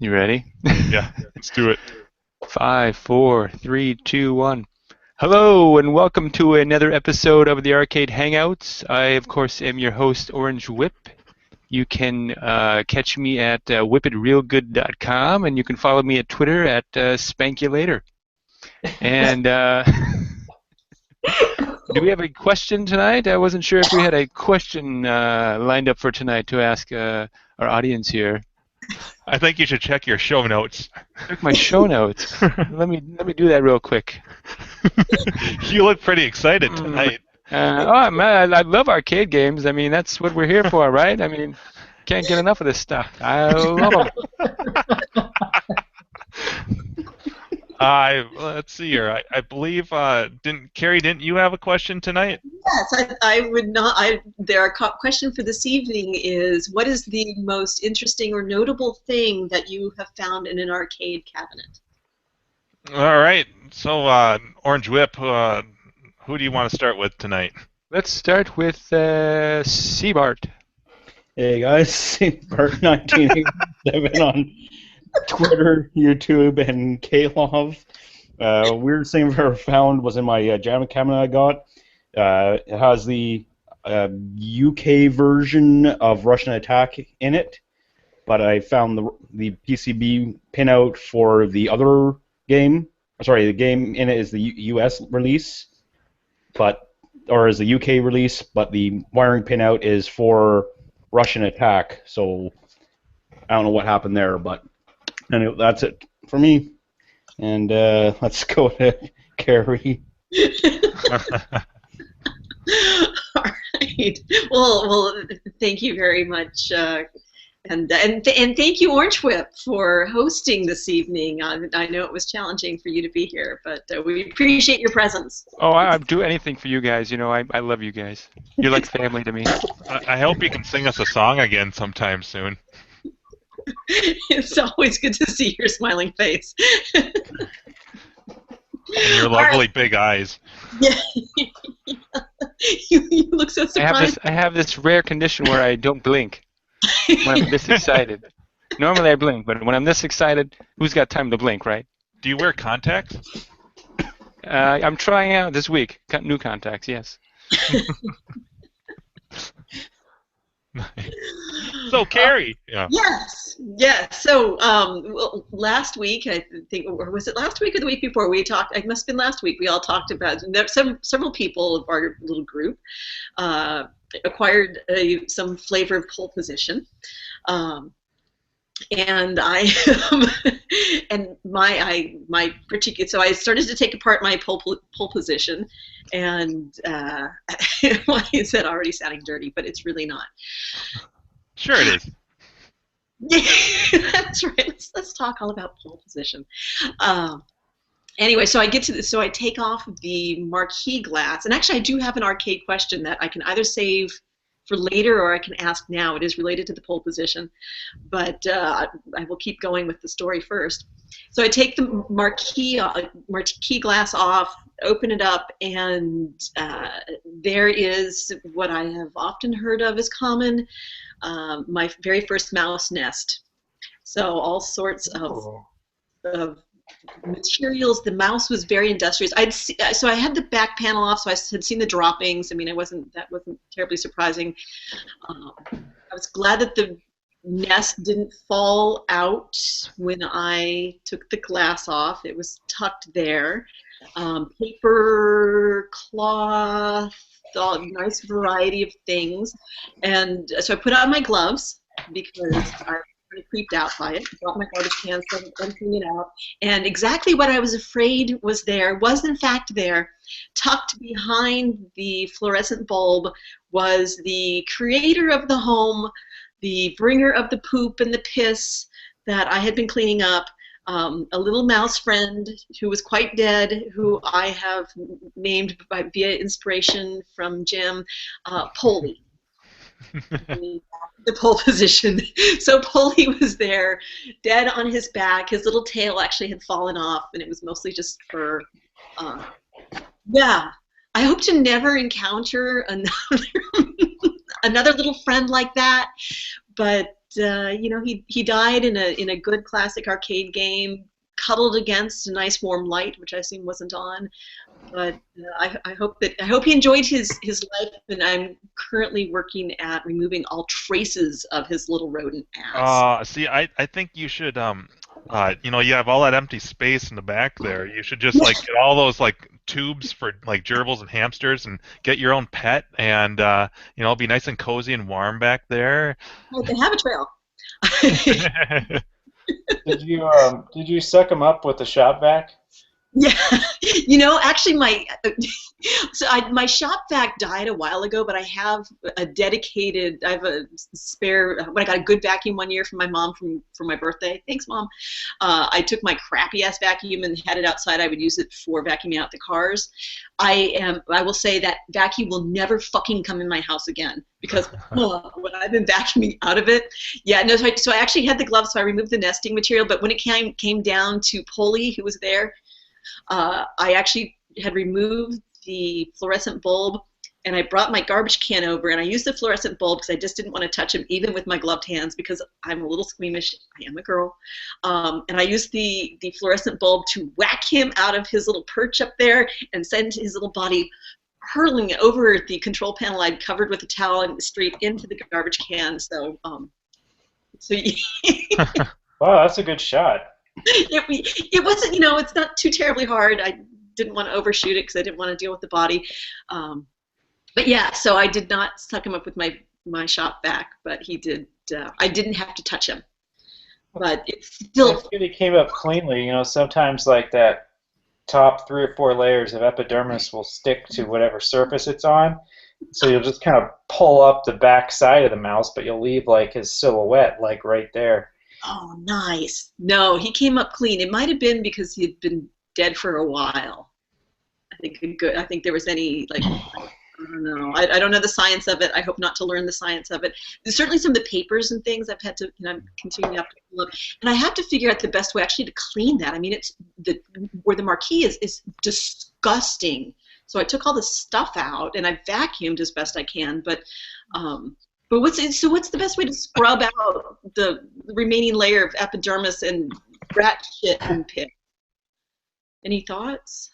You ready? Yeah, let's do it. 5, 4, 3, 2, 1. Hello, and welcome to another episode of the Arcade Hangouts. I, of course, am your host, Orange Whip. You can catch me at whipitrealgood.com, and you can follow me at Twitter at SpankYouLater. And do we have a question tonight? I wasn't sure if we had a question lined up for tonight to ask our audience here. I think you should check your show notes. Check my show notes. Let me do that real quick. You look pretty excited tonight. Man, I love arcade games. I mean, that's what we're here for, right? I mean, can't get enough of this stuff. I love them. Let's see here. I believe didn't you have a question tonight? Yes, I would not. Their question for this evening is: what is the most interesting or notable thing that you have found in an arcade cabinet? All right. So, Orange Whip, who do you want to start with tonight? Let's start with Seabart. Hey guys, Bart1987 on Twitter, YouTube, and Klov. Weirdest thing I've ever found was in my jam cabinet I got. It has the UK version of Russian Attack in it, but I found the PCB pinout for the other game. Sorry, the game in it is the US release, or is the UK release, but the wiring pinout is for Russian Attack. So I don't know what happened there, but anyway, that's it for me. And let's go to Carrie. All right. Well, thank you very much, and thank you, Orange Whip, for hosting this evening. I know it was challenging for you to be here, but we appreciate your presence. Oh, I'd do anything for you guys. You know, I love you guys. You're like family to me. I hope you can sing us a song again sometime soon. It's always good to see your smiling face. And your lovely big eyes. Yeah. You look so surprised. I have this rare condition where I don't blink when I'm this excited. Normally I blink, but when I'm this excited, who's got time to blink, right? Do you wear contacts? I'm trying out this week. New contacts, yes. So, Carrie. Yeah. Yes. So last week, I think, or was it last week or the week before? We talked. It must have been last week. We all talked about several people of our little group acquired some flavor of pole position. And I and my particular, so I started to take apart my pole position, and why is that already sounding dirty? But it's really not. Sure it is. Yeah, that's right. Let's talk all about pole position. Anyway, so I get to this. So I take off the marquee glass, and actually I do have an arcade question that I can either save for later or I can ask now. It is related to the pole position, but I will keep going with the story first. So I take the marquee glass off, open it up, and there is what I have often heard of as common, my very first mouse nest. So all sorts of materials. The mouse was very industrious. So I had the back panel off, so I had seen the droppings. I mean, that wasn't terribly surprising. I was glad that the nest didn't fall out when I took the glass off. It was tucked there. Paper, cloth, a nice variety of things. And so I put on my gloves because I creeped out by it. Got my garbage can, started emptying it out, and exactly what I was afraid was in fact there. Tucked behind the fluorescent bulb was the creator of the home, the bringer of the poop and the piss that I had been cleaning up, a little mouse friend who was quite dead, who I have named via inspiration from Jim, Polly. The pole position. So Polly was there, dead on his back. His little tail actually had fallen off, and it was mostly just fur. Yeah, I hope to never encounter another little friend like that. But you know, he died in a good classic arcade game, cuddled against a nice warm light, which I assume wasn't on. But I hope he enjoyed his life, and I'm currently working at removing all traces of his little rodent ass. See, I think you should you know, you have all that empty space in the back there. You should just like get all those like tubes for like gerbils and hamsters, and get your own pet, and you know, be nice and cozy and warm back there. Oh, they have a trail. Did you suck him up with the shop vac? Yeah, you know, actually, my shop vac died a while ago, but I have I have a spare. When I got a good vacuum one year from my mom for my birthday. Thanks, Mom. I took my crappy ass vacuum and had it outside. I would use it for vacuuming out the cars. I will say that vacuum will never fucking come in my house again, because when I've been vacuuming out of it, yeah, no. So I actually had the gloves, so I removed the nesting material. But when it came down to Polly, who was there. I actually had removed the fluorescent bulb, and I brought my garbage can over, and I used the fluorescent bulb because I just didn't want to touch him, even with my gloved hands, because I'm a little squeamish. I am a girl. And I used the fluorescent bulb to whack him out of his little perch up there and send his little body hurtling over the control panel I'd covered with a towel and straight into the garbage can. So Wow, that's a good shot. It wasn't, you know, it's not too terribly hard. I didn't want to overshoot it because I didn't want to deal with the body. But yeah, so I did not suck him up with my shop vac, but he did. I didn't have to touch him. But it's still. That's good he came up cleanly. You know, sometimes like that top 3 or 4 layers of epidermis will stick to whatever surface it's on. So you'll just kind of pull up the back side of the mouse, but you'll leave like his silhouette like right there. Oh, nice. No, he came up clean. It might have been because he had been dead for a while. I think there was any, like, I don't know. I don't know the science of it. I hope not to learn the science of it. There's certainly some of the papers and things I've had to, you know, continue to look. And I have to figure out the best way actually to clean that. I mean, it's where the marquee is disgusting. So I took all the stuff out and I vacuumed as best I can, but what's the best way to scrub out the remaining layer of epidermis and rat shit and pit? Any thoughts?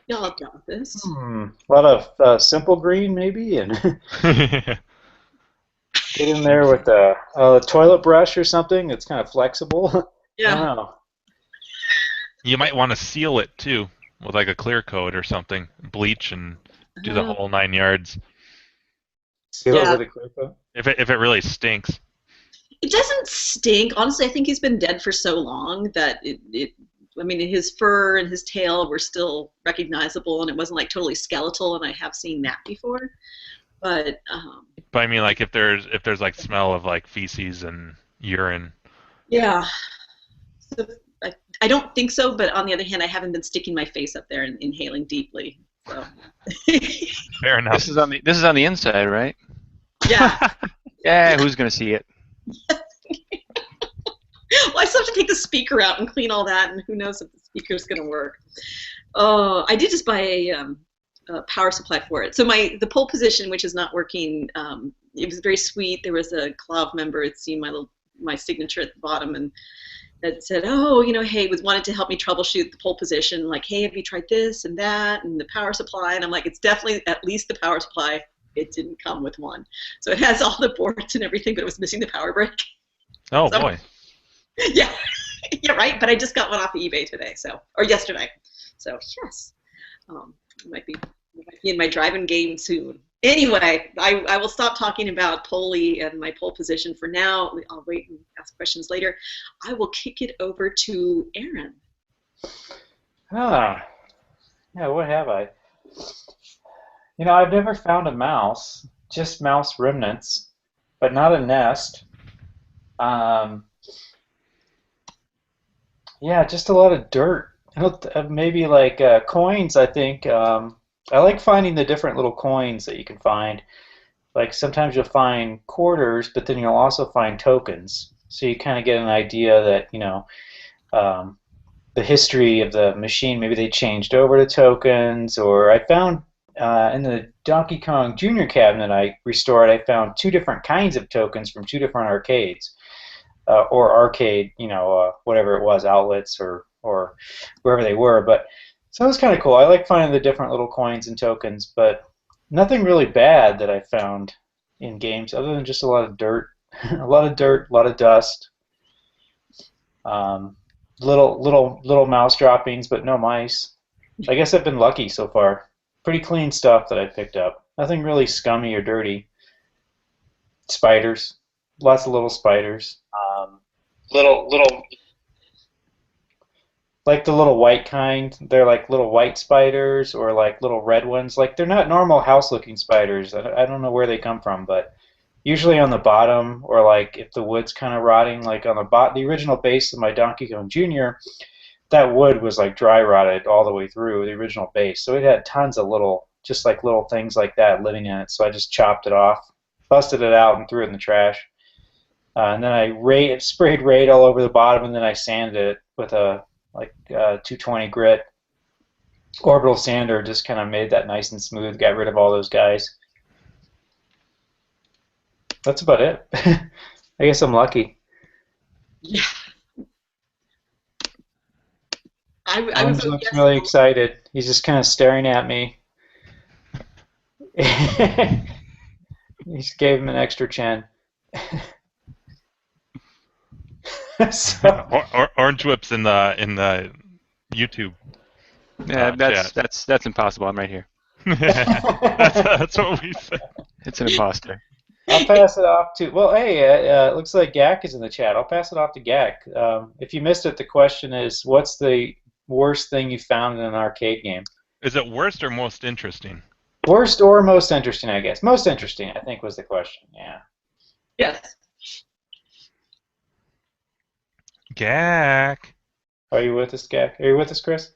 Y'all have got this. A lot of simple green maybe, and get in there with a toilet brush or something that's kind of flexible. Yeah. I don't know. You might want to seal it too with like a clear coat or something, bleach, and do the whole 9 yards. Seal it with a clear coat? If it really stinks. It doesn't stink. Honestly, I think he's been dead for so long that I mean, his fur and his tail were still recognizable, and it wasn't like totally skeletal, and I have seen that before. But I mean, like if there's like smell of like feces and urine. Yeah. So I don't think so, but on the other hand, I haven't been sticking my face up there and inhaling deeply. So. Fair enough. This is on the inside, right? Yeah. Yeah, who's gonna see it? Well, I still have to take the speaker out and clean all that, and who knows if the speaker's going to work. Oh, I did just buy a power supply for it. So the pole position, which is not working, it was very sweet. There was a club member had seen my signature at the bottom, and that said, oh, you know, hey, wanted to help me troubleshoot the pole position. Like, hey, have you tried this and that and the power supply? And I'm like, it's definitely at least the power supply. It didn't come with one. So it has all the ports and everything, but it was missing the power brick. Oh, so, boy. Yeah, yeah, right. But I just got one off of eBay today, or yesterday. So yes, it might be in my driving game soon. Anyway, I will stop talking about Polly and my pole position for now. I'll wait and ask questions later. I will kick it over to Aaron. Yeah, what have I? You know, I've never found a mouse, just mouse remnants, but not a nest. Yeah, just a lot of dirt. Maybe like coins, I think. I like finding the different little coins that you can find. Like sometimes you'll find quarters, but then you'll also find tokens. So you kind of get an idea that, you know, the history of the machine, maybe they changed over to tokens, or I found in the Donkey Kong Jr. cabinet I restored, I found 2 different kinds of tokens from 2 different arcades, or arcade, whatever it was, outlets or wherever they were. But so it was kind of cool. I like finding the different little coins and tokens, but nothing really bad that I found in games other than just a lot of dirt, a lot of dirt, a lot of dust, little mouse droppings, but no mice. I guess I've been lucky so far. Pretty clean stuff that I picked up. Nothing really scummy or dirty. Spiders, lots of little spiders. Little, like the little white kind. They're like little white spiders or like little red ones. Like they're not normal house-looking spiders. I don't know where they come from, but usually on the bottom, or like if the wood's kind of rotting, like on the original base of my Donkey Kong Jr., that wood was like dry rotted all the way through the original base. So it had tons of little, just like little things like that living in it. So I just chopped it off, busted it out, and threw it in the trash. And then I sprayed Raid all over the bottom, and then I sanded it with a 220 grit orbital sander. Just kind of made that nice and smooth, got rid of all those guys. That's about it. I guess I'm lucky. Yeah. I Hans would looks yes. really excited. He's just kind of staring at me. He just gave him an extra chin. So, Orange Whip's in the YouTube Yeah, chat. that's impossible. I'm right here. that's what we said. It's an imposter. I'll pass it off to. Well, hey, it looks like Gak is in the chat. I'll pass it off to Gak. If you missed it, the question is, what's the worst thing you found in an arcade game? Is it worst or most interesting? Worst or most interesting, I guess. Most interesting, I think, was the question. Yeah. Yes. Gak. Are you with us, Gak? Are you with us, Chris?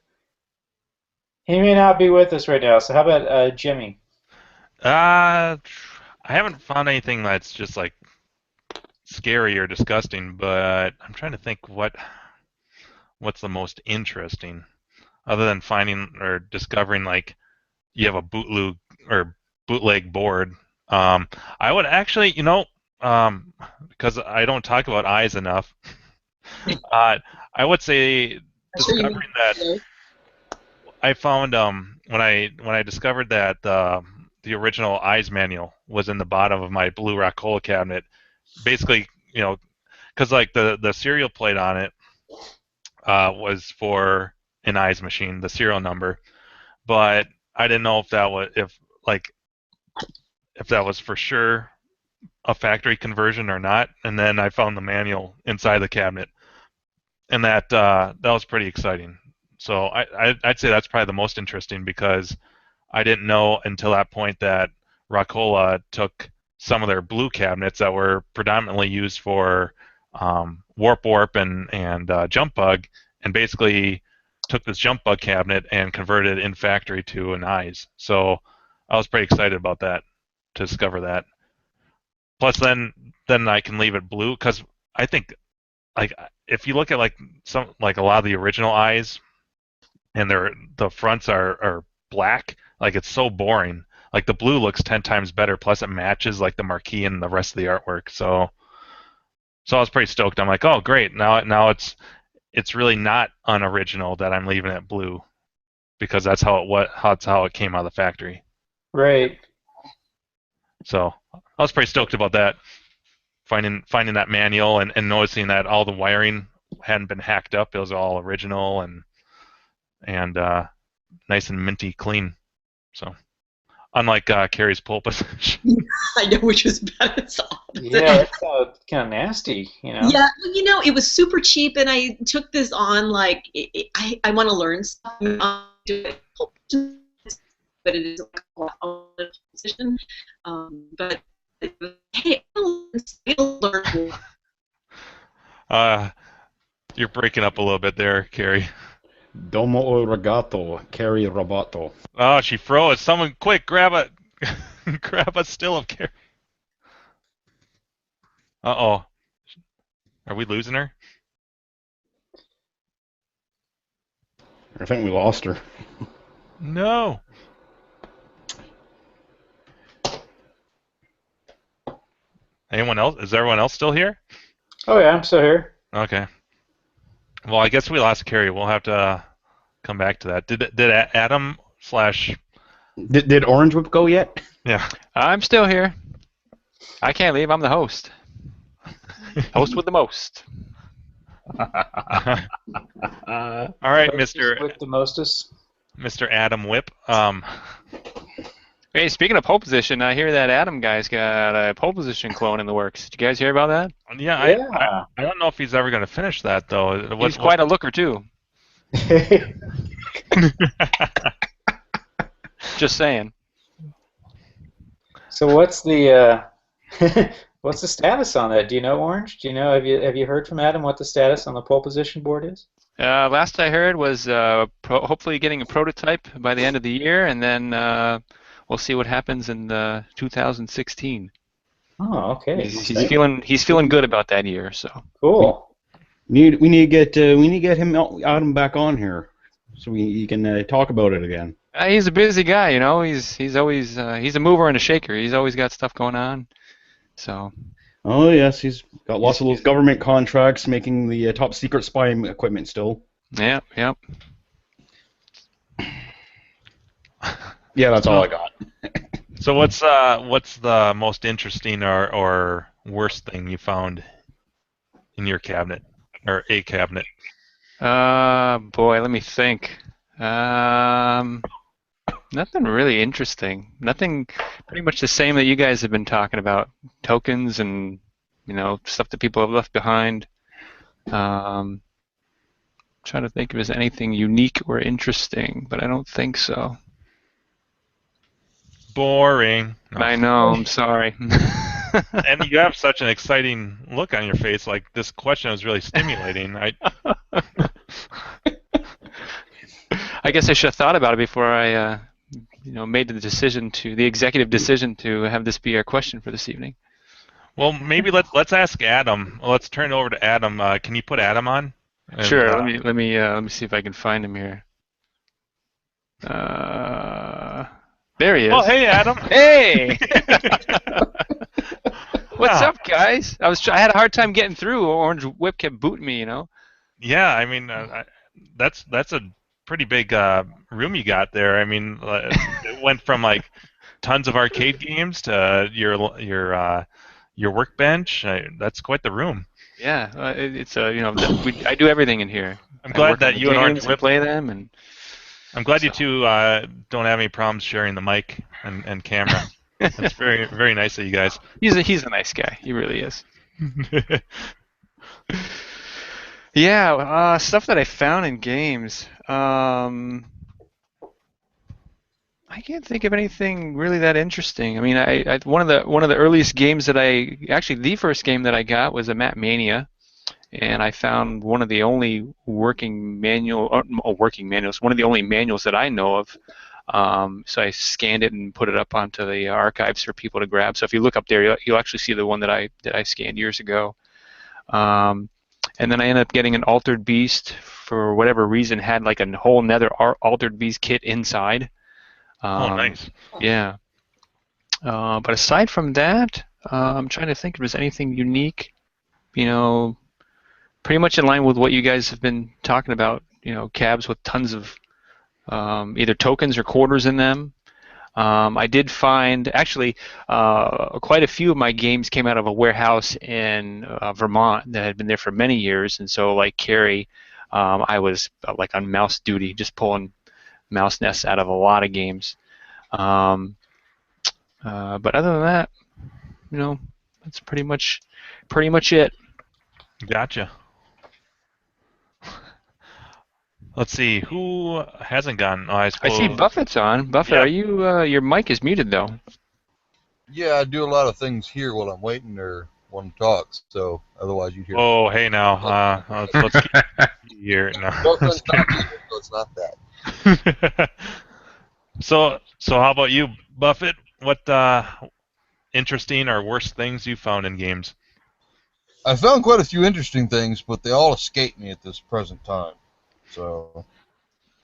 He may not be with us right now. So how about Jimmy? I haven't found anything that's just like scary or disgusting, but I'm trying to think what's the most interesting, other than finding or discovering like you have a bootleg board. I would actually, because I don't talk about eyes enough, I would say discovering that I found when I discovered that the original eyes manual was in the bottom of my blue Rockola cabinet. Basically, because like the serial plate on it was for an eyes machine, the serial number, but I didn't know if that was for sure a factory conversion or not. And then I found the manual inside the cabinet, and that was pretty exciting. So I'd say that's probably the most interesting, because I didn't know until that point that Rockola took some of their blue cabinets that were predominantly used for warp and jump bug, and basically took this jump bug cabinet and converted it in factory to an eyes. So I was pretty excited about that, to discover that. Plus, then I can leave it blue, because I think, like, if you look at like a lot of the original eyes, and the fronts are black, like it's so boring. Like the blue looks 10 times better. Plus, it matches like the marquee and the rest of the artwork. So I was pretty stoked. I'm like, oh great, now it's really not unoriginal that I'm leaving it blue, because that's how it came out of the factory. Right. So I was pretty stoked about that. Finding that manual and noticing that all the wiring hadn't been hacked up. It was all original and nice and minty clean. So unlike Carrie's pole position. I know, which was bad as all. Yeah, that's kind of nasty, Yeah, it was super cheap, and I took this on like I want to learn stuff. But it is like a position. But hey, I'll learn. You're breaking up a little bit there, Carrie. Domo origato, Carrie Roboto. Oh, she froze. Someone quick, grab a still of Carrie. Uh-oh. Are we losing her? I think we lost her. No. Anyone else? Is everyone else still here? Oh yeah, I'm still here. Okay. Well, I guess we lost Carrie. We'll have to come back to that. Did Adam slash? Did Orange Whip go yet? Yeah. I'm still here. I can't leave. I'm the host. Host with the most. All right, Mostest with the mostest. Mr. Adam Whip. Hey, speaking of pole position, I hear that Adam guy's got a pole position clone in the works. Did you guys hear about that? Yeah. Yeah. I don't know if he's ever going to finish that though. He's quite a looker too. Just saying. So what's the what's the status on that? Do you know, Orange? Do you know? Have you heard from Adam what the status on the pole position board is? Last I heard was hopefully getting a prototype by the end of the year, and then we'll see what happens in 2016. Oh, okay. He's feeling good about that year. So Cool. We need to get him Adam back on here, so he can talk about it again. he's a busy guy, you know. He's always he's a mover and a shaker. He's always got stuff going on. So. Oh yes, he's got lots of those government contracts, making the top secret spy equipment still. Yeah. Yep. Yeah, that's all I got. So what's the most interesting or worst thing you found in your cabinet or a cabinet? Boy, let me think. Nothing really interesting. Nothing. Pretty much the same that you guys have been talking about. Tokens and stuff that people have left behind. Trying to think if there's anything unique or interesting, but I don't think so. Boring. No. I know. I'm sorry. And you have such an exciting look on your face. Like this question is really stimulating. I guess I should have thought about it before I, made the executive decision to have this be our question for this evening. Well, maybe let's ask Adam. Let's turn it over to Adam. Can you put Adam on? And, sure. Let me see if I can find him here. There he is. Oh, hey, Adam. Hey. What's up, guys? I had a hard time getting through. Orange Whip kept booting me, Yeah, I mean, that's a pretty big room you got there. I mean, it went from like tons of arcade games to your workbench. That's quite the room. Yeah, it's I do everything in here. I'm glad that you and Orange Whip play them, and I'm glad you two don't have any problems sharing the mic and camera. That's very, very nice of you guys. He's a nice guy. He really is. Yeah, stuff that I found in games. I can't think of anything really that interesting. I mean, one of the earliest games the first game that I got was a Map Mania, and I found one of the only working manuals, one of the only manuals that I know of. So I scanned it and put it up onto the archives for people to grab. So if you look up there, you'll actually see the one that I scanned years ago. And then I ended up getting an Altered Beast. For whatever reason, had like a whole nether Altered Beast kit inside. Oh, nice. Yeah. But aside from that, I'm trying to think if there's anything unique. Pretty much in line with what you guys have been talking about. Cabs with tons of either tokens or quarters in them. I did find, actually, quite a few of my games came out of a warehouse in Vermont that had been there for many years, and so, like Carrie, I was like on mouse duty, just pulling mouse nests out of a lot of games. But other than that, that's pretty much it. Gotcha. Let's see, who hasn't gone? Oh, I see Buffett's on. Buffett, Yeah. Are you? Your mic is muted though. Yeah, I do a lot of things here while I'm waiting or when I talk, so otherwise you'd hear. Oh, hey now, let's keep here. No. Well, it's not music, so it's not that. So how about you, Buffett? What interesting or worst things you found in games? I found quite a few interesting things, but they all escape me at this present time. So,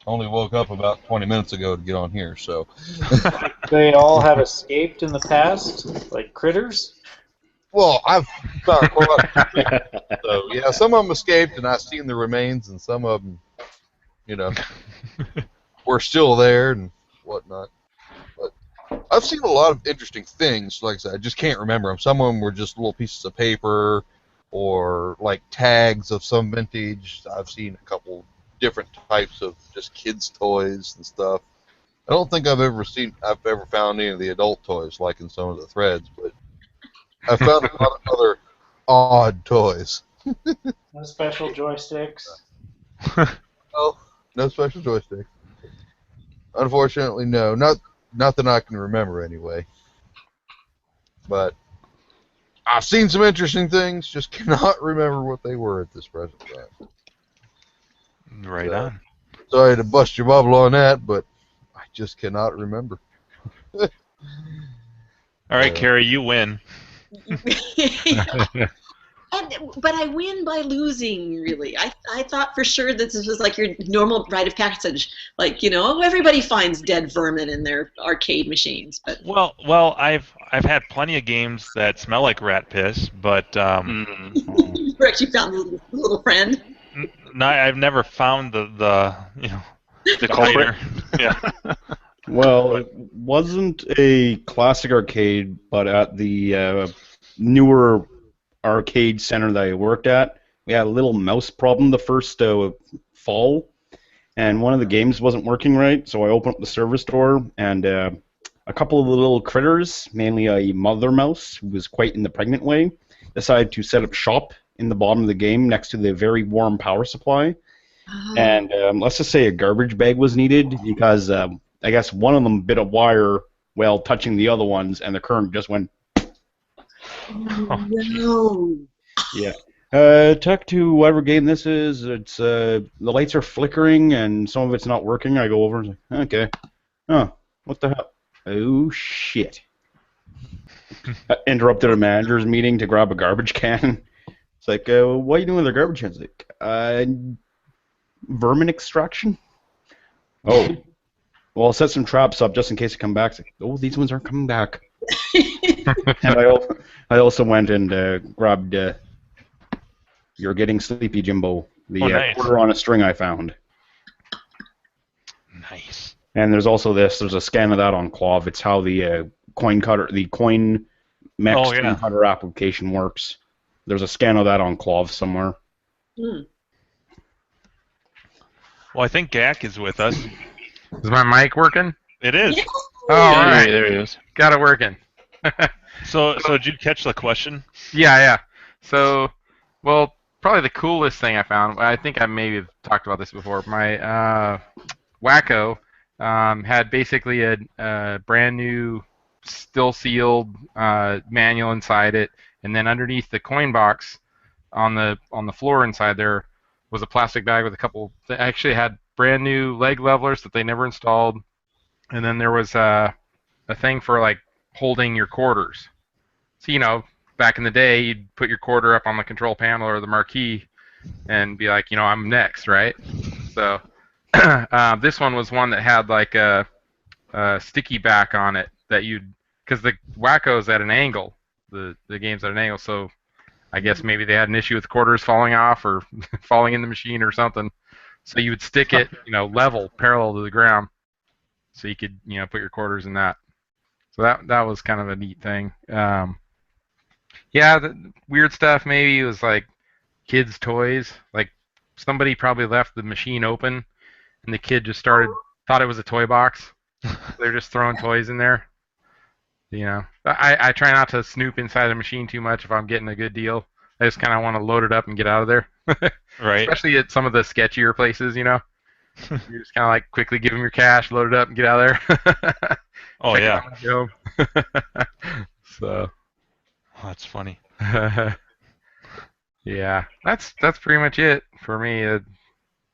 only woke up about 20 minutes ago to get on here, so. They all have escaped in the past, like critters? Well, I've found quite a few. So, yeah, some of them escaped, and I've seen the remains, and some of them, you know, were still there and whatnot. But I've seen a lot of interesting things. Like I said, I just can't remember them. Some of them were just little pieces of paper or, like, tags of some vintage. I've seen a couple different types of just kids' toys and stuff. I don't think I've ever found any of the adult toys like in some of the threads, but I found a lot of other odd toys. No special joysticks. Oh, no special joystick. Unfortunately, no. Not that I can remember anyway. But I've seen some interesting things, just cannot remember what they were at this present time. Right on. Sorry to bust your bubble on that, but I just cannot remember. All right, Carrie, you win. But I win by losing, really. I thought for sure that this was like your normal rite of passage. Like, everybody finds dead vermin in their arcade machines. But Well, I've had plenty of games that smell like rat piss, but you actually found the little friend. I've never found the culprit. Yeah. Well, it wasn't a classic arcade, but at the newer arcade center that I worked at, we had a little mouse problem the first fall, and one of the games wasn't working right, so I opened up the service door, and a couple of the little critters, mainly a mother mouse who was quite in the pregnant way, decided to set up shop in the bottom of the game next to the very warm power supply. And let's just say a garbage bag was needed because I guess one of them bit a wire while touching the other ones, and the current just went. Oh, no. Yeah. Talk to whatever game this is. It's the lights are flickering and some of it's not working. I go over and say, okay. Oh, what the hell? Oh shit! I interrupted a manager's meeting to grab a garbage can. It's like, what are you doing with the garbage can? It's like, vermin extraction. Oh, well, I'll set some traps up just in case they come back. It's like, oh, these ones aren't coming back. And I also went and grabbed You're Getting Sleepy, Jimbo, the nice. quarter on a string I found. Nice. And there's also there's a scan of that on Clove. It's how the coin mech string cutter application works. There's a scan of that on Clove somewhere. Hmm. Well, I think Gak is with us. Is my mic working? It is. Yeah. Oh, all right. There he is. Got it working. So did you catch the question? Yeah. So, well, probably the coolest thing I found, I think I maybe have talked about this before, my Wacko had basically a brand new, still sealed manual inside it, and then underneath the coin box on the floor inside there was a plastic bag with a couple, they actually had brand new leg levelers that they never installed, and then there was a thing for like holding your quarters. So, back in the day, you'd put your quarter up on the control panel or the marquee and be like, I'm next, right? So this one was one that had like a sticky back on it that because the Wacko's at an angle, the game's at an angle, so I guess maybe they had an issue with quarters falling off or falling in the machine or something. So you would stick it, level, parallel to the ground, so you could, put your quarters in that. So that was kind of a neat thing. The weird stuff maybe was like kids' toys. Like somebody probably left the machine open, and the kid just thought it was a toy box. They're just throwing toys in there. I try not to snoop inside the machine too much if I'm getting a good deal. I just kind of want to load it up and get out of there. Right. Especially at some of the sketchier places, You just kind of like quickly give them your cash, load it up, and get out of there. Oh, yeah. So. Oh, that's funny. Yeah, that's pretty much it for me.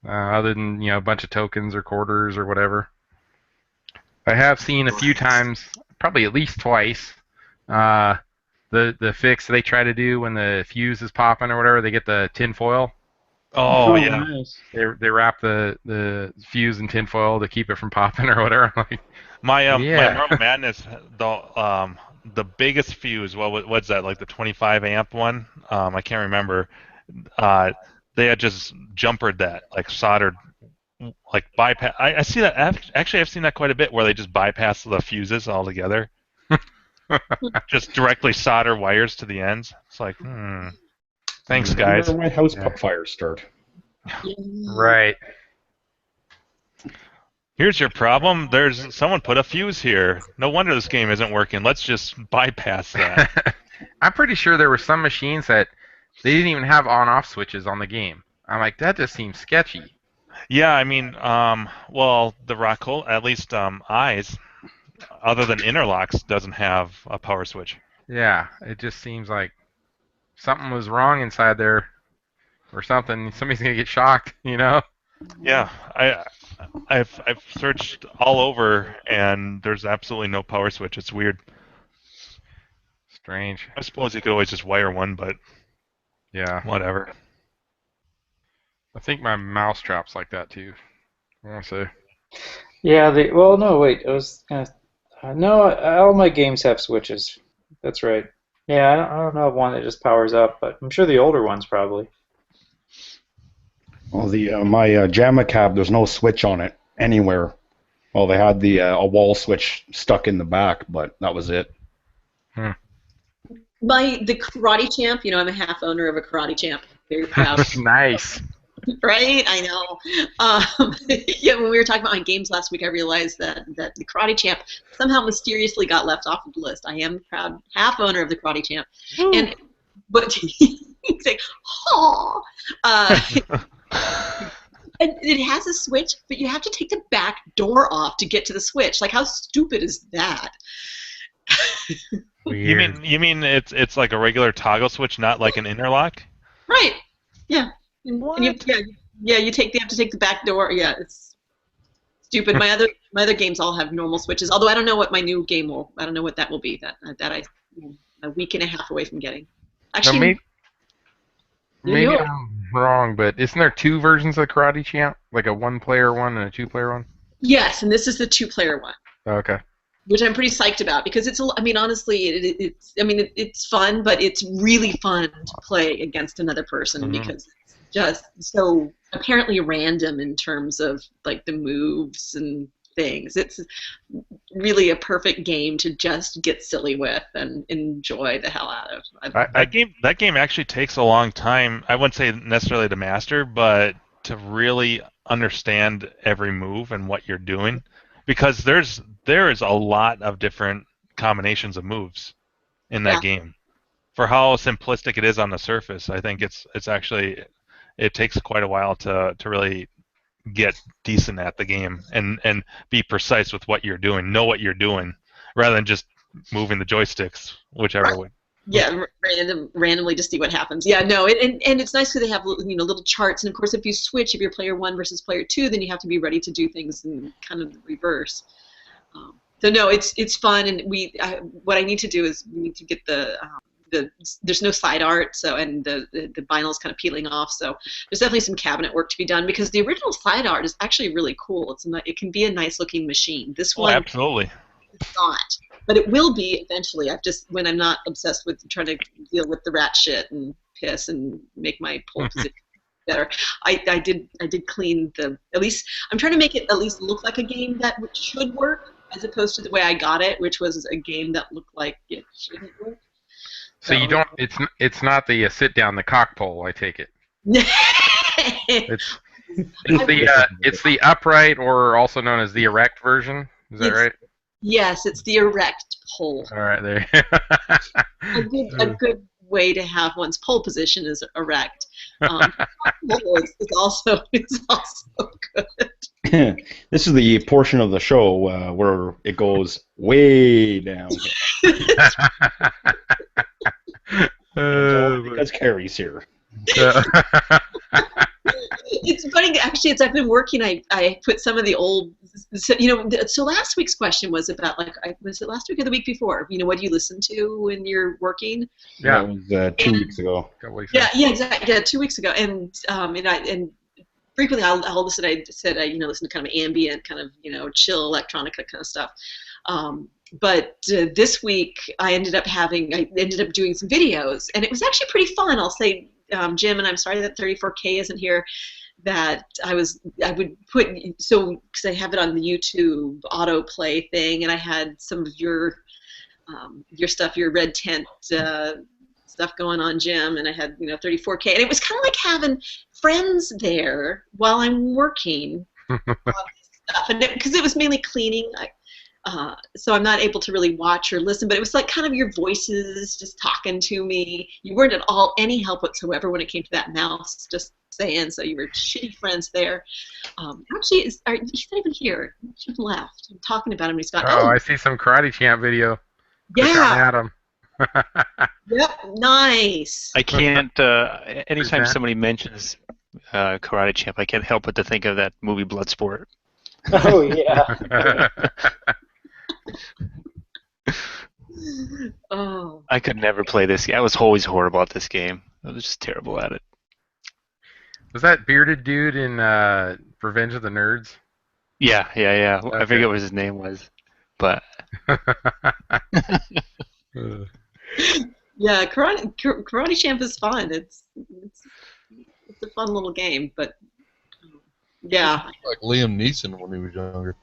Other than a bunch of tokens or quarters or whatever. I have seen a few times, probably at least twice, the fix they try to do when the fuse is popping or whatever. They get the tin foil. Oh, yeah. Nice. They wrap the fuse in tin foil to keep it from popping or whatever. I'm like, My yeah. Marble Madness, the biggest fuse. What's that? Like the 25 amp one? I can't remember. They had just jumpered that, like soldered, like bypass. I see that. Actually, I've seen that quite a bit where they just bypass the fuses altogether. Just directly solder wires to the ends. It's like, thanks, guys. Where my house fires start. Right. Here's your problem. There's someone put a fuse here. No wonder this game isn't working. Let's just bypass that. I'm pretty sure there were some machines that they didn't even have on-off switches on the game. I'm like, that just seems sketchy. Yeah, I mean, well, the Rockhold, at least Eyes, other than Interlocks, doesn't have a power switch. Yeah, it just seems like something was wrong inside there, or something. Somebody's gonna get shocked, you know? Yeah, I've searched all over, and there's absolutely no power switch. It's weird. Strange. I suppose you could always just wire one, but Yeah. whatever. I think my mouse trap's like that too. I want to say. Yeah, well, no, wait. It was no, all my games have switches. That's right. Yeah, I don't know of one that just powers up, but I'm sure the older ones probably. Well, my JAMA cab, there's no switch on it anywhere. Well, they had a wall switch stuck in the back, but that was it. The Karate Champ, I'm a half owner of a Karate Champ. Very proud. Nice. Right? I know. Yeah, when we were talking about my games last week, I realized that the Karate Champ somehow mysteriously got left off of the list. I am proud half owner of the Karate Champ. But you say, oh. And it has a switch, but you have to take the back door off to get to the switch. Like, how stupid is that? Weird. You mean it's like a regular toggle switch, not like an interlock? Right. Yeah. What? And you have to take the back door. Yeah, it's stupid. My other games all have normal switches. Although I don't know what my new game will. I don't know what that will be. That I'm a week and a half away from getting. Actually, no, maybe I'm wrong, but isn't there two versions of the Karate Champ? Like a one-player one and a two-player one? Yes, and this is the two-player one. Oh, okay. Which I'm pretty psyched about because honestly, it's fun, but it's really fun to play against another person because it's just so apparently random in terms of like the moves and things. It's really a perfect game to just get silly with and enjoy the hell out of. That game actually takes a long time. I wouldn't say necessarily to master, but to really understand every move and what you're doing. Because there is a lot of different combinations of moves in that game. For how simplistic it is on the surface, I think it's actually it takes quite a while to really get decent at the game and be precise with what you're doing, know what you're doing, rather than just moving the joysticks whichever way. Yeah, randomly to see what happens. Yeah, no, and it's nice because they have little charts, and of course if you switch, if you're player 1 versus player 2, then you have to be ready to do things in kind of the reverse. So no, it's fun, and what I need to do is we need to get there's no side art, so and the vinyl's kind of peeling off, so there's definitely some cabinet work to be done because the original side art is actually really cool. It can be a nice looking machine. This one, absolutely. It's not. But it will be eventually. When I'm not obsessed with trying to deal with the rat shit and piss and make my pole position better. I did clean at least I'm trying to make it at least look like a game that should work as opposed to the way I got it, which was a game that looked like it shouldn't work. So you don't. It's not the sit down the cock pole. I take it. It's the upright, or also known as the erect version. Is that right? Yes, it's the erect pole. All right, there. A good way to have one's pole position is erect. It's also good. This is the portion of the show where it goes way down. Because Carrie's here. It's funny, actually. I've been working. I put some of the old, so last week's question was about was it last week or the week before? What do you listen to when you're working? Yeah, it was 2 weeks ago. Yeah, exactly. Yeah, 2 weeks ago, and frequently I'll listen. I listen to kind of ambient, kind of chill electronica kind of stuff. But this week I ended up doing some videos, and it was actually pretty fun. I'll say, Jim, and I'm sorry that 34K isn't here. That I would put, so because I have it on the YouTube autoplay thing, and I had some of your stuff, your red tent stuff going on, Jim, and I had 34K, and it was kind of like having friends there while I'm working on this stuff, and because it was mainly cleaning. So I'm not able to really watch or listen, but it was like kind of your voices just talking to me. You weren't at all any help whatsoever when it came to that mouse, just saying, so you were shitty friends there. Actually, he's not even here. He left. I'm talking about him. He's got. Oh, I see some Karate Champ video. Yeah. At him. Yep. Nice. I can't. Anytime somebody mentions Karate Champ, I can't help but to think of that movie Bloodsport. Oh yeah. Oh. I could never play this. I was always horrible at this game. I was just terrible at it. Was that bearded dude in Revenge of the Nerds? Yeah. Okay. I forget what his name was, but. Yeah, Karate Champ is fun. It's a fun little game, but yeah. Like Liam Neeson when he was younger.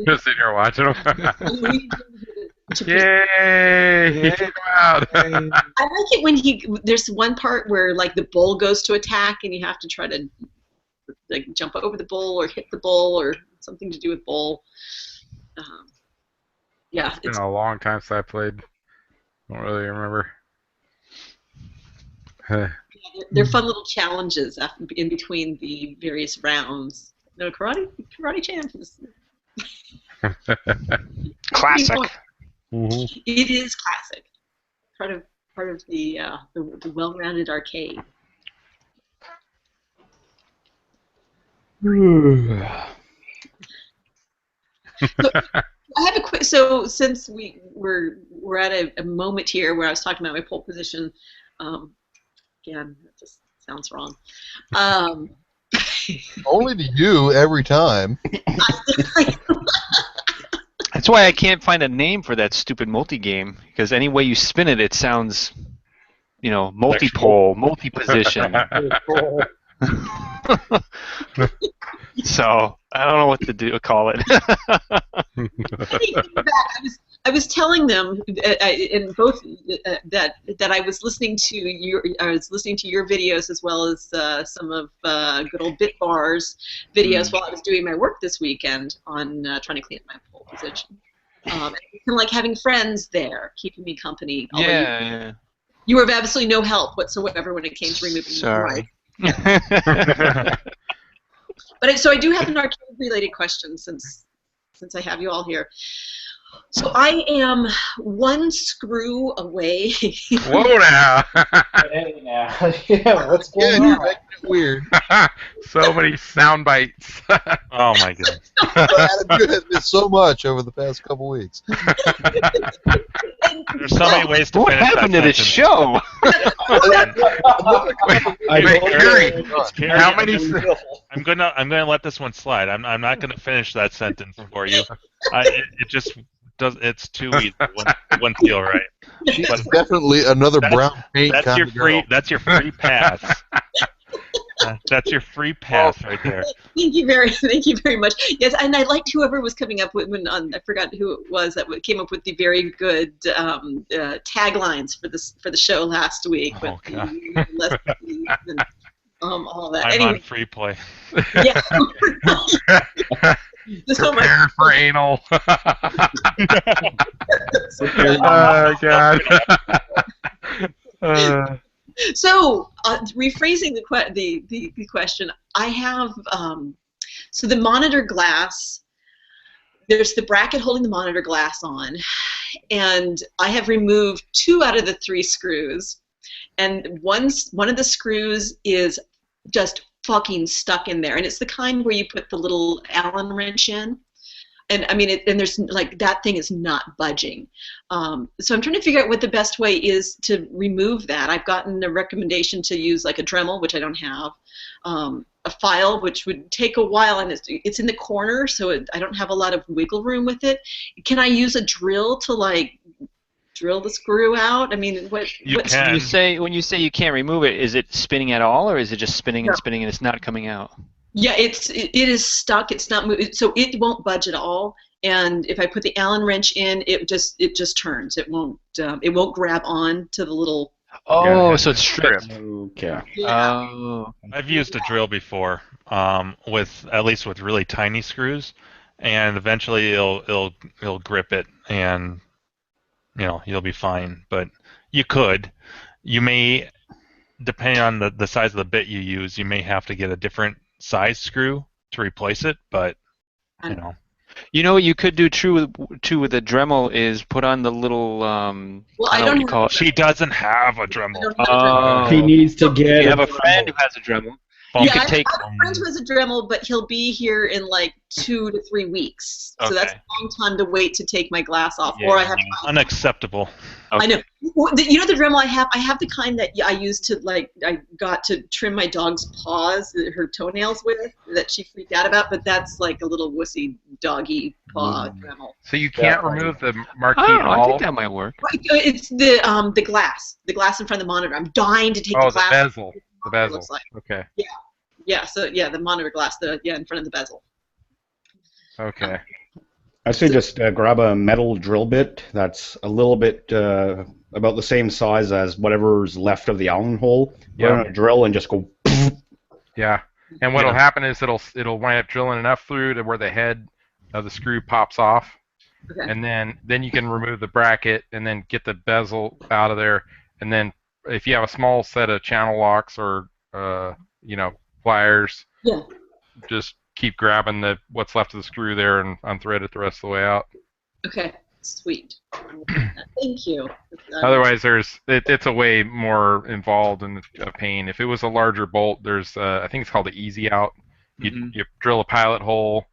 Just sitting here watching him. Yay! He took him out. I like it when there's one part where like the bull goes to attack and you have to try to like jump over the bull or hit the bull or something to do with bull. Yeah, It's been a long time since I played. Don't really remember. they're fun little challenges in between the various rounds. No, Karate Champ is Classic. Mm-hmm. It is classic. Part of the well-rounded arcade. So, I have a quick. So since we're at a moment here where I was talking about my pole position, again, that just sounds wrong. Only to you every time. That's why I can't find a name for that stupid multi-game, because any way you spin it, it sounds, multi-pole, multi-position. So I don't know what to call it. I was telling them in both that I was listening to your videos as well as some of good old Bitbar's videos while I was doing my work this weekend on trying to clean up my pole position. And like having friends there keeping me company. Yeah. You were of absolutely no help whatsoever when it came to removing Sorry. But so I do have an arcade-related question since I have you all here. So I am one screw away. Whoa now! Hey now. Yeah, what's going Yeah, you're on? making it weird. So many sound bites. Oh my goodness. You have missed so much over the past couple weeks. There's so many ways to What finish happened that to this sentence. show? Carrie, How many? I'm gonna let this one slide. I'm not gonna finish that sentence for you. It just does. It's too easy. It wouldn't feel right. She's definitely another brown paint That's kind your of girl. That's your free pass. That's your free pass right there. Thank you very much. Yes, and I liked whoever was coming up with I forgot who it was that came up with the very good taglines for the show last week. Oh, God. And, all that. I'm Anyway, on free play. yeah. This one Prepare for anal. Oh God. So, rephrasing the question, I have so the monitor glass. There's the bracket holding the monitor glass on, and I have removed 2 out of the 3 screws, and one of the screws is just fucking stuck in there, and it's the kind where you put the little Allen wrench in. And I mean, and there's like that thing is not budging. So I'm trying to figure out what the best way is to remove that. I've gotten a recommendation to use like a Dremel, which I don't have, a file, which would take a while, and it's in the corner, so I don't have a lot of wiggle room with it. Can I use a drill to like drill the screw out? I mean, what? can. When you say you can't remove it, is it spinning at all, or is it just spinning and spinning and it's not coming out? Yeah, it is stuck. It's not moving, so it won't budge at all. And if I put the Allen wrench in, it just turns. It won't grab on to the little. Oh, so it's stripped. Okay. Yeah. Oh. I've used a drill before, at least with really tiny screws, and eventually it'll grip it, and you'll be fine. But you may, depending on the size of the bit you use, you may have to get a different size screw to replace it. But You know what you could do too with a Dremel is put on the little I don't know call it. she doesn't have a I Dremel. don't have a Dremel. He needs to get. You have a friend who has a Dremel. Yeah, could I take. have a friend who has a Dremel, but he'll be here in like 2 to 3 weeks. So that's Okay. a long time to wait to take my glass off. Yeah. Or I have. Unacceptable. I know. You know the Dremel I have? I have the kind that I use to I got to trim my dog's paws, her toenails with, that she freaked out about. But that's like a little wussy doggy paw Dremel. So you can't remove the marquee Oh, at I all? think that might work. Right, it's the glass in front of the monitor. I'm dying to take Oh, the glass. bezel. The It bezel. looks like. Okay. Yeah, so yeah, the monitor glass, in front of the bezel. Okay. I say just grab a metal drill bit that's a little bit about the same size as whatever's left of the Allen hole. Put Yeah. on a drill and just go. Yeah. And what'll happen is it'll wind up drilling enough through to where the head of the screw pops off. Okay. And then you can remove the bracket and then get the bezel out of there. And then if you have a small set of channel locks or pliers, Yeah. just keep grabbing what's left of the screw there and unthread it the rest of the way out. Okay. Sweet. Thank you. Otherwise, it's a way more involved and a pain. If it was a larger bolt, there's I think it's called the easy out. You drill a pilot hole,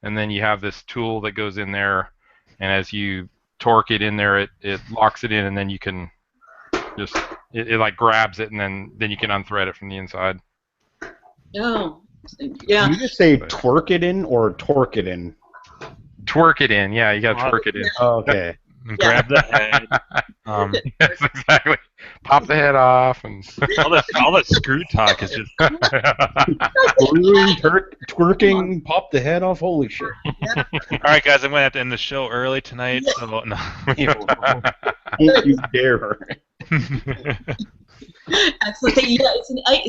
and then you have this tool that goes in there, and as you torque it in there, it locks it in, and then you can just it like grabs it, and then you can unthread it from the inside. Oh, yeah. Did you just say twerk it in or torque it in? Twerk it in, yeah, you gotta twerk it in. Oh, okay. And grab the head. Yes, exactly. Pop the head off, and all that screw talk is just. Twerking, pop the head off. Holy shit! Yeah. All right, guys, I'm going to have to end the show early tonight. Yeah. So no. Don't you dare! Excellent. Yeah,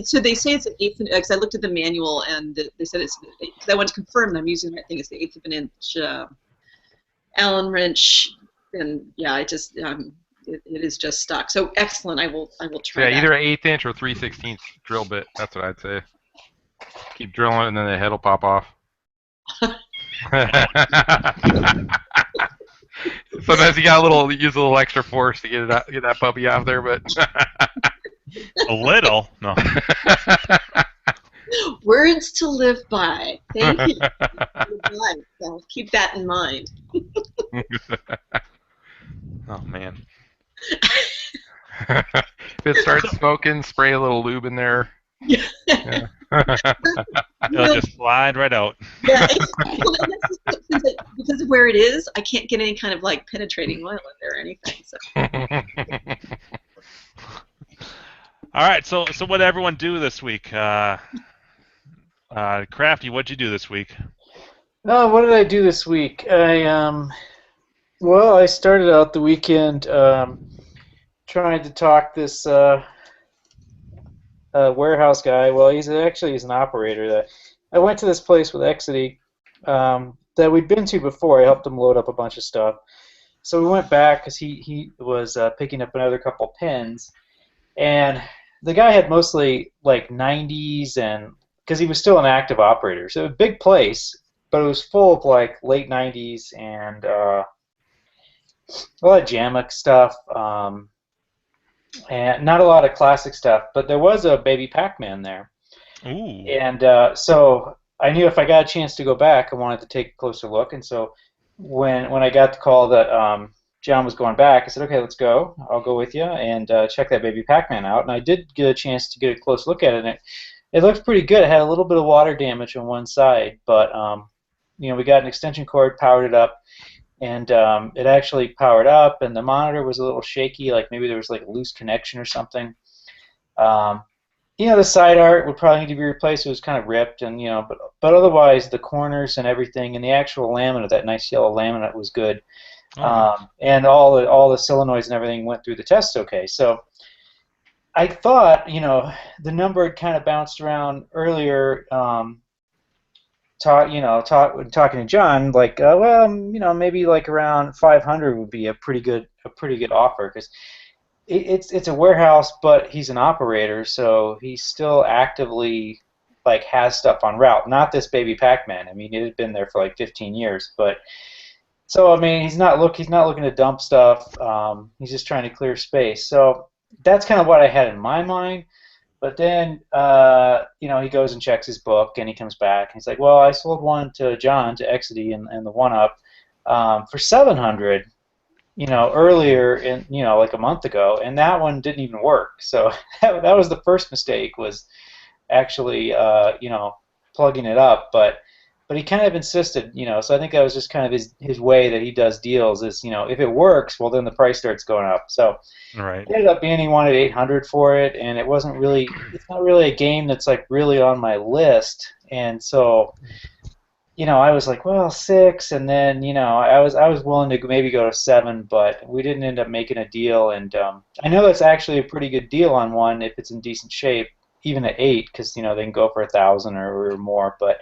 so they say it's an eighth, because I looked at the manual and they said it's, because I want to confirm that I'm using the right thing, it's the eighth of an inch Allen wrench, and yeah, it is just stuck. So excellent. I will try. Yeah, that. either an 1/8 inch or 3/16 drill bit. That's what I'd say. Keep drilling, and then the head will pop off. Sometimes you gotta use a little extra force to get that puppy out there, but A little? No. Words to live by. Thank you. I'll keep that in mind. Oh, man. If it starts smoking, spray a little lube in there. Yeah. Yeah. It'll just slide right out. Yeah, because of where it is, I can't get any kind of like penetrating oil in there or anything. So. All right, so what did everyone do this week? Crafty, what'd you do this week? Oh, what did I do this week? I started out the weekend trying to talk this warehouse guy. Well, he's an operator. I went to this place with Exity that we'd been to before. I helped him load up a bunch of stuff. So we went back because he was picking up another couple pins, and the guy had mostly like 90s, and because he was still an active operator, so it was a big place, but it was full of like late 90s and a lot of Jamak stuff, and not a lot of classic stuff. But there was a baby Pac-Man there. Ooh. And so I knew if I got a chance to go back, I wanted to take a closer look, and so when I got the call that John was going back, I said, okay, let's go. I'll go with you and check that baby Pac-Man out. And I did get a chance to get a close look at it. And it looked pretty good. It had a little bit of water damage on one side, but we got an extension cord, powered it up, and it actually powered up. And the monitor was a little shaky, like maybe there was like a loose connection or something. The side art would probably need to be replaced. It was kind of ripped, and but otherwise the corners and everything, and the actual laminate, that nice yellow laminate, was good. And all the solenoids and everything went through the test okay. So I thought, the number had kind of bounced around earlier. Talking to John, like, maybe like around 500 would be a pretty good offer, because it's a warehouse, but he's an operator, so he still actively like has stuff on route. Not this baby Pac-Man. I mean, it had been there for like 15 years, but so I mean, he's not looking to dump stuff. He's just trying to clear space. So that's kind of what I had in my mind. But then he goes and checks his book, and he comes back and he's like, well, I sold one to John, to Exidy, and the one up for 700. Earlier in, like a month ago, and that one didn't even work. So that was the first mistake, was actually, plugging it up. But he kind of insisted, so I think that was just kind of his way that he does deals is, if it works, well, then the price starts going up. So Right. it ended up being he wanted 800 for it, and it's not really a game that's like really on my list. And so I was like, well, 6, and then I was willing to maybe go to 7, but we didn't end up making a deal. And I know that's actually a pretty good deal on one if it's in decent shape, even at 8, because they can go for 1,000 or more. But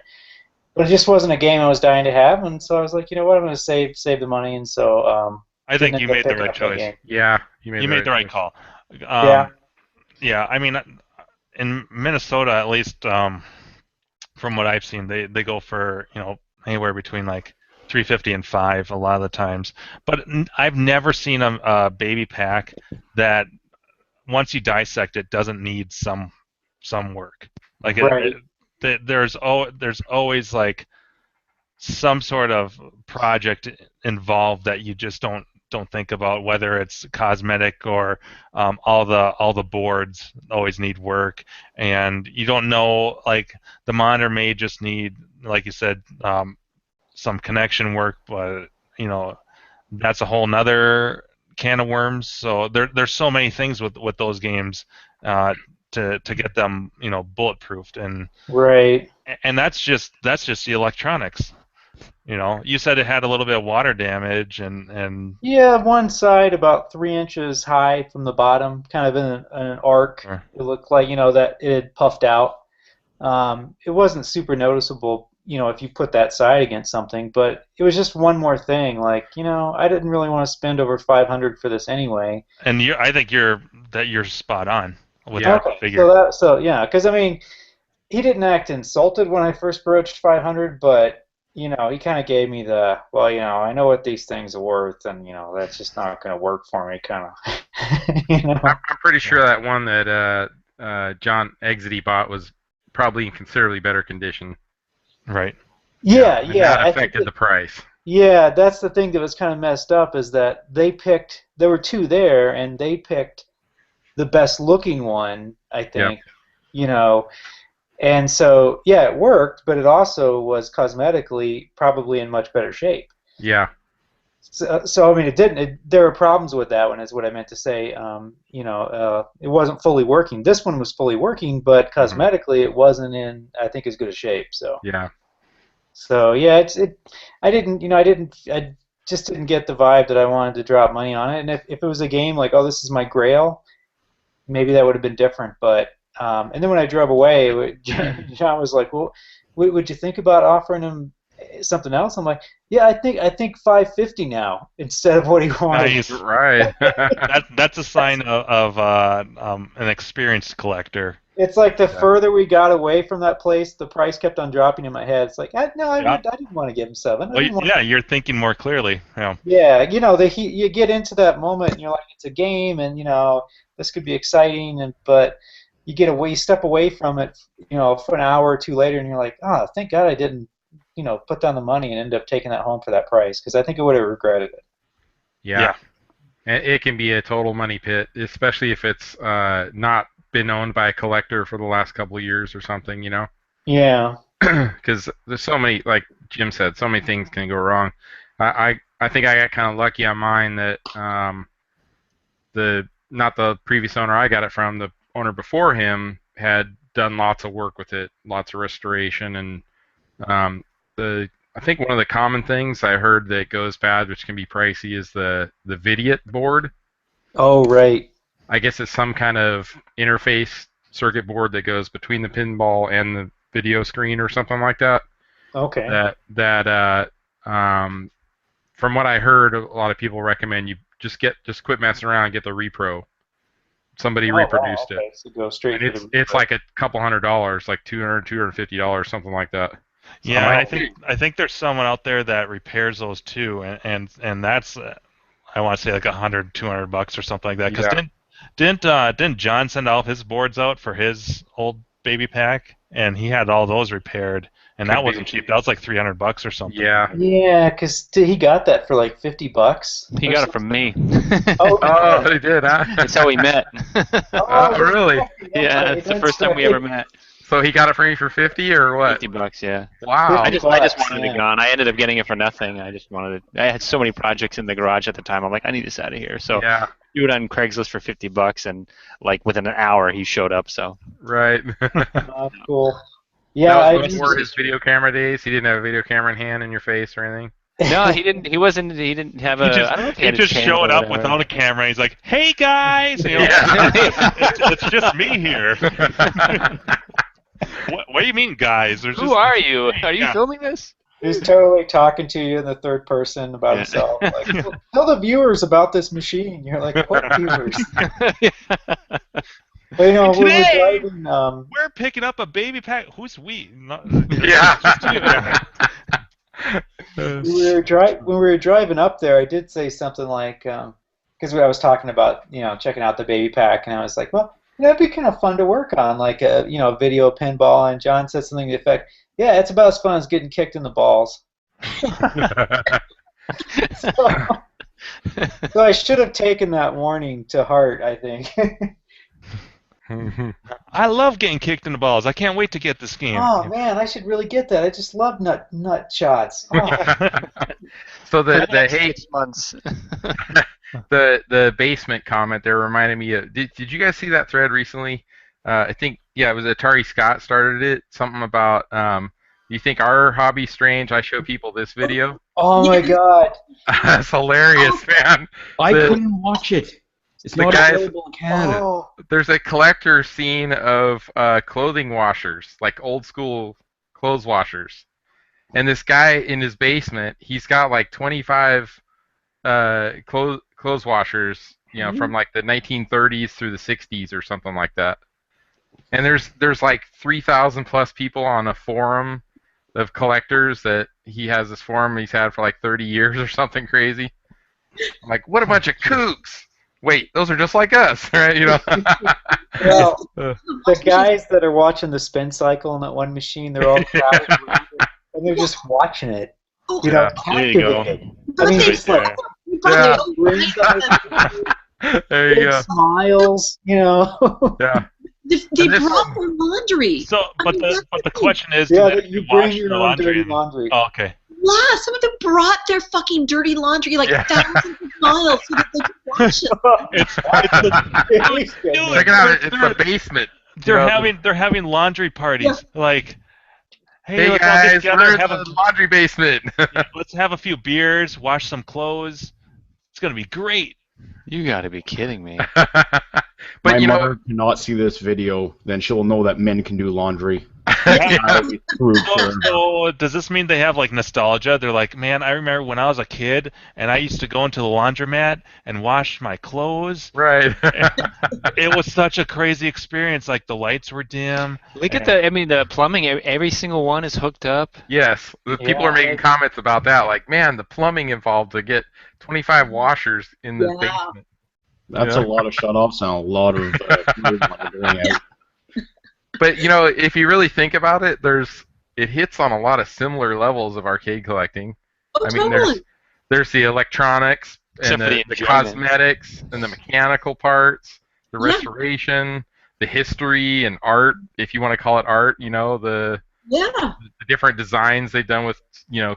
it just wasn't a game I was dying to have, and so I was like, you know what, I'm going to save the money, and so I think you made the right choice. Yeah, You made the right call. Yeah. Yeah, I mean, in Minnesota, at least, from what I've seen, they go for anywhere between like 350 and 5 a lot of the times. But I've never seen a baby pack that once you dissect it doesn't need some work. Like Right. there's always like some sort of project involved that you just don't think about, whether it's cosmetic or all the boards always need work, and you don't know, like the monitor may just need, like you said, some connection work, but that's a whole nother can of worms. So there's so many things with those games to get them bulletproofed, and Right. that's just the electronics. You said it had a little bit of water damage, and Yeah, one side about 3 inches high from the bottom, kind of in an arc. Sure. It looked like that it had puffed out. It wasn't super noticeable, if you put that side against something, but it was just one more thing. Like, I didn't really want to spend over 500 for this anyway. and I think you're spot on with Yeah. that figure. Yeah, because I mean, he didn't act insulted when I first broached 500, but he kind of gave me the, well, I know what these things are worth, and that's just not going to work for me, kind of. I'm pretty sure that one that John Exidy bought was probably in considerably better condition. Right. Yeah, And yeah. that affected the price. Yeah, that's the thing that was kind of messed up, is that there were 2 there, and they picked the best looking one, I think. And so, yeah, it worked, but it also was cosmetically probably in much better shape. Yeah. So I mean, it didn't. There were problems with that one, is what I meant to say. It wasn't fully working. This one was fully working, but cosmetically, it wasn't in, I think, as good a shape. So. Yeah. So yeah, I just didn't get the vibe that I wanted to drop money on it. And if it was a game like, oh, this is my grail, maybe that would have been different. But and then when I drove away, John was like, well, would you think about offering him something else? I'm like, yeah, I think 550 now instead of what he wanted. Nice. Right. That's a sign of an experienced collector. It's like the further we got away from that place, the price kept on dropping in my head. It's like, I didn't want to give him 7. You're thinking more clearly. Yeah. Yeah, you get into that moment, and you're like, it's a game, and this could be exciting, but you step away from it, for an hour or 2 later, and you're like, oh, thank God I didn't, put down the money and end up taking that home for that price, because I think I would have regretted it. Yeah. It can be a total money pit, especially if it's not been owned by a collector for the last couple of years or something, Yeah. Because there's so many, like Jim said, so many things can go wrong. I think I got kind of lucky on mine that not the previous owner I got it from, the owner before him had done lots of work with it, lots of restoration, and I think one of the common things I heard that goes bad, which can be pricey, is the Vidiot board. Oh, right. I guess it's some kind of interface circuit board that goes between the pinball and the video screen or something like that. Okay. From what I heard, a lot of people recommend you just quit messing around and get the repro. Somebody reproduced it. So go straight and it's like a couple $100, like $200, $250, something like that. Yeah, I think there's someone out there that repairs those too, and that's I want to say like $100, $200 or something like that. Because didn't John send all of his boards out for his old baby pack, and he had all those repaired, and that wasn't cheap. That was like $300 or something. Yeah. Yeah, because he got that for like $50. He got it from me. Oh, he did, huh? That's how we met. Really? Yeah, it's the first time we ever met. So he got it from you for 50 or what? $50, yeah. Wow. I just wanted it gone. I ended up getting it for nothing. I just wanted it. I had so many projects in the garage at the time. I'm like, I need this out of here. So do it on Craigslist for $50, and like within an hour he showed up. So right. Cool. Yeah, that was before his video camera days. He didn't have a video camera in hand in your face or anything. No, he didn't. He wasn't. He didn't have a. I don't know if he just showed up without a camera. He's like, "Hey guys, it's just me here." What do you mean, guys? Who are you? Are you filming this? He's totally talking to you in the third person about himself. Like, tell the viewers about this machine. You're like, what viewers? But, today, we're picking up a baby pack. Who's we? When we were driving up there, I did say something like, because I was talking about, checking out the baby pack, and I was like, well, that'd be kind of fun to work on, like a video pinball. And John said something to the effect, "Yeah, it's about as fun as getting kicked in the balls." So I should have taken that warning to heart, I think. I love getting kicked in the balls. I can't wait to get this game. Oh man, I should really get that. I just love nut shots. Oh. So the hate 6 months. the basement comment there reminded me of. Did you guys see that thread recently? I think it was Atari Scott started it. Something about you think our hobby's strange? I show people this video. Oh my god, that's hilarious, man. I couldn't watch it. It's not available in Canada. Oh. There's a collector scene of clothing washers, like old school clothes washers, and this guy in his basement, he's got like 25 clothes washers, from like the 1930s through the 60s or something like that. And there's like 3,000 plus people on a forum of collectors that he has this forum he's had for like 30 years or something crazy. I'm like, what a bunch of kooks! Wait, those are just like us, right? Well, the guys that are watching the spin cycle on that one machine, they're all crowded around it, and they're just watching it. There you go. I mean, it's like there you go. Smiles, Yeah. They brought their laundry. So, but the question is, you bring your own dirty laundry. Oh, okay. Yeah, some of them brought their fucking dirty laundry like thousands of miles so that they could wash it. Check it out. It's the basement. They're having laundry parties. Yeah. Like, hey let's guys, all get together, we're in the laundry basement. Let's have a few beers, wash some clothes. It's gonna be great. You got to be kidding me. But my mother cannot see this video, then she'll know that men can do laundry. So does this mean they have like nostalgia? They're like, man, I remember when I was a kid and I used to go into the laundromat and wash my clothes. Right. It was such a crazy experience. Like the lights were dim. Look at the plumbing. Every single one is hooked up. Yes, the people are making comments about that. Like, man, the plumbing involved to get 25 washers in the basement. That's a lot of shutoffs and a lot of But if you really think about it, it hits on a lot of similar levels of arcade collecting. Oh, I mean, totally. there's the electronics Except and for the the enjoyment. cosmetics and the mechanical parts, the Yeah. restoration, the history and art, if you want to call it art. You know, the Yeah. different designs they've done with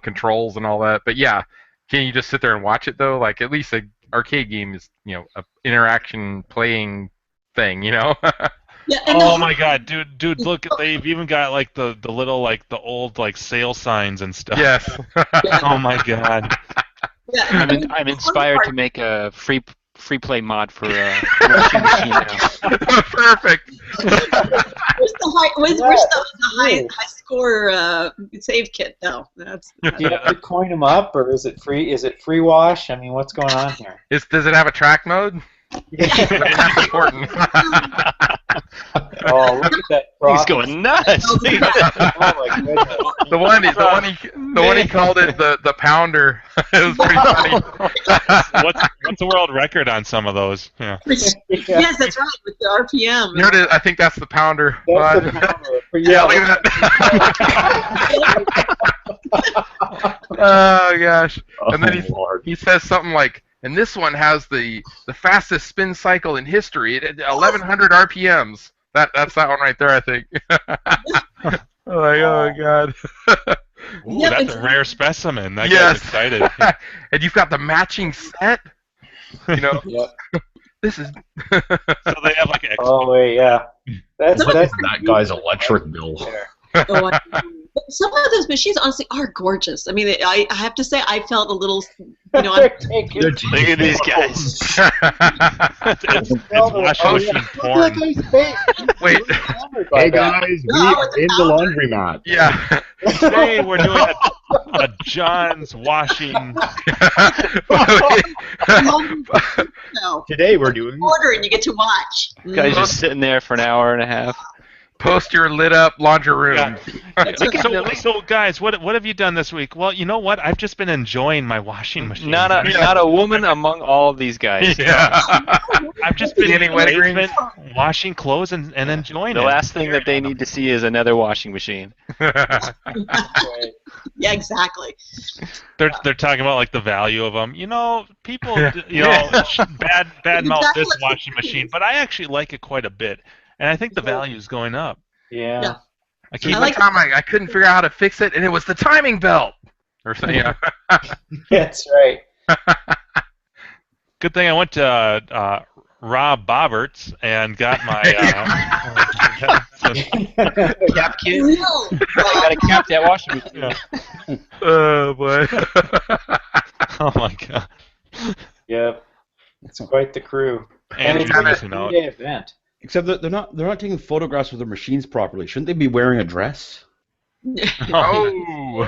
controls and all that. But yeah, can you just sit there and watch it though? Like at least an arcade game is a interaction playing thing. Yeah. And Oh my god, dude, look, they've even got like the little like the old like sale signs and stuff. Yes. Oh my god. Yeah, I'm inspired to make a free play mod for Washing Machine now. Perfect. Where's the high score save kit though? That's Do you have to coin them up, or is it free? Is it free wash? I mean, what's going on here? Does it have a track mode? That's important. Oh, look at that! He's profit. going nuts. Oh my goodness! The one he called it the pounder. It was pretty funny. What's the world record on some of those? Yeah. Yes, that's right, with the RPM. Here it is. I think that's the pounder. That's the pounder. Yeah, look at that. Oh gosh! And then he says something like, "And this one has the fastest spin cycle in history at 1100 RPMs." That's that one right there, I think. Oh god. Ooh, Yep, that's a rare specimen. That Yes. guy's excited. And you've got the matching set. Yep. This is. So they have like Oh wait, yeah. That's That guy's electric bill. Oh, some of those machines honestly are gorgeous. I mean, I have to say, I felt a little, I'm Look at these guys. it's washing machine porn. Wait. Hey guys, we are in the laundromat. Yeah. Today we're doing a John's washing. no. Today we're doing. Order and you get to watch. Guys just sitting there for an hour and a half. Post your lit up laundry room. Yeah. So guys, what have you done this week? Well, you know what? I've just been enjoying my washing machine. Not a woman among all of these guys. Yeah. I've just been Getting wedding rings. washing clothes and enjoying The it. last thing that they need to see is another washing machine. Yeah, exactly. They're talking about like the value of them. People bad mouth this Exactly. washing machine, but I actually like it quite a bit, and I think the value is going up. Yeah. I keep One time I couldn't figure out how to fix it, and it was the timing belt. Or something. Yeah. That's right. Good thing I went to Rob Bobberts and got my Cap kit. Real. I gotta cap that washing machine. Oh boy. oh my god. Yep. It's quite the crew. And it's it's a missing out. 3-day event. Except that they're not taking photographs of their machines properly. Shouldn't they be wearing a dress? Oh.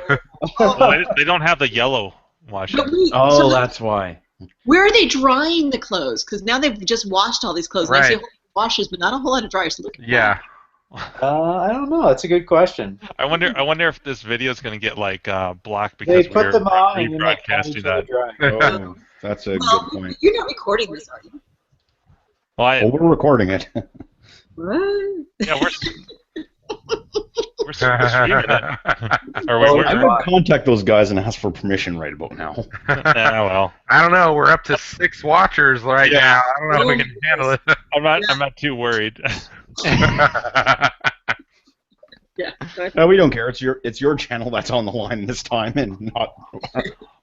Well, they don't have the yellow washing. But wait, Oh, so that's why. where are they drying the clothes? Because now they've just washed all these clothes. And I see a Right. whole lot of washes, but not a whole lot of dryers. So look at Yeah. I don't know. That's a good question. I wonder if this video is going to get like blocked because They put we're them on and then they rebroadcasting that. dry. Oh, that's a good Well, point. you're not recording this, are you? Well, Oh, we're recording it. What? yeah, we're streaming it. Or Oh, we're, I'm gonna contact those guys and ask for permission right about now. well, I don't know. We're up to 6 watchers right now. I don't know if we can handle it. I'm not too worried. Yeah. No, we don't care. It's your channel that's on the line this time, and not.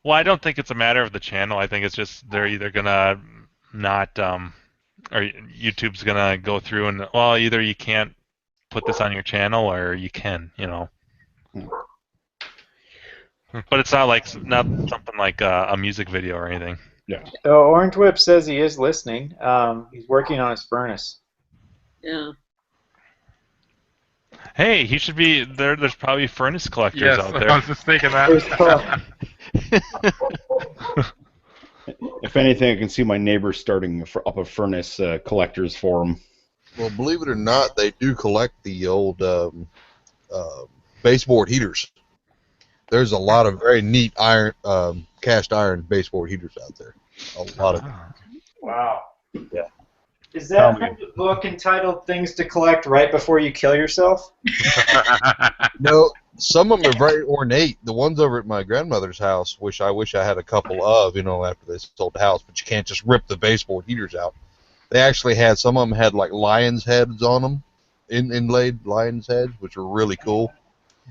Well, I don't think it's a matter of the channel. I think it's just they're either gonna not or YouTube's gonna go through and either you can't put this on your channel or you can, But it's not something like a music video or anything. Yeah. So Orange Whip says he is listening. He's working on his furnace. Yeah. Hey, he should be there. There's probably furnace collectors Yes, out I there. was just thinking that. If anything, I can see my neighbor starting up a furnace collectors forum. Well, believe it or not, they do collect the old baseboard heaters. There's a lot of very neat cast iron baseboard heaters out there. A lot of them. Wow. Yeah. Is that from the book entitled "Things to Collect Right Before You Kill Yourself"? No, Some of them are very ornate. The ones over at my grandmother's house, I wish I had a couple of, after they sold the house. But you can't just rip the baseboard heaters out. They actually had, some of them had like lion's heads on them, inlaid lion's heads, which were really cool.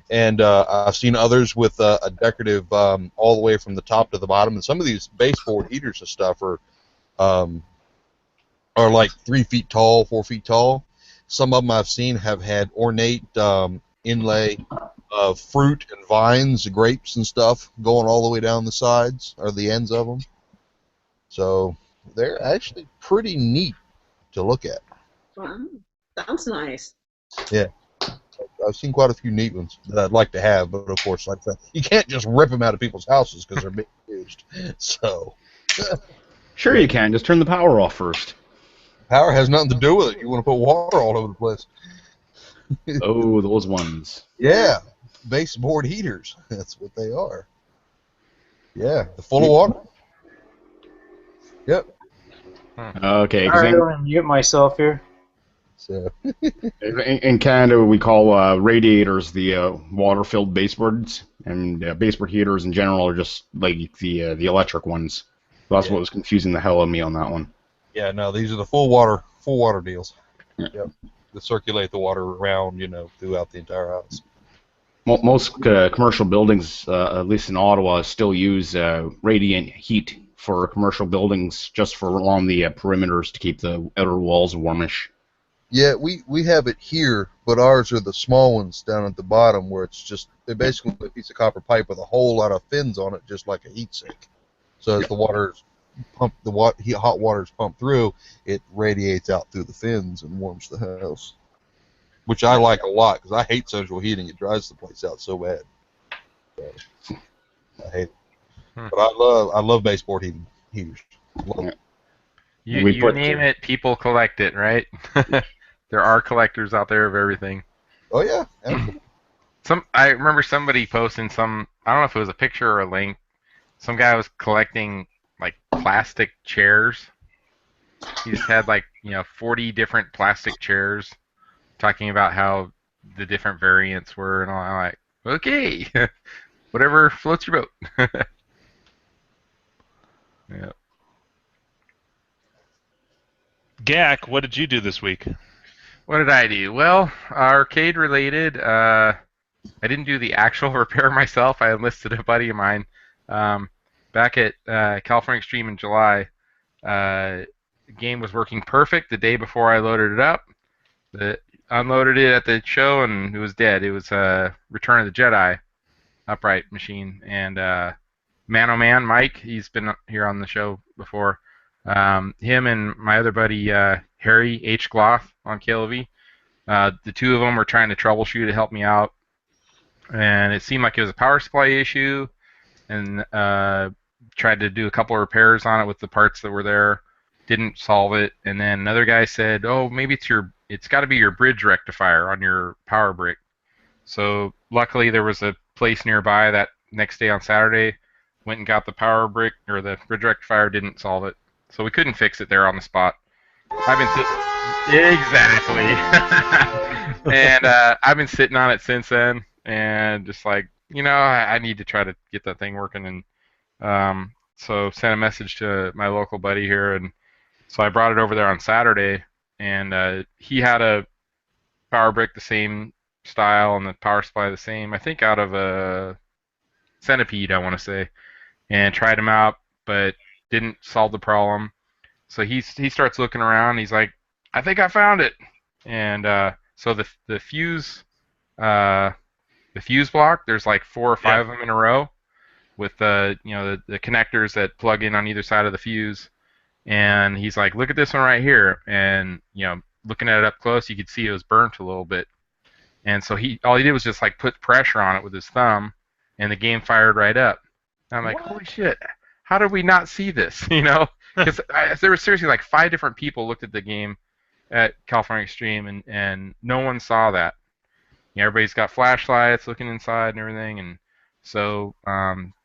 And I've seen others with a decorative all the way from the top to the bottom. And some of these baseboard heaters and stuff are like 3 feet tall, 4 feet tall. Some of them I've seen have had ornate inlay of fruit and vines, grapes and stuff going all the way down the sides or the ends of them. So they're actually pretty neat to look at. Wow. Sounds nice. Yeah. I've seen quite a few neat ones that I'd like to have, but of course, like that, you can't just rip them out of people's houses because they're being used. So, Sure you can. Just turn the power off first. power has nothing to do with it. You want to put water all over the place. Oh, those ones. Yeah, baseboard heaters. That's what they are. Yeah, they're full of water. Yep. Okay. All 'Cause right, I'm gonna mute myself here. So, in Canada, we call radiators the water-filled baseboards, and baseboard heaters in general are just like the electric ones. So that's what was confusing the hell out of me on that one. yeah, no, these are the full water deals. Yeah. Yep. That circulate the water around, throughout the entire house. Most commercial buildings, at least in Ottawa, still use radiant heat for commercial buildings, just for along the perimeters to keep the outer walls warmish. Yeah, we have it here, but ours are the small ones down at the bottom where they're basically a piece of copper pipe with a whole lot of fins on it, just like a heat sink. So as the water's pumped, hot water is pumped through, it radiates out through the fins and warms the house, which I like a lot because I hate central heating. It dries the place out so bad. So, I hate it. But I love baseboard heaters. Love it. You name it, people collect it, right? There are collectors out there of everything. Oh yeah, absolutely. I remember somebody posting I don't know if it was a picture or a link. Some guy was collecting like plastic chairs. He just had 40 different plastic chairs, talking about how the different variants were, and all. I'm like, okay, whatever floats your boat. Yeah. Gak, what did you do this week? What did I do? Well, arcade related. I didn't do the actual repair myself. I enlisted a buddy of mine. Back at California Extreme in July, the game was working perfect the day before I loaded it up. Unloaded it at the show and it was dead. It was Return of the Jedi upright machine. And Man Oh Man, Mike, he's been here on the show before. Him and my other buddy Harry H. Gloth on KLV, the two of them were trying to troubleshoot to help me out, and it seemed like it was a power supply issue, and tried to do a couple of repairs on it with the parts that were there, didn't solve it, and then another guy said, oh, maybe it's got to be your bridge rectifier on your power brick. So luckily there was a place nearby that next day on Saturday, went and got the power brick, or the bridge rectifier, didn't solve it. So we couldn't fix it there on the spot. Exactly. And I've been sitting on it since then, and just I need to try to get that thing working. And so sent a message to my local buddy here, and so I brought it over there on Saturday, and he had a power brick the same style and the power supply the same, I think out of a Centipede, I want to say, and tried them out, but didn't solve the problem. So he starts looking around. He's like, I think I found it. And so the fuse block, there's like 4 or 5 of them in a row with the connectors that plug in on either side of the fuse. And he's like, look at this one right here. And looking at it up close, you could see it was burnt a little bit. And so all he did was just put pressure on it with his thumb, and the game fired right up. And I'm like, holy shit, how did we not see this? Because there were seriously 5 different people looked at the game at California Extreme, and no one saw that. Everybody's got flashlights looking inside and everything, and so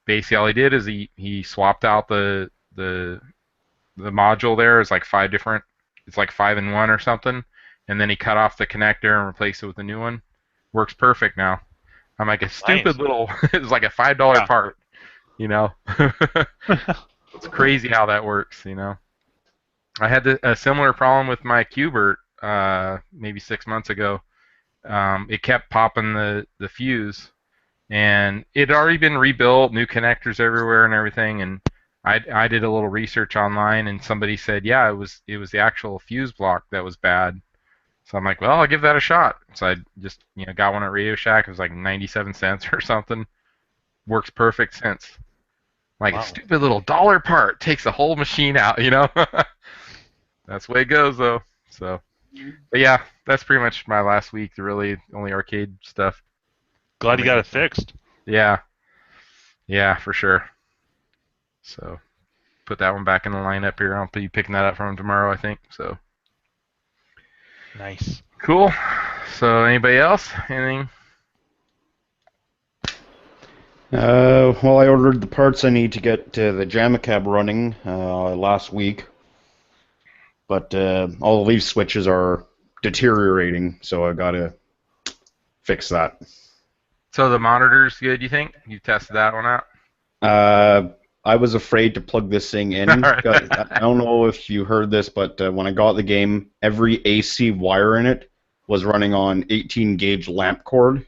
basically all he did is he swapped out the module there. It's 5 different. It's 5 in 1 or something, and then he cut off the connector and replaced it with a new one. Works perfect now. I'm like, a stupid Nice. little, it's like a $5 Yeah. part, you know? It's crazy how that works, you know? I had a similar problem with my Qbert maybe 6 months ago. It kept popping the fuse, and it had already been rebuilt, new connectors everywhere and everything, and I did a little research online, and somebody said, yeah, it was the actual fuse block that was bad. So I'm like, well, I'll give that a shot. So I just got one at Radio Shack. It was like 97 cents or something. Works perfect since. Like Wow. a stupid little dollar part takes the whole machine out, you know? That's the way it goes, though. So, but yeah, that's pretty much my last week. The really only arcade stuff. Glad you got it fixed. Yeah, yeah, for sure. So, put that one back in the lineup here. I'll be picking that up from tomorrow, I think. So, Nice. cool. So, anybody else? Anything? Well, I ordered the parts I need to get the Jamacab running last week, but all the leaf switches are deteriorating, so I gotta fix that. So the monitor's good, you think? You tested that one out? I was afraid to plug this thing in. Alright. Because I don't know if you heard this, but when I got the game, every AC wire in it was running on 18 gauge lamp cord.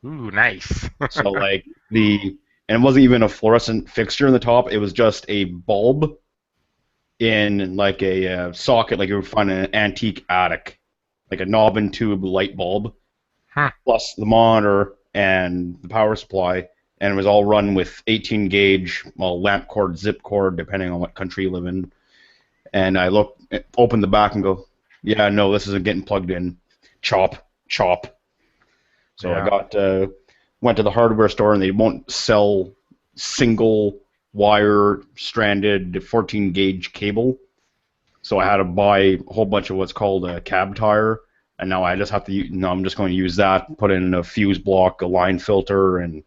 Ooh, nice. So like and it wasn't even a fluorescent fixture in the top. It was just a bulb in like a socket, like you would find in an antique attic, like a knob and tube light bulb, plus the monitor and the power supply, and it was all run with 18 gauge, lamp cord, zip cord, depending on what country you live in. And I opened the back and go, yeah, no, this isn't getting plugged in. Chop. So Yeah. I went to the hardware store, and they won't sell single wire stranded 14 gauge cable. So I had to buy a whole bunch of what's called a cab tire, and now I just have to. I'm just going to use that, put in a fuse block, a line filter, and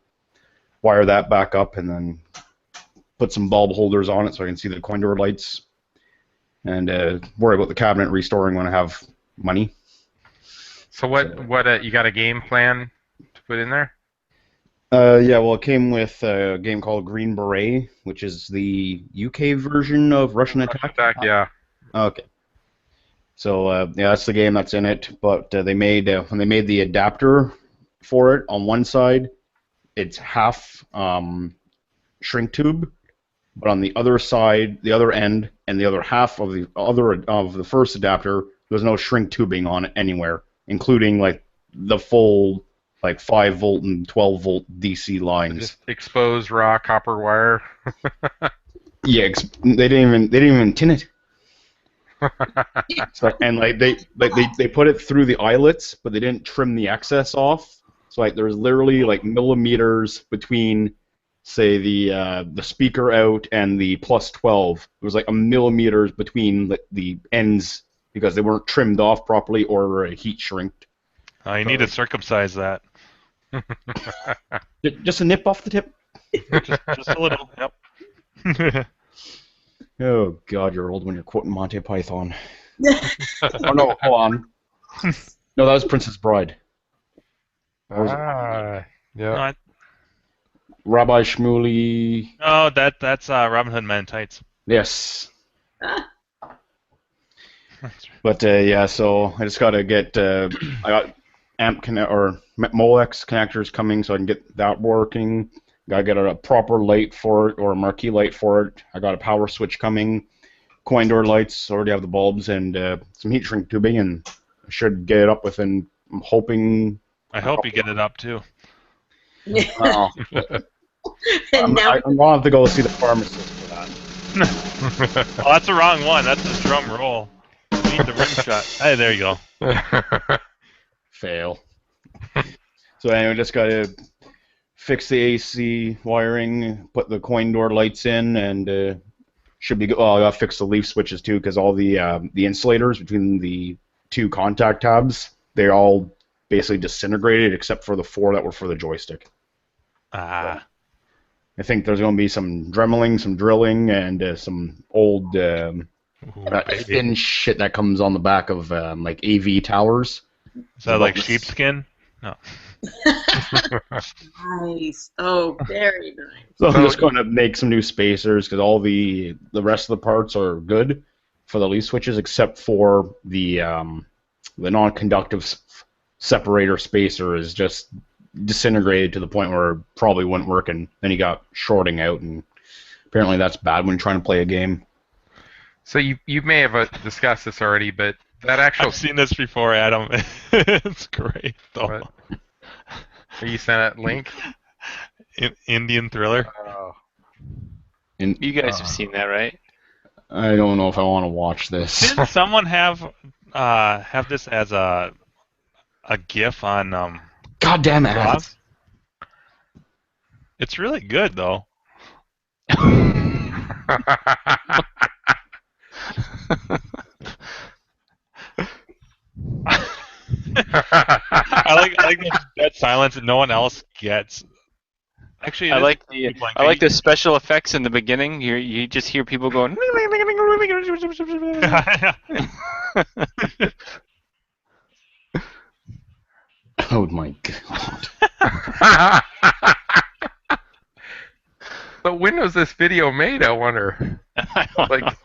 wire that back up, and then put some bulb holders on it so I can see the coin door lights, and worry about the cabinet restoring when I have money. So what you got a game plan to put in there? Yeah, well, it came with a game called Green Beret, which is the UK version of Russian Attack. Yeah. Okay. So yeah, that's the game that's in it. But they made when they made the adapter for it, on one side, it's half shrink tube, but on the other side, the other end, and the other half of the first adapter, there's no shrink tubing on it anywhere, including like the full like 5 volt and 12 volt DC lines. Just exposed raw copper wire. Yeah, they didn't even tin it. So, and like they put it through the eyelets, but they didn't trim the excess off. So like there's literally like millimeters between, say, the speaker out and the plus 12. There was like a millimeters between the ends because they weren't trimmed off properly or heat shrinked. You need to circumcise that. Just a nip off the tip. Just a little. Yep. Oh God, you're old when you're quoting Monty Python. Oh no, hold on. No, that was Princess Bride. Yeah. No, Rabbi Shmuley. oh, that's Robin Hood Men in Tights. Yes. But yeah, so I just gotta get. I got Molex connectors coming, so I can get that working. Gotta get a proper light for it, or a marquee light for it. I got a power switch coming. Coin door lights. Already have the bulbs and some heat shrink tubing, and I should get it up within. I'm hoping. I hope you get it up too. Oh. And now, I'm gonna have to go see the pharmacist for that. Oh, that's the wrong one. That's the drum roll. You need the rim shot. Hey, there you go. Fail. So anyway, just gotta fix the AC wiring, put the coin door lights in, and should be good. Oh, I gotta fix the leaf switches too, because all the insulators between the two contact tabs, they're all basically disintegrated except for the 4 that were for the joystick. Ah. I think there's going to be some dremeling, some drilling, and some old thin shit that comes on the back of like AV towers. Is that like sheepskin? No. Nice. Oh, very nice. So I'm just going to make some new spacers because all the rest of the parts are good for the leaf switches except for the non-conductive separator spacer is just disintegrated to the point where it probably wouldn't work, and then he got shorting out, and apparently that's bad when trying to play a game. So you may have discussed this already, but that actual... I've seen this before, Adam. It's great, though. What? You sent a link? Indian Thriller. You guys have seen that, right? I don't know if I want to watch this. Didn't someone have this as a GIF on Goddamn it! Ross? It's really good, though. I like the dead silence that no one else gets. Actually, I like the special effects in the beginning. You just hear people going. Oh my god! But when was this video made? I wonder. Like,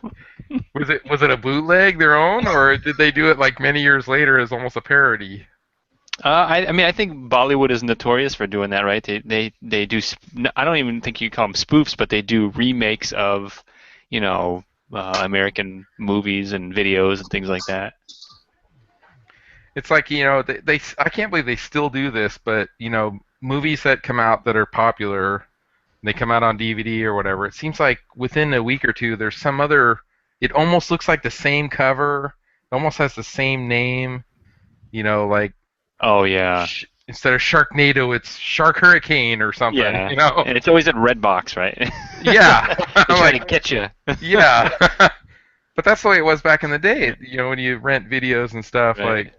was it a bootleg, their own, or did they do it like many years later as almost a parody? I mean, I think Bollywood is notorious for doing that, right? They do. I don't even think you call them spoofs, but they do remakes of, American movies and videos and things like that. It's like, they I can't believe they still do this, but movies that come out that are popular, they come out on DVD or whatever. It seems like within a week or two, there's some other. It almost looks like the same cover. It almost has the same name. Like. Oh yeah. Instead of Sharknado, it's Shark Hurricane or something. Yeah. And it's always in Redbox, right? Yeah. They're trying to get you. Yeah. But that's the way it was back in the day. When you rent videos and stuff, right. Like,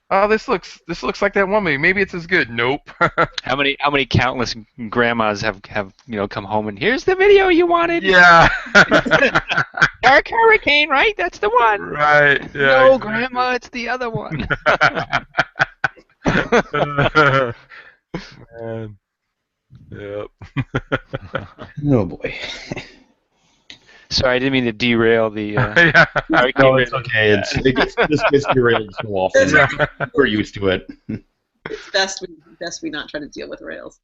oh, this looks like that one movie. Maybe it's as good. Nope. How many countless grandmas have come home and here's the video you wanted? Yeah. Dark Hurricane, right? That's the one. Right. Yeah. No, exactly. Grandma, it's the other one. Man. Yep. Oh boy. Sorry, I didn't mean to derail the. Yeah. No, it's okay. This gets derailed so often. We're used to it. It's best we not try to deal with rails.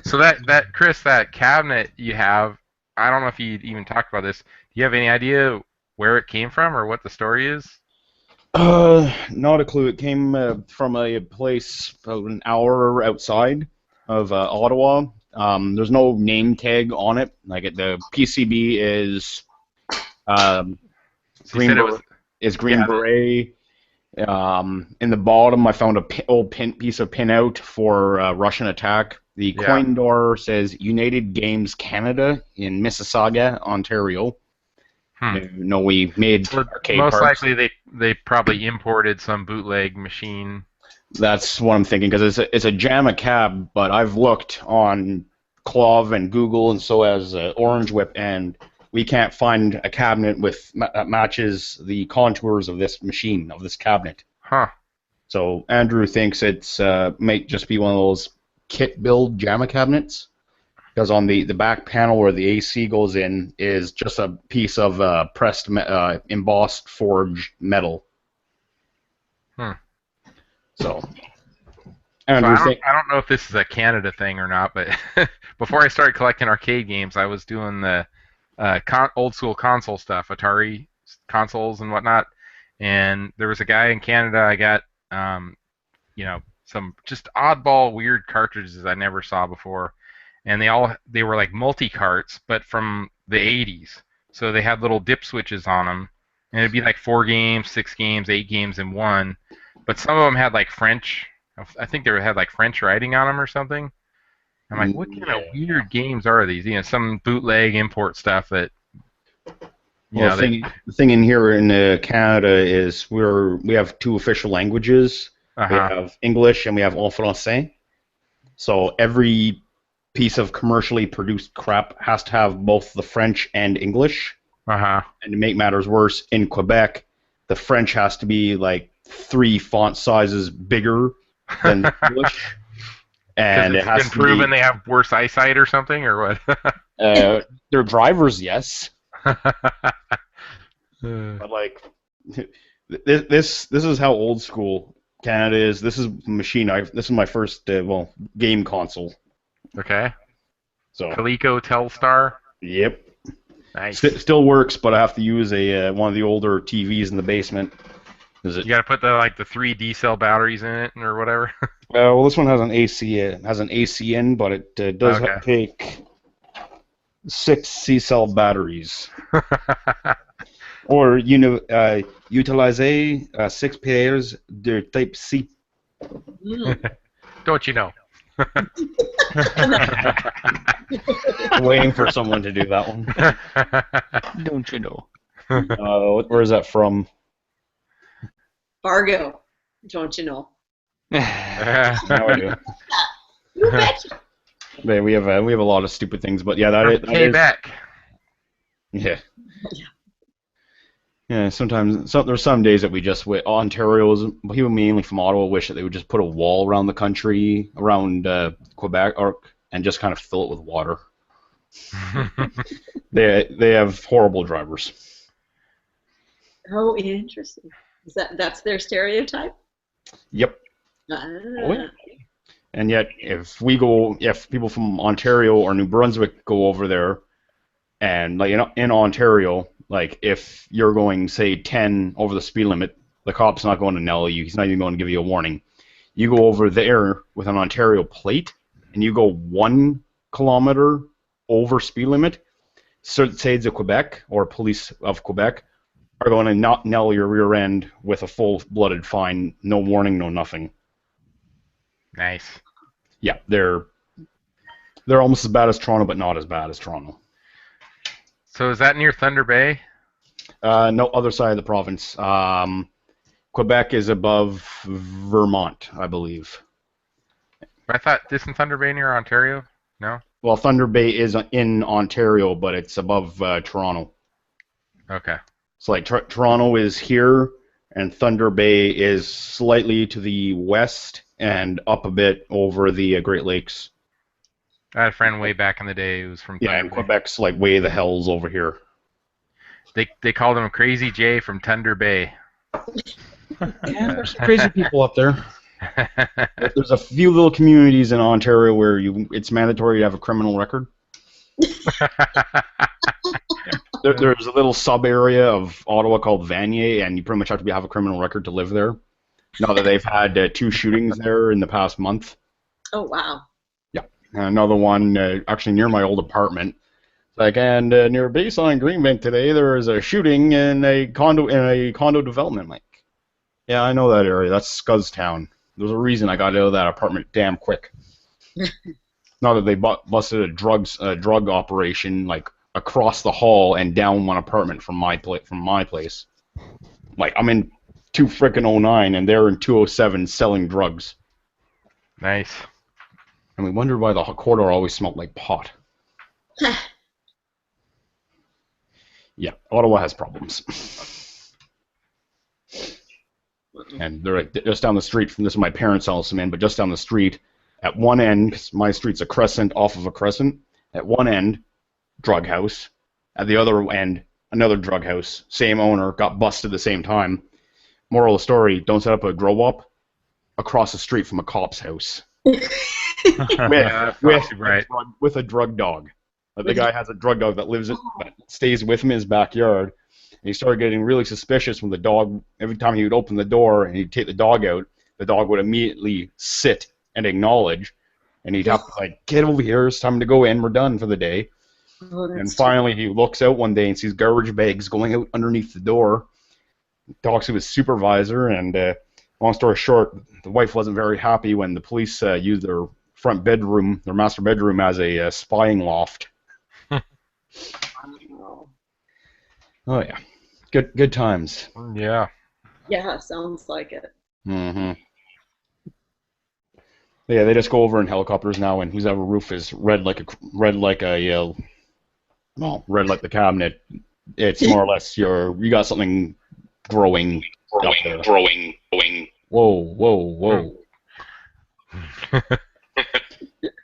So that Chris, that cabinet you have, I don't know if you even talked about this. Do you have any idea where it came from or what the story is? Not a clue. It came from a place about an hour outside of Ottawa. There's no name tag on it. Like the PCB is green Beret. In the bottom, I found an old piece of pinout for Russian attack. The coin door says United Games Canada in Mississauga, Ontario. No, we made arcade most parts. likely they probably imported some bootleg machine. That's what I'm thinking, because it's a JAMA cab, but I've looked on Clove and Google, and so has Orange Whip, and we can't find a cabinet that matches the contours of this machine, of this cabinet. Huh. So Andrew thinks it's might just be one of those kit build JAMA cabinets, because on the back panel where the AC goes in is just a piece of pressed embossed forged metal. So, Andrew, I don't know if this is a Canada thing or not, but before I started collecting arcade games, I was doing the old school console stuff, Atari consoles and whatnot. And there was a guy in Canada. I got some just oddball, weird cartridges I never saw before, and they were like multi-carts, but from the 80s. So they had little dip switches on them, and it'd be like 4 games, 6 games, 8 games in one. But some of them had like French. I think they had like French writing on them or something. I'm like, what kind of weird games are these? Some bootleg import stuff that. The thing in here in Canada is we have 2 official languages. We have English and we have en français. So every piece of commercially produced crap has to have both the French and English. And to make matters worse, in Quebec, the French has to be like 3 font sizes bigger than the English. And it Because it's has been to proven they have worse eyesight or something, or what? their drivers, yes. But like, this is how old school Canada is. This is this is my first game console. Okay. So Coleco Telstar. yep, Nice. still works, but I have to use one of the older TVs in the basement. Is it? You got to put the 3 D cell batteries in it or whatever. Well, this one has an AC in, but it does Okay. take 6 C-cell batteries. Or utilize 6 pairs de type C. Don't you know? Waiting for someone to do that one. Don't you know? Where is that from? Fargo, don't you know? No idea. You betcha. Yeah, we have a lot of stupid things, but yeah, that is. Quebec. Yeah. Yeah, sometimes there's some days that we just Ontario's people mainly from Ottawa wish that they would just put a wall around the country around Quebec and just kind of fill it with water. They have horrible drivers. Oh, interesting. That's their stereotype? Yep. Ah. And yet, if people from Ontario or New Brunswick go over there, and like in Ontario, like if you're going say 10 over the speed limit, the cop's not going to nail you. He's not even going to give you a warning. You go over there with an Ontario plate, and you go 1 kilometer over speed limit, certain sides of Quebec or police of Quebec are going to not nail your rear end with a full-blooded fine, no warning, no nothing. Nice. Yeah, they're almost as bad as Toronto, but not as bad as Toronto. So is that near Thunder Bay? No, other side of the province. Quebec is above Vermont, I believe. I thought isn't Thunder Bay near Ontario? No. Well, Thunder Bay is in Ontario, but it's above Toronto. Okay. So like Toronto is here, and Thunder Bay is slightly to the west and up a bit over the Great Lakes. I had a friend way back in the day who was from Thunder Yeah, and Bay. Quebec's like way the hells over here. They called him Crazy J from Thunder Bay. Yeah, there's some crazy people up there. There's a few little communities in Ontario where it's mandatory to have a criminal record. There's a little sub area of Ottawa called Vanier, and you pretty much have to have a criminal record to live there. Now that they've had 2 shootings there in the past month. Oh, wow. Yeah, and another one actually near my old apartment. And near Baseline Greenbank today, there was a shooting in a condo development. Like, yeah, I know that area. That's Scuzztown. There's a reason I got out of that apartment damn quick. Not that they busted a drug operation like across the hall and down one apartment from my place. Like I'm in 209 and they're in 207 selling drugs. Nice. And we wondered why the corridor always smelled like pot. Yeah, Ottawa has problems. And they're just down the street from this is my parents' house, man, but just down the street at one end, 'cause my street's a crescent off of a crescent, at one end, drug house. At the other end, another drug house. Same owner, got busted at the same time. Moral of the story, don't set up a grow-up across the street from a cop's house. That's not too bright. With a drug dog. Like the guy has a drug dog that stays with him in his backyard. And he started getting really suspicious when the dog, every time he would open the door and he'd take the dog out, the dog would immediately sit and acknowledge. And he'd have to like, get over here, it's time to go in, we're done for the day. Oh, And finally he looks out one day and sees garbage bags going out underneath the door. Talks to his supervisor, and long story short, the wife wasn't very happy when the police used their front bedroom, their master bedroom, as a spying loft. Oh yeah, good times. Yeah. Yeah, sounds like it. Mm-hmm. Yeah, they just go over in helicopters now, and whose ever roof is red like the cabinet. It's more or less you got something growing up there. Whoa.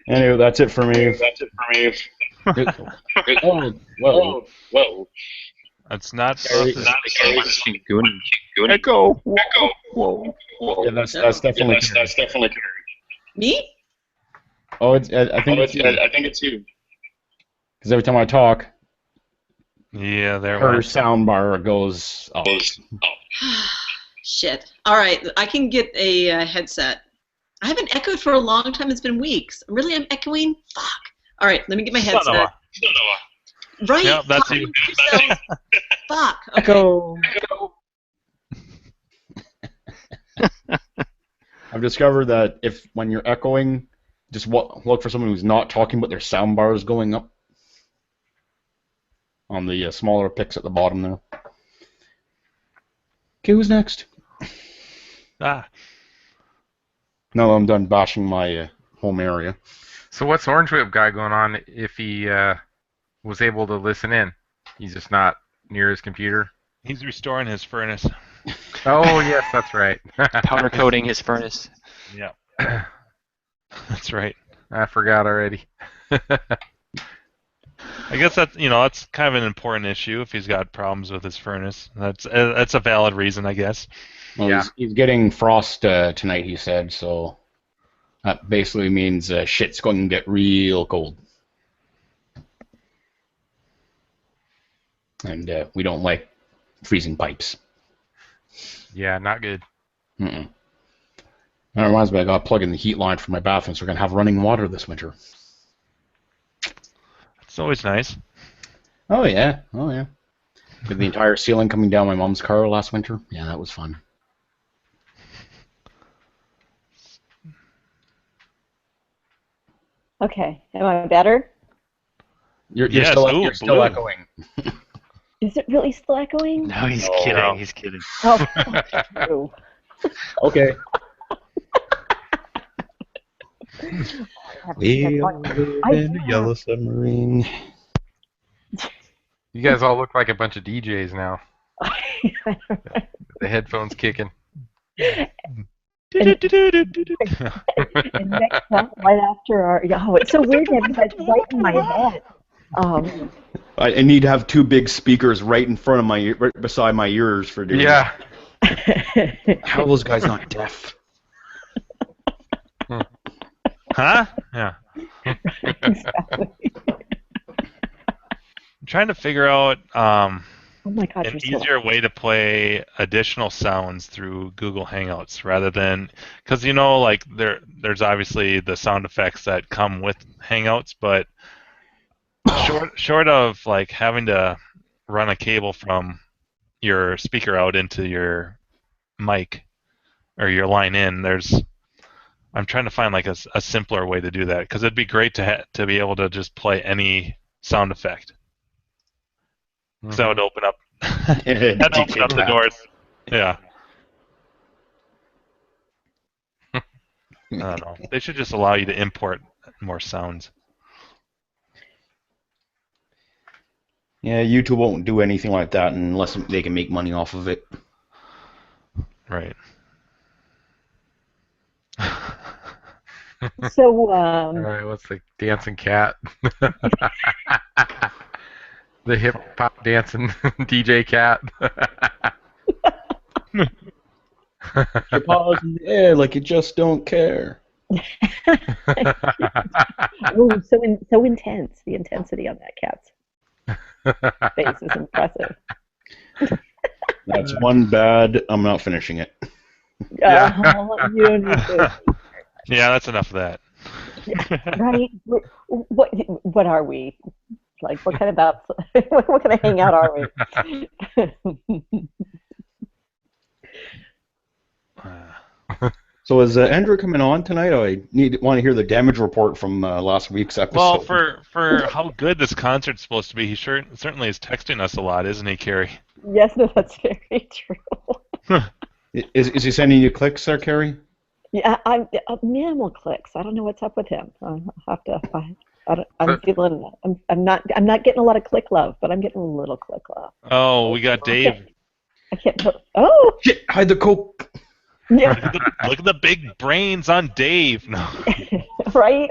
Anyway, that's it for me. Whoa. It's not Sorry. supposed to. Echo. Whoa. Yeah, that's definitely Me? Oh, I think it's you. Because every time I talk, Yeah, there her was. sound bar goes up. Shit. All right, I can get a headset. I haven't echoed for a long time. It's been weeks. Really, I'm echoing? Fuck. All right, let me get my Son of headset. Right. Yep, that's talking you. to yourself. Fuck. Okay. Echo. I've discovered that when you're echoing, just look for someone who's not talking, but their sound bar is going up on the smaller picks at the bottom there. Okay, who's next? Ah. Now that I'm done bashing my home area. So what's Orange Whip guy going on if he was able to listen in? He's just not near his computer? He's restoring his furnace. Oh, yes, that's right. Powder coating his furnace. Yeah. That's right. I forgot already. I guess that's kind of an important issue if he's got problems with his furnace. That's a valid reason, I guess. Well, Yeah. he's getting frost tonight, he said, so that basically means shit's going to get real cold. And we don't like freezing pipes. Yeah, not good. Mm-mm. That reminds me, I got to plug in the heat line for my bathroom, so we're going to have running water this winter. It's always nice. Oh, yeah. With the entire ceiling coming down my mom's car last winter. Yeah, that was fun. Okay, am I better? You're Yes, still blue. echoing. Is it really still echoing? No, he's No. kidding. He's kidding. Oh, fuck you. Okay. We in a yellow submarine. You guys all look like a bunch of DJs now. The headphones kicking. And next up, right after our, it's so weird to have you guys right in my head. I need to have two big speakers right in front of my, right beside my ears for doing. Yeah. How are those guys not deaf? Huh? Yeah. Exactly. I'm trying to figure out Oh my God, an you're so easier way to play additional sounds through Google Hangouts rather than because like there's obviously the sound effects that come with Hangouts, but short of like having to run a cable from your speaker out into your mic or your line in, I'm trying to find like a simpler way to do that because it'd be great to be able to just play any sound effect. Because that would open up that opens up the doors. Yeah. I don't know. They should just allow you to import more sounds. Yeah, YouTube won't do anything like that unless they can make money off of it. Right. So, All right, what's the dancing cat? The hip hop dancing DJ cat. Your paws in the air like you just don't care. ooh, so intense. The intensity on that cat's face is impressive. That's one bad. I'm not finishing it. You need to. Yeah, that's enough of that. Right? What are we? Like, what kind of what kind of hangout are we? So is Andrew coming on tonight? I want to hear the damage report from last week's episode. Well, for how good this concert's supposed to be, he certainly is texting us a lot, isn't he, Carrie? Yes, no, that's very true. Is he sending you clicks there, Carrie? Yeah, I'm minimal clicks. I don't know what's up with him. I'll have to. I'm not getting a lot of click love, but I'm getting a little click love. Oh, we got Dave. I can't. Oh. Shit! Hide the coke. Yeah. Look at the big brains on Dave. No. Right?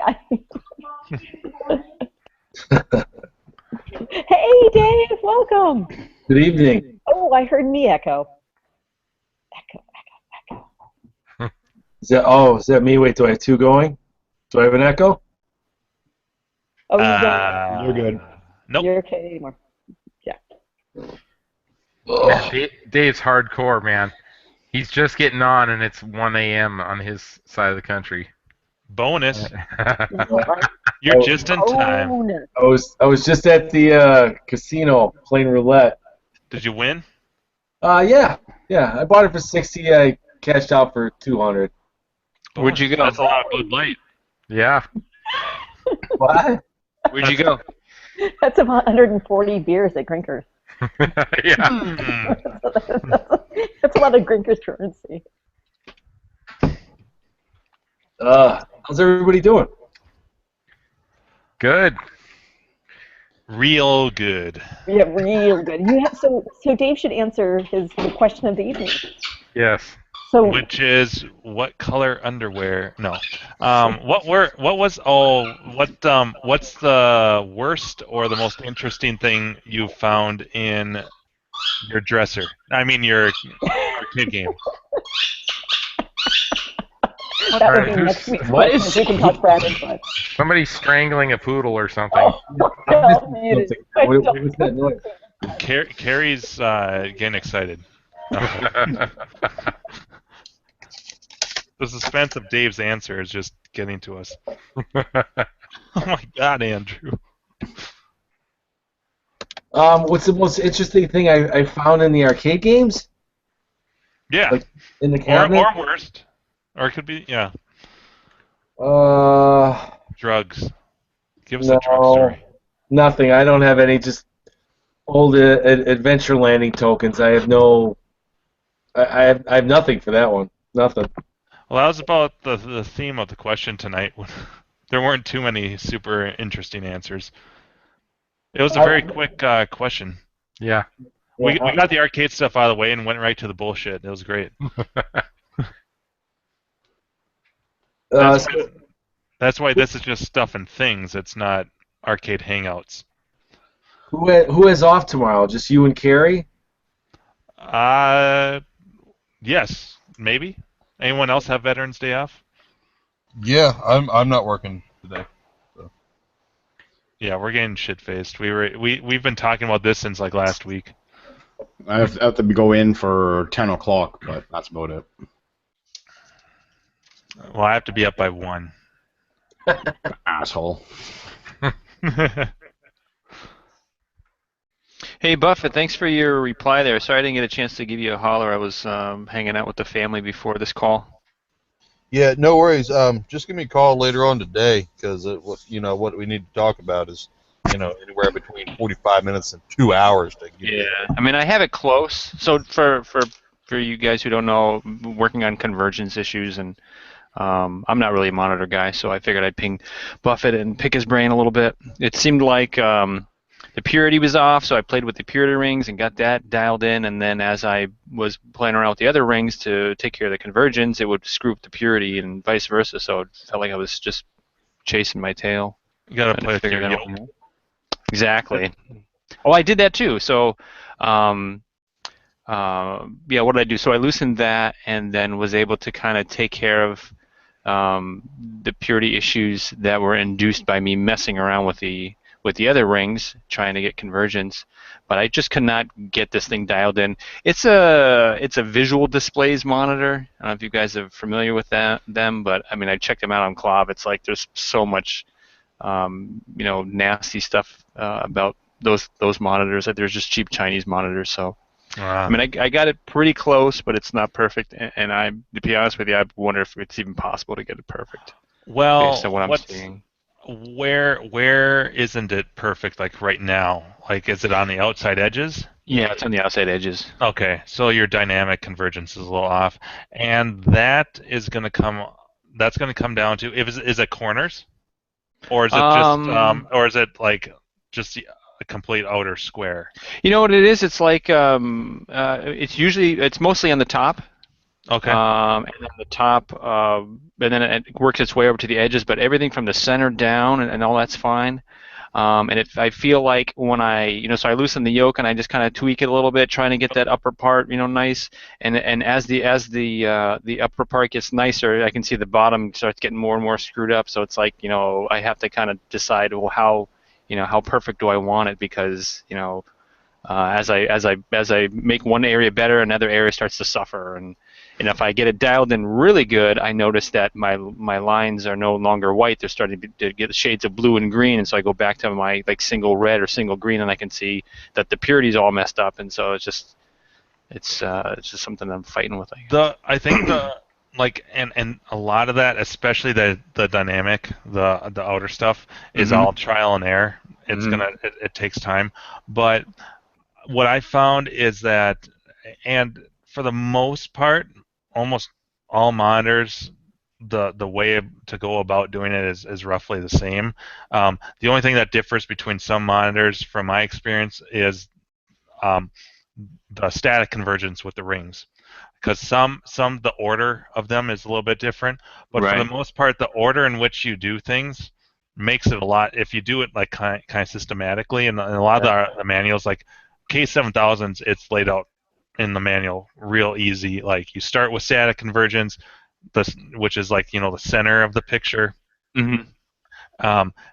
Hey, Dave, welcome. Good evening. Oh, I heard me echo. Echo. Is that me? Wait, do I have two going? Do I have an echo? Oh, you don't. You're good. Nope. You're okay anymore. Yeah. Yeah, Dave's hardcore, man. He's just getting on, and it's 1 a.m. on his side of the country. Bonus. Right. You're just in time. Bonus. I was just at the casino playing roulette. Did you win? Yeah. I bought it for 60. I cashed out for 200. Where'd you go? That's a lot of Bud Light. Yeah. What? Where'd you go? That's about 140 beers at Grinkers. Yeah. That's a lot of Grinkers currency. How's everybody doing? Good. Real good. Yeah, real good. So Dave should answer the question of the evening. Yes. So Which is what color underwear? No. What's the worst or the most interesting thing you found in your dresser? I mean your kid game. that would be Alright, next week's what question. is- We can talk Brandon's butt. Somebody strangling a poodle or something. Oh, no, muted. What was that noise? Carrie's getting excited. The suspense of Dave's answer is just getting to us. Oh my God, Andrew. What's the most interesting thing I found in the arcade games? Yeah. Like, in the cabinet? Or worst. Or it could be, yeah. Drugs. Give us a drug story. Nothing. I don't have any. Just old adventure landing tokens. I have no. I have nothing for that one. Nothing. Well, that was about the theme of the question tonight. There weren't too many super interesting answers. It was a very quick question. Yeah. We got the arcade stuff out of the way and went right to the bullshit. It was great. That's why this is just stuff and things. It's not arcade hangouts. Who has off tomorrow? Just you and Carrie? Yes, maybe. Anyone else have Veterans Day off? Yeah, I'm not working today. So. Yeah, we're getting shit faced. We've been talking about this since like last week. I have to go in for 10 o'clock, but that's about it. Well, I have to be up by 1. Asshole. Hey, Buffett, thanks for your reply there. Sorry I didn't get a chance to give you a holler. I was hanging out with the family before this call. Yeah, no worries. Just give me a call later on today, because what we need to talk about is anywhere between 45 minutes and 2 hours. I mean, I have it close. So for you guys who don't know, I'm working on convergence issues, and I'm not really a monitor guy, so I figured I'd ping Buffett and pick his brain a little bit. It seemed like the purity was off, so I played with the purity rings and got that dialed in, and then as I was playing around with the other rings to take care of the convergence, it would screw up the purity and vice versa, so it felt like I was just chasing my tail. You gotta play with figure your that yoke. out. Exactly. Oh, I did that too. So, what did I do? So I loosened that and then was able to kind of take care of the purity issues that were induced by me messing around with the other rings, trying to get convergence. But I just could not get this thing dialed in. It's a visual displays monitor. I don't know if you guys are familiar with them, but I mean I checked them out on Clov. It's like there's so much nasty stuff about those monitors. Like there's just cheap Chinese monitors. So I mean I got it pretty close, but it's not perfect. And to be honest with you, I wonder if it's even possible to get it perfect. Well, based on what I'm seeing. Where isn't it perfect? Like right now, like is it on the outside edges? Yeah, it's on the outside edges. Okay, so your dynamic convergence is a little off, and that's going to come down to is it corners, or is it or is it like just a complete outer square? You know what it is? It's like it's mostly on the top. Okay. And then the top, and then it works its way over to the edges. But everything from the center down and all that's fine. And I feel like when so I loosen the yoke and I just kind of tweak it a little bit, trying to get that upper part, nice. And as the upper part gets nicer, I can see the bottom starts getting more and more screwed up. So it's like, I have to kind of decide, well, how perfect do I want it? Because, as I make one area better, another area starts to suffer. And if I get it dialed in really good, I notice that my lines are no longer white. They're starting to get shades of blue and green. And so I go back to my single red or single green, and I can see that the purity's all messed up. And so it's just something I'm fighting with. I think and a lot of that, especially the dynamic, the outer stuff, is all trial and error. It's it takes time. But what I found is that, and for the most part, almost all monitors, the way to go about doing it is roughly the same. The only thing that differs between some monitors, from my experience, is the static convergence with the rings. Because some the order of them is a little bit different, but for the most part, the order in which you do things makes it a lot. If you do it like kind of systematically, and a lot of the manuals, like K7000s, it's laid out in the manual real easy. Like, you start with static convergence, which is like, the center of the picture. And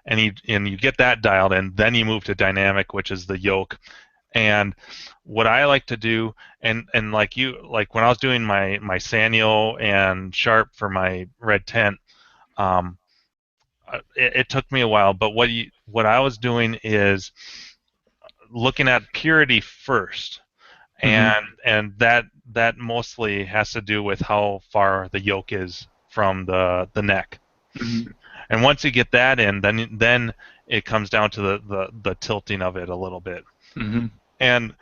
you get that dialed in, then you move to dynamic, which is the yoke. And what I like to do, and like when I was doing my Sanyo and Sharp for my red tent, it took me a while. But what I was doing is looking at purity first, and that mostly has to do with how far the yoke is from the neck. And once you get that in, then it comes down to the tilting of it a little bit. And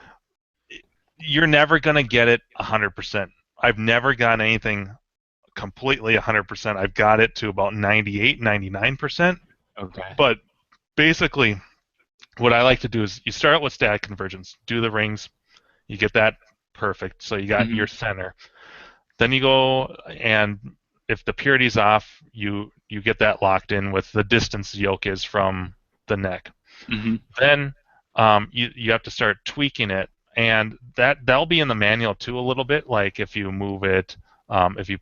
you're never going to get it 100%. I've never gotten anything completely 100%. I've got it to about 98, 99%. Okay. But basically, what I like to do is you start with static convergence, do the rings, you get that perfect, so you got your center. Then you go, and if the purity's off, you get that locked in with the distance the yoke is from the neck. Then you have to start tweaking it, and that'll be in the manual too a little bit. Like, if you move it, if you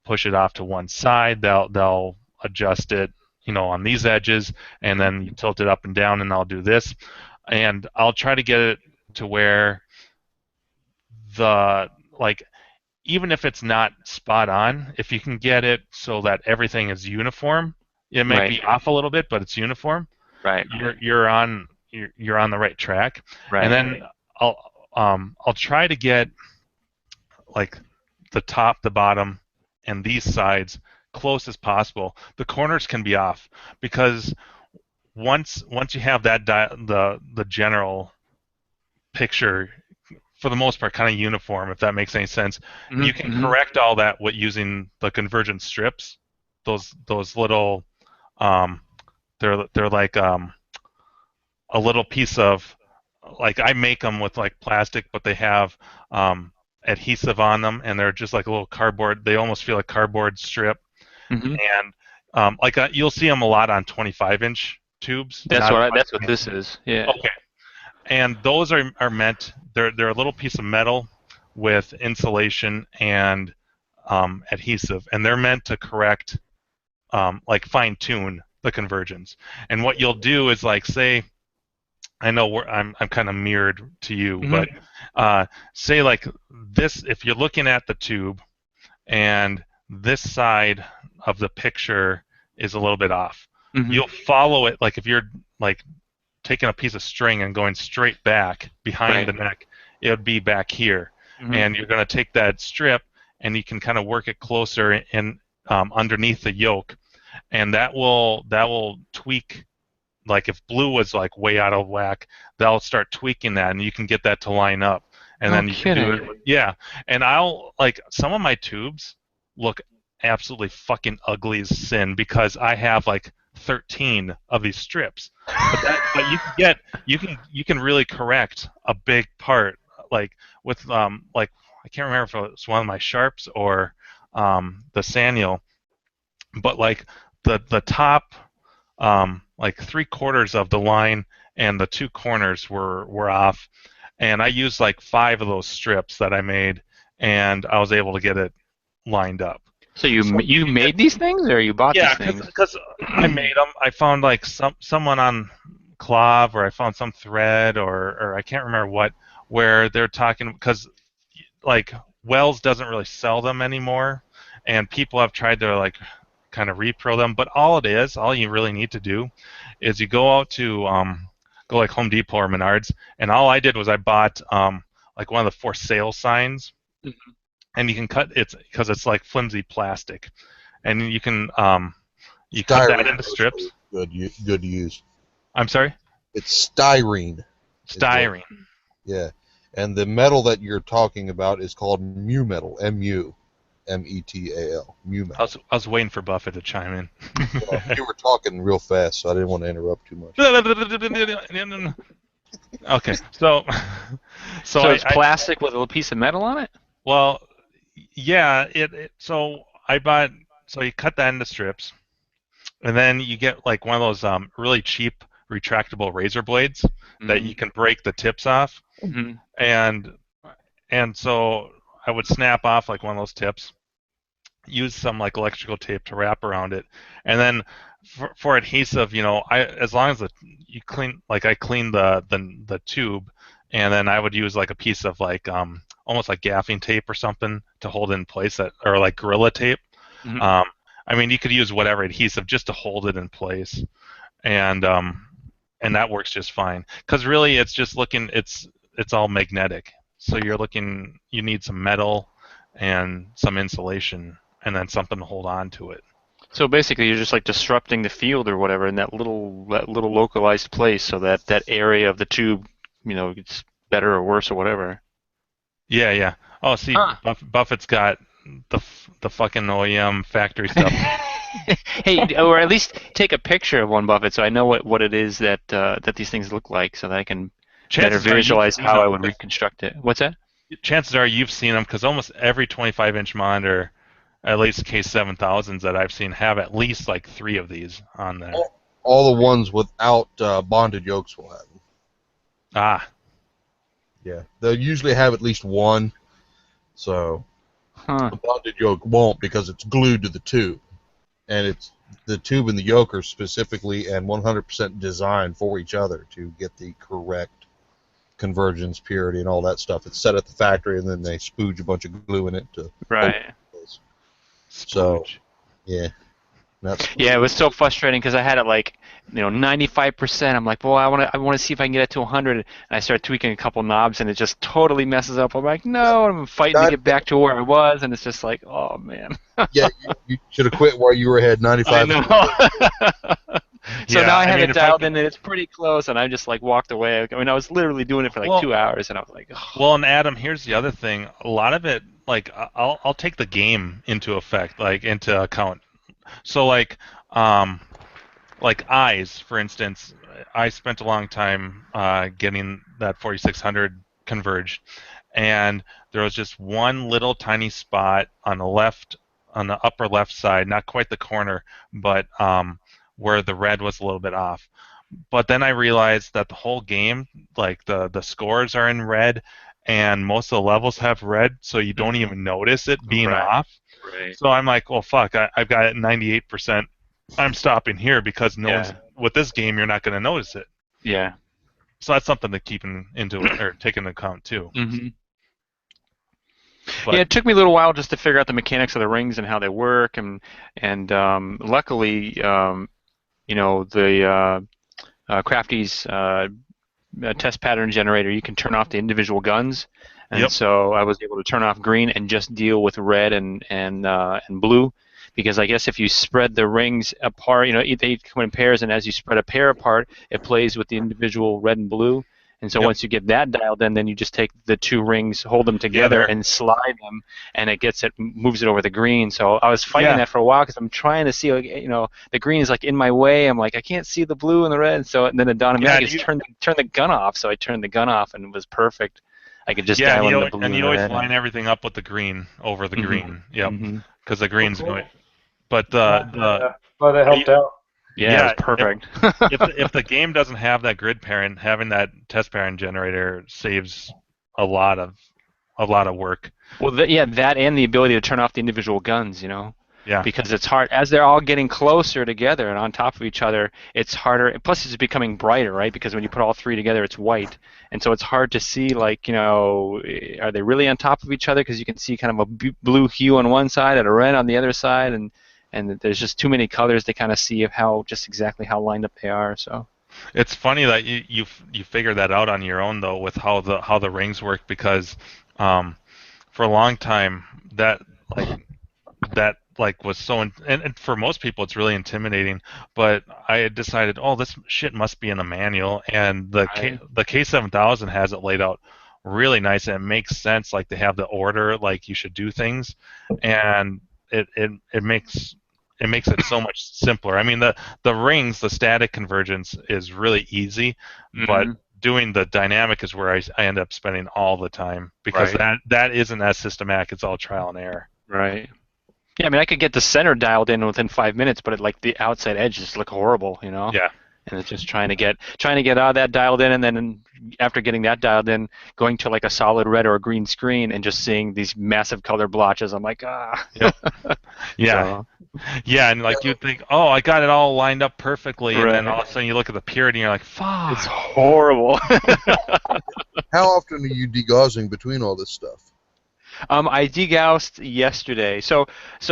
push it off to one side, they'll adjust it, on these edges, and then you tilt it up and down, and I'll do this, and I'll try to get it to where even if it's not spot on, if you can get it so that everything is uniform, it may be off a little bit, but it's uniform. Right. You're on the right track. Right. And then I'll try to get like the top, the bottom, and these sides close as possible. The corners can be off, because once you have that the general picture, for the most part, kind of uniform, if that makes any sense, you can correct all that using the convergence strips. Those little, they're like a little piece of, like, I make them with like plastic, but they have adhesive on them, and they're just like a little cardboard. They almost feel like cardboard strip, and you'll see them a lot on 25-inch tubes. That's what this is. Yeah. Okay. And those are meant. They're a little piece of metal with insulation and adhesive, and they're meant to correct, like, fine-tune the convergence. And what you'll do is, like, say, I know I'm kind of mirrored to you, but say like this, if you're looking at the tube and this side of the picture is a little bit off, you'll follow it. Like, if you're like taking a piece of string and going straight back behind the neck, it would be back here. And you're going to take that strip, and you can kind of work it closer in underneath the yoke, and that will tweak. Like, if blue was like way out of whack, they'll start tweaking that, and you can get that to line up. And then you can do it. Yeah. And some of my tubes look absolutely fucking ugly as sin, because I have like 13 of these strips. But you can really correct a big part, like with like I can't remember if it was one of my sharps or the Saniel, but like the top like 3/4 of the line and the 2 corners were off, and I used like 5 of those strips that I made, and I was able to get it lined up. So you made these things, or you bought Yeah, these things? because I made them. I found like someone on Clov, or I found some thread, or I can't remember what, where they're talking, because like Wells doesn't really sell them anymore, and people have tried to like kind of repro them, but all you really need to do is you go out to go like Home Depot or Menards, and all I did was I bought like one of the for sale signs, and you can cut it because it's like flimsy plastic, and you can you cut that into strips. Good to use. I'm sorry? It's styrene. Styrene. Yeah, and the metal that you're talking about is called mu metal. M-U-M-E-T-A-L. Mu metal. I was waiting for Buffett to chime in. Well, you were talking real fast, so I didn't want to interrupt too much. Okay, so it's plastic with a little piece of metal on it? Well, yeah. So you cut that into strips, and then you get like one of those really cheap retractable razor blades that you can break the tips off, and so I would snap off like one of those tips, use some like electrical tape to wrap around it, and then for adhesive, as long as you clean, like I clean the tube, and then I would use like a piece of like almost like gaffing tape or something to hold it in place, or like Gorilla Tape. I mean, you could use whatever adhesive just to hold it in place, and that works just fine. Because really, it's just it's all magnetic. So you need some metal and some insulation, and then something to hold on to it. So basically, you're just like disrupting the field or whatever in that little localized place, so that area of the tube, gets better or worse or whatever. Yeah. Oh, see, Buffett's got the fucking OEM factory stuff. Hey, or at least take a picture of one, Buffett, so I know what it is that these things look like, so that I can better visualize how I would reconstruct it. What's that? Chances are you've seen them, because almost every 25-inch monitor, at least K7000s that I've seen, have at least like 3 of these on there. All the ones without bonded yokes will have them. Ah. Yeah, they'll usually have at least one, so the bonded yoke won't, because it's glued to the tube. And it's the tube and the yoke are specifically and 100% designed for each other to get the correct convergence, purity, and all that stuff. It's set at the factory, and then they spooge a bunch of glue in it to right. So, yeah. Yeah, it was so frustrating because I had it like 95%. I'm like, well, I want to see if I can get it to 100, and I start tweaking a couple knobs, and it just totally messes up. I'm like, no, I'm fighting to get back to where I was, and it's just like, oh man. Yeah, you should have quit while you were ahead 95. I know. So now I have it dialed in, and it's pretty close, and I just like walked away. I mean, I was literally doing it for like 2 hours, and I was like, oh. Well, and Adam, here's the other thing. A lot of it, like, I'll take the game into account. So like eyes, for instance, I spent a long time getting that 4600 converged, and there was just one little tiny spot on the upper left side, not quite the corner, but where the red was a little bit off. But then I realized that the whole game, like the scores are in red, and most of the levels have red, so you don't even notice it being off. Right. So I'm like, well, fuck, I've got it 98%. I'm stopping here because with this game, you're not going to notice it. Yeah. So that's something to keep take into account too. Mm-hmm. Yeah, it took me a little while just to figure out the mechanics of the rings and how they work, and luckily, the Crafty's test pattern generator, you can turn off the individual guns. And so I was able to turn off green and just deal with red and blue, because I guess if you spread the rings apart, they come in pairs, and as you spread a pair apart, it plays with the individual red and blue, And so once you get that dialed in, then you just take the two rings, hold them together, and slide them, and moves it over the green. So I was fighting that for a while because I'm trying to see, the green is like in my way. I'm like, I can't see the blue and the red. And then it dawned on me, turn the gun off. So I turned the gun off, and it was perfect. I could just dial in the blue and you always line everything up with the green over the green. Yep, because the green's going. But that helped out. Yeah, it was perfect. if the game doesn't have that grid parent, having that test parent generator saves a lot of work. Well, that and the ability to turn off the individual guns, Yeah. Because it's hard as they're all getting closer together and on top of each other. It's harder. Plus, it's becoming brighter, right? Because when you put all three together, it's white, and so it's hard to see. Like, are they really on top of each other? Because you can see kind of a blue hue on one side and a red on the other side, and there's just too many colors to kind of see exactly how lined up they are. So it's funny that you figure that out on your own though, with how the rings work, because for a long time that was so and for most people it's really intimidating, but I had decided, this shit must be in the manual, and the K7000 has it laid out really nice, and it makes sense, like they have the order like you should do things, and it makes it so much simpler. I mean, the rings, the static convergence is really easy, but doing the dynamic is where I end up spending all the time, because that isn't as systematic. It's all trial and error. Right. Yeah, I mean, I could get the center dialed in within 5 minutes, but the outside edges look horrible, Yeah. And it's just trying to get all that dialed in, and then after getting that dialed in, going to like a solid red or a green screen and just seeing these massive color blotches. I'm like, Yep. Yeah. So, yeah, and like you'd think, I got it all lined up perfectly, and then all of a sudden you look at the purity and you're like, fuck. It's horrible. How often are you degaussing between all this stuff? I degaussed yesterday. So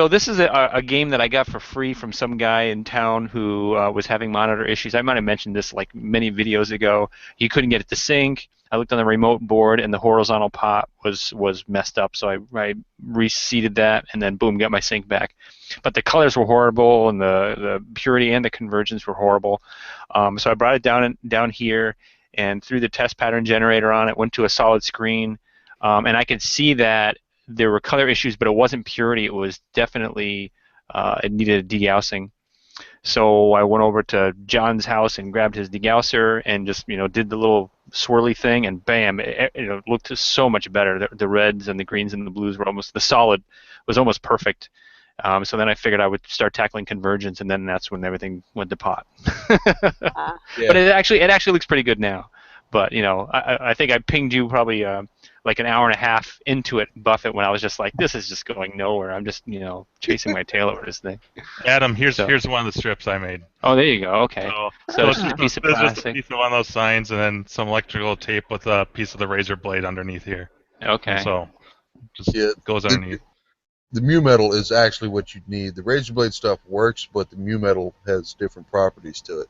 this is a game that I got for free from some guy in town who was having monitor issues. I might have mentioned this like many videos ago. He couldn't get it to sync. I looked on the remote board, and the horizontal pot was messed up. So I reseated that, and then boom, got my sync back. But the colors were horrible, and the purity and the convergence were horrible. So I brought it down here, and threw the test pattern generator on it. Went to a solid screen. And I could see that there were color issues, but it wasn't purity. It was definitely it needed a degaussing. So I went over to John's house and grabbed his degausser and just did the little swirly thing, and bam, it looked so much better. The reds and the greens and the blues were the solid was almost perfect. So then I figured I would start tackling convergence, and then that's when everything went to pot. But it actually looks pretty good now. But I think I pinged you probably like an hour and a half into it, Buffett, when I was just like, this is just going nowhere. I'm just chasing my tail over this thing. Adam, here's one of the strips I made. Oh, there you go. Okay. So it's just a piece of plastic. Just a piece of one of those signs, and then some electrical tape with a piece of the razor blade underneath here. Okay. So just goes underneath. The mu metal is actually what you need. The razor blade stuff works, but the mu metal has different properties to it.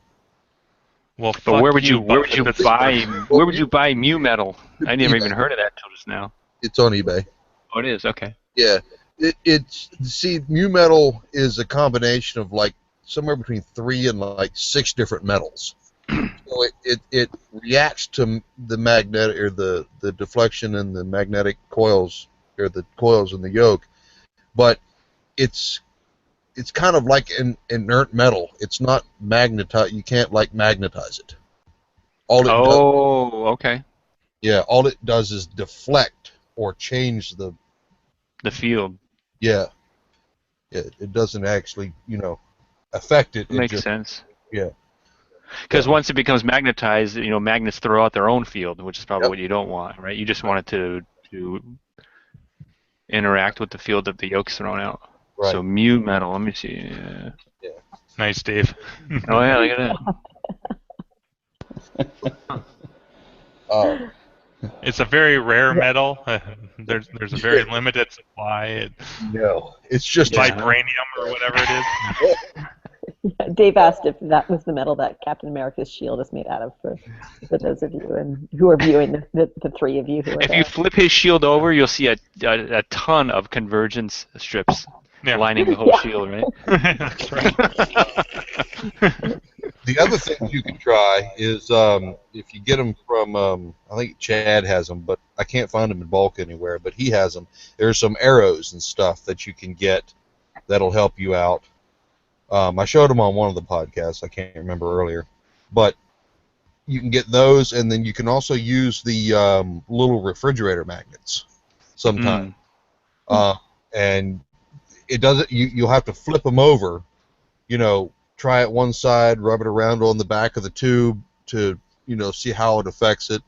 Well, but where would you buy mu metal? I never even heard of that till just now. It's on eBay. Oh, it is. Okay. Yeah, mu metal is a combination of like somewhere between 3 and like 6 different metals. So it reacts to the magnetic or the deflection and the magnetic coils, or the coils in the yoke, but it's kind of like an inert metal. It's not magnetized. You can't like magnetize it. Okay. Yeah, all it does is deflect or change the field. Yeah. It doesn't actually, affect it. Makes sense. Yeah. Because once it becomes magnetized, magnets throw out their own field, which is probably what you don't want, right? You just want it to interact with the field that the yoke's thrown out. Right. So mu metal. Let me see. Yeah. Nice, Dave. Oh yeah, look at that. It's a very rare metal. There's a very limited supply. No, it's just vibranium or whatever it is. Dave asked if that was the metal that Captain America's shield is made out of, for those of you and who are viewing, the three of you who are If you flip his shield over, you'll see a ton of convergence strips lining the whole shield, right? That's right. The other thing you can try is if you get them from, I think Chad has them, but I can't find them in bulk anywhere, but he has them. There's some arrows and stuff that you can get that'll help you out. I showed them on one of the podcasts. I can't remember earlier. But you can get those, and then you can also use the little refrigerator magnets sometimes. And it doesn't. You'll have to flip them over, try it one side, rub it around on the back of the tube to, see how it affects it,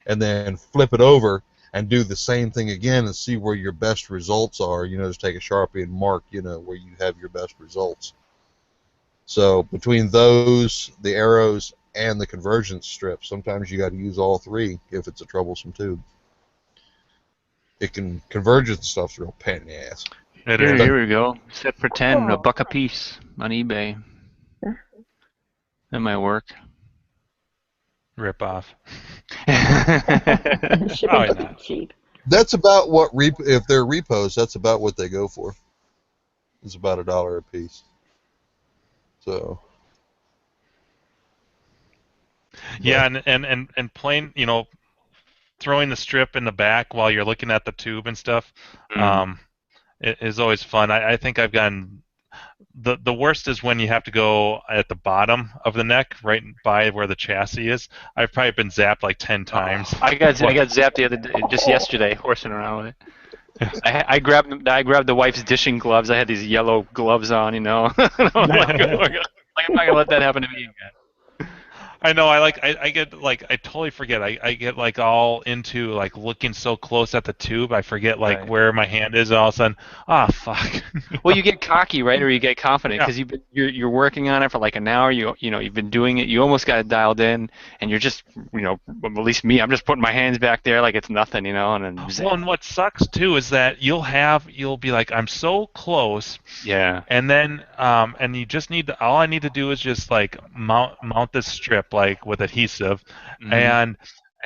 and then flip it over and do the same thing again and see where your best results are. Just take a Sharpie and mark, where you have your best results. So between those, the arrows, and the convergence strips, sometimes you got to use all three if it's a troublesome tube. Convergence stuff's a real pain in the ass. Here we go. Set for 10, $1 a piece on eBay. That might work. Rip off. Shipping's not cheap. That's about what if they're repos. That's about what they go for. It's about $1 a piece. So. Yeah, and plain, throwing the strip in the back while you're looking at the tube and stuff, it is always fun. I think I've gotten the worst is when you have to go at the bottom of the neck, right by where the chassis is. I've probably been zapped like 10 times. I got zapped the other day, just yesterday, horsing around with it. I grabbed the wife's dishing gloves. I had these yellow gloves on, I'm not gonna let that happen to me again. I know. I get I totally forget. I get all into looking so close at the tube. I forget where my hand is, and all of a sudden, fuck. Well, you get cocky, right, or you get confident because you're working on it for like an hour. You've been doing it. You almost got it dialed in, and you're just at least me. I'm just putting my hands back there like it's nothing, and then. Well, and what sucks too is that you'll be like, I'm so close. Yeah. And then and you just all I need to do is just mount this strip with adhesive, and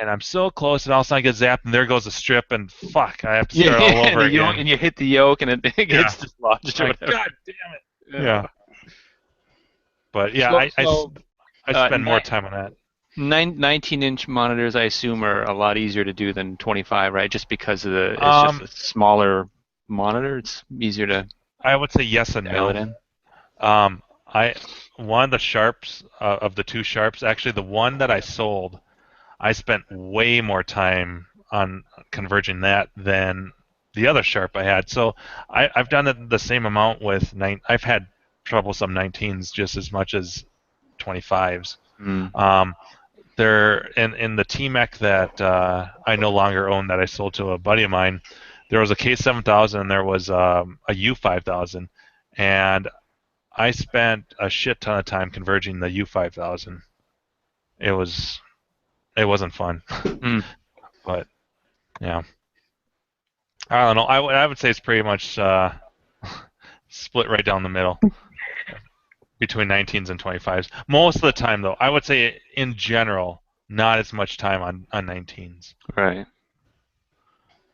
I'm so close, and all of a sudden I get zapped, and there goes the strip, and fuck, I have to start all over again. And you hit the yoke, and it gets dislodged. God damn it! Yeah. But yeah, I spend more time on that. 19-inch monitors, I assume, are a lot easier to do than 25, right? Just because of it's just a smaller monitor. It's easier to. I would say yes and no. It in. One of the Sharps, of the two Sharps, actually the one that I sold, I spent way more time on converging that than the other Sharp I had. So I've done it the same amount with I've had troublesome 19s just as much as 25s. There in the T-Mech that I no longer own that I sold to a buddy of mine, there was a K7000 and there was a U5000, and I spent a shit ton of time converging the U5000. It wasn't fun, but yeah, I don't know. I would say it's pretty much split right down the middle between 19s and 25s. Most of the time, though, I would say in general, not as much time on 19s. Right.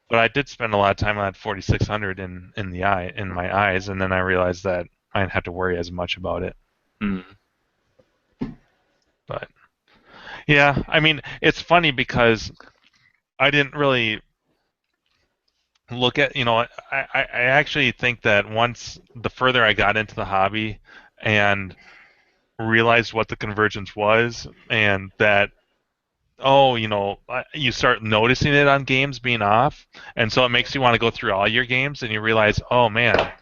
But I did spend a lot of time on that 4600 in my eyes, and then I realized that I didn't have to worry as much about it. But yeah, I mean, it's funny because I didn't really look at, I actually think that once the further I got into the hobby and realized what the convergence was, and that you start noticing it on games being off, and so it makes you want to go through all your games, and you realize, oh man,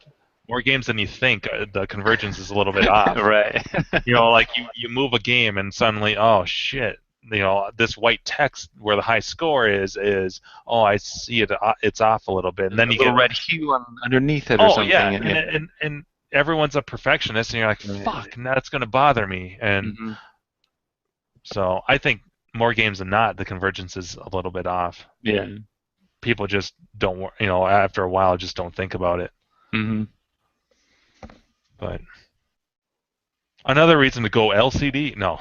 more games than you think, the convergence is a little bit off. Right. You move a game, and suddenly, oh shit, this white text where the high score is I see it, it's off a little bit, and then you get a red hue underneath it or something. Yeah, and everyone's a perfectionist, and you're like, fuck, now it's going to bother me, and so I think more games than not, the convergence is a little bit off. Yeah. People just don't, after a while, just don't think about it. But another reason to go LCD? No.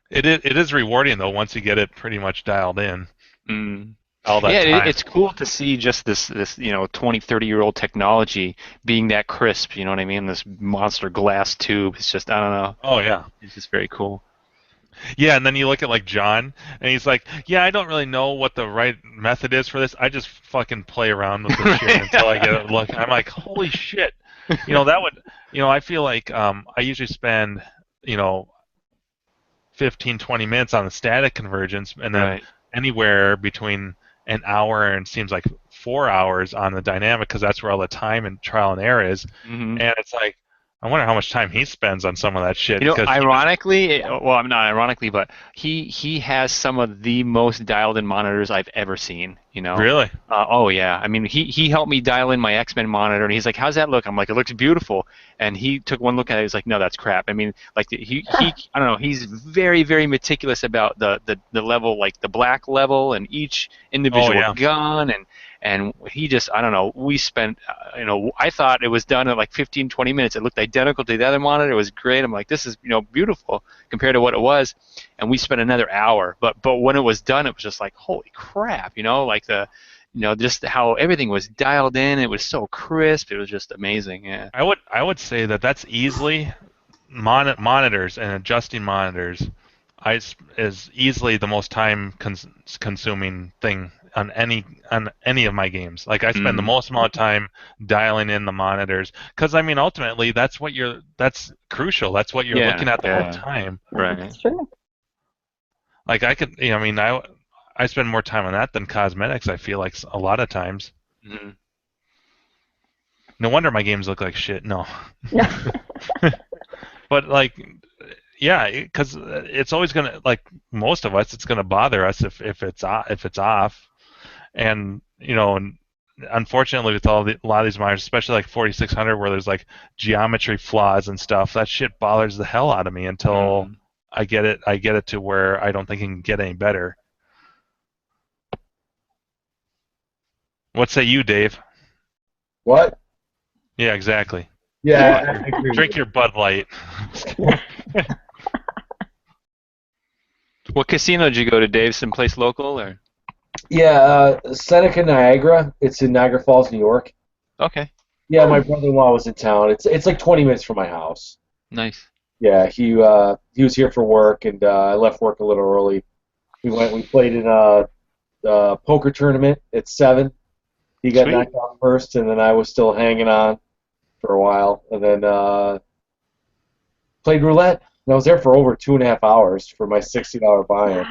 It is rewarding though once you get it pretty much dialed in. all that Yeah, time. it's cool to see just this 20, 30-year-old technology being that crisp. You know what I mean? This monster glass tube. It's just, I don't know. Oh yeah. It's just very cool. Yeah, and then you look at like John, and he's like, "Yeah, I don't really know what the right method is for this. I just fucking play around with this shit until I get it." Look, I'm like, "Holy shit!" That would, I feel like I usually spend, 15, 20 minutes on the static convergence, and then Right. anywhere between an hour and seems like 4 hours on the dynamic, because that's where all the time and trial and error is. Mhm. And it's like, I wonder how much time he spends on some of that shit. because Ironically, well, not ironically, but he has some of the most dialed-in monitors I've ever seen. Really? Oh yeah. I mean, he helped me dial in my X-Men monitor, and he's like, "How's that look?" I'm like, "It looks beautiful." And he took one look at it. He's like, "No, that's crap." I mean, like he I don't know. He's very, very meticulous about the level, like the black level, and each individual yeah. gun, and he just, I don't know, we spent, I thought it was done in like 15, 20 minutes. It looked identical to the other monitor. It was great. I'm like, this is, beautiful compared to what it was. And we spent another hour. But when it was done, it was just like, holy crap, like just how everything was dialed in. It was so crisp. It was just amazing. Yeah. I would say that's easily monitors and adjusting monitors is easily the most time consuming thing on any of my games. Like I spend the most amount of time dialing in the monitors because ultimately that's crucial. That's what you're looking at the whole time. Right. That's true. Like I could, I spend more time on that than cosmetics. I feel like a lot of times. Mm-hmm. No wonder my games look like shit. No. But like, yeah, because it's always gonna, like most of us, it's gonna bother us if it's off, and unfortunately with a lot of these miners, especially like 4600, where there's like geometry flaws and stuff, that shit bothers the hell out of me until I get it to where I don't think it can get any better. What say you, Dave? What? Yeah, exactly. Yeah, I agree. Drink your Bud Light. What casino did you go to, Dave? Someplace local or? Yeah, Seneca Niagara. It's in Niagara Falls, New York. Okay. Yeah, my brother-in-law was in town. It's like 20 minutes from my house. Nice. Yeah, he was here for work, and I left work a little early. We played in a poker tournament at 7. He got Sweet. knocked out first, and then I was still hanging on for a while, and then played roulette. And I was there for over 2.5 hours for my $60 buy-in.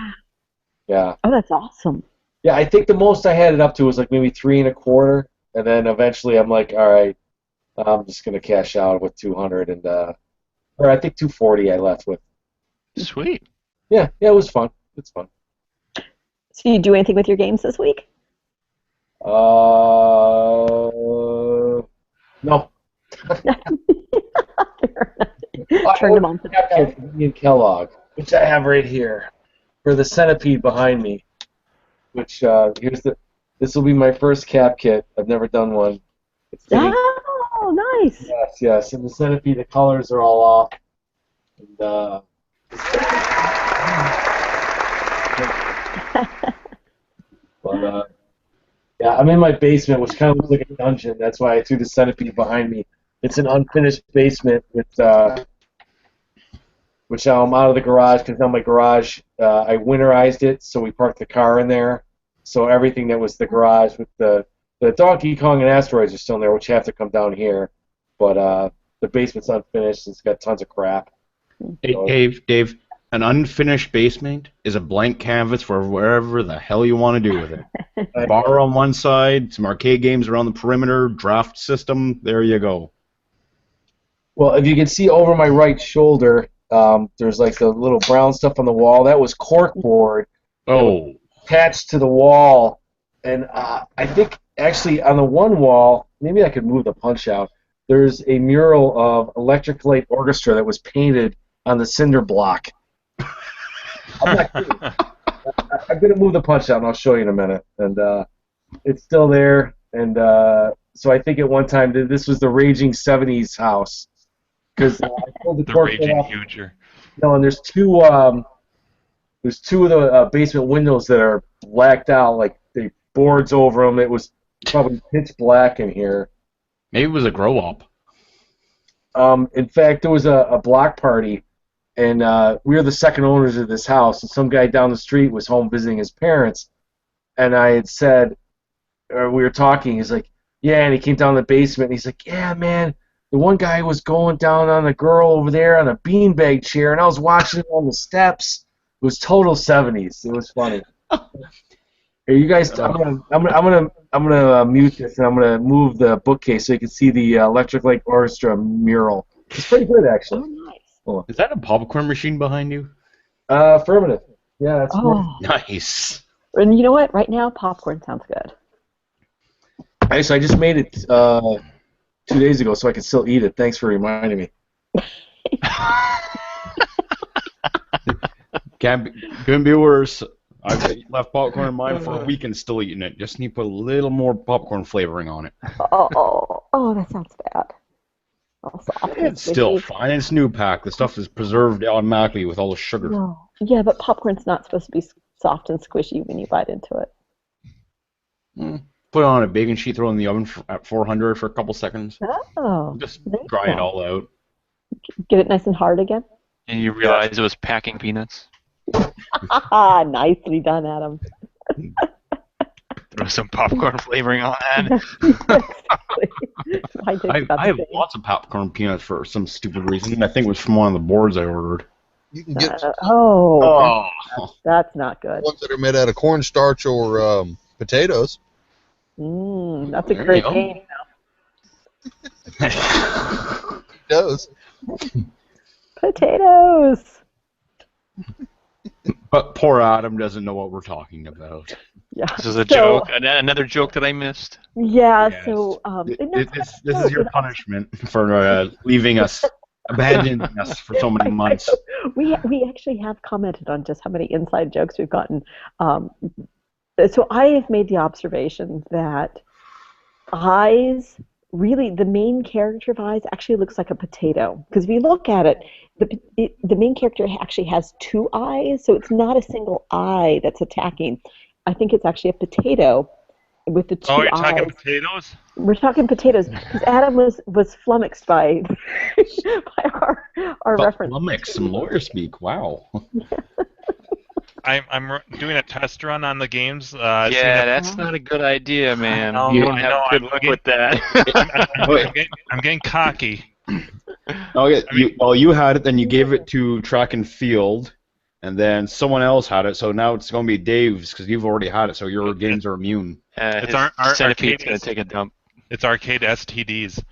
Yeah. Oh, that's awesome. Yeah, I think the most I had it up to was like maybe 3.25, and then eventually I'm like, all right, I'm just gonna cash out with 200, and or I think 240 I left with. Sweet. Yeah, it was fun. It's fun. So do you do anything with your games this week? No. Turned them on. Ian Kellogg, which I have right here, for the centipede behind me. Which this will be my first cap kit. I've never done one. Oh, nice. Yes. And the centipede, the colors are all off. And but yeah, I'm in my basement, which kind of looks like a dungeon. That's why I threw the centipede behind me. It's an unfinished basement with which now I'm out of the garage because now my garage, I winterized it, so we parked the car in there. So everything that was the garage with the Donkey Kong and Asteroids are still in there, which have to come down here. But the basement's unfinished. It's got tons of crap. Hey, Dave, an unfinished basement is a blank canvas for wherever the hell you want to do with it. Bar on one side, some arcade games around the perimeter, draft system, there you go. Well, if you can see over my right shoulder, there's like the little brown stuff on the wall. That was corkboard. Oh. Attached to the wall. And I think actually on the one wall, maybe I could move the punch out, there's a mural of Electric Light Orchestra that was painted on the cinder block. I'm not kidding. I'm going to move the punch out and I'll show you in a minute. And it's still there. And so I think at one time this was the Raging 70s house. Because I pulled the Raging Huger. No, and there's two of the basement windows that are blacked out, like they boards over them. It was probably pitch black in here. Maybe it was a grow up. In fact, there was a block party, and we were the second owners of this house, and some guy down the street was home visiting his parents, and I had said, or we were talking, he's like, yeah, and he came down the basement, and he's like, yeah, man, the one guy was going down on the girl over there on a beanbag chair, and I was watching it on the steps. It was total 70s. It was funny. Hey, you guys, I'm gonna mute this, and I'm gonna move the bookcase so you can see the Electric Light Orchestra mural. It's pretty good, actually. Oh, nice. Is that a popcorn machine behind you? Affirmative. Yeah, that's Nice. And you know what? Right now, popcorn sounds good. Actually, I just made it 2 days ago, so I can still eat it. Thanks for reminding me. Couldn't be worse. I've left popcorn in mine for a week and still eating it. Just need to put a little more popcorn flavoring on it. Oh, that sounds bad. Oh, soft and It's still squishy. fine. It's new pack. The stuff is preserved automatically with all the sugar. No. Yeah, but popcorn's not supposed to be soft and squishy when you bite into it. Put it on a baking sheet, throw it in the oven at 400 for a couple seconds. Oh. Just there you dry it go. all out. Get it nice and hard again? And you realize it was packing peanuts. Nicely done, Adam. Throw some popcorn flavoring on that. I have lots of popcorn peanuts for some stupid reason. I think it was from one of the boards I ordered. You can get That's not good. ones that are made out of cornstarch or potatoes. That's a great game. Potatoes. Potatoes. But poor Adam doesn't know what we're talking about. Yeah. This is a joke. Another joke that I missed. Yeah. Yes. So This is your punishment for leaving us, abandoning us for so many months. We actually have commented on just how many inside jokes we've gotten. So I have made the observation that eyes, really, the main character of eyes actually looks like a potato. Because if you look at it, the main character actually has two eyes, so it's not a single eye that's attacking. I think it's actually a potato with the two eyes. Oh, you're talking potatoes? We're talking potatoes because Adam was flummoxed by our reference. Flummoxed, some lawyer speak. Wow. I'm doing a test run on the games. Yeah, that's not a good idea, man. I know, You don't I have know, good I'm luck getting- with that. I'm getting cocky. Oh yeah. You had it, then you gave it to track and field, and then someone else had it. So now it's going to be Dave's because you've already had it. So your games are immune. It's His our centipede's arcade. gonna take a dump. It's arcade STDs.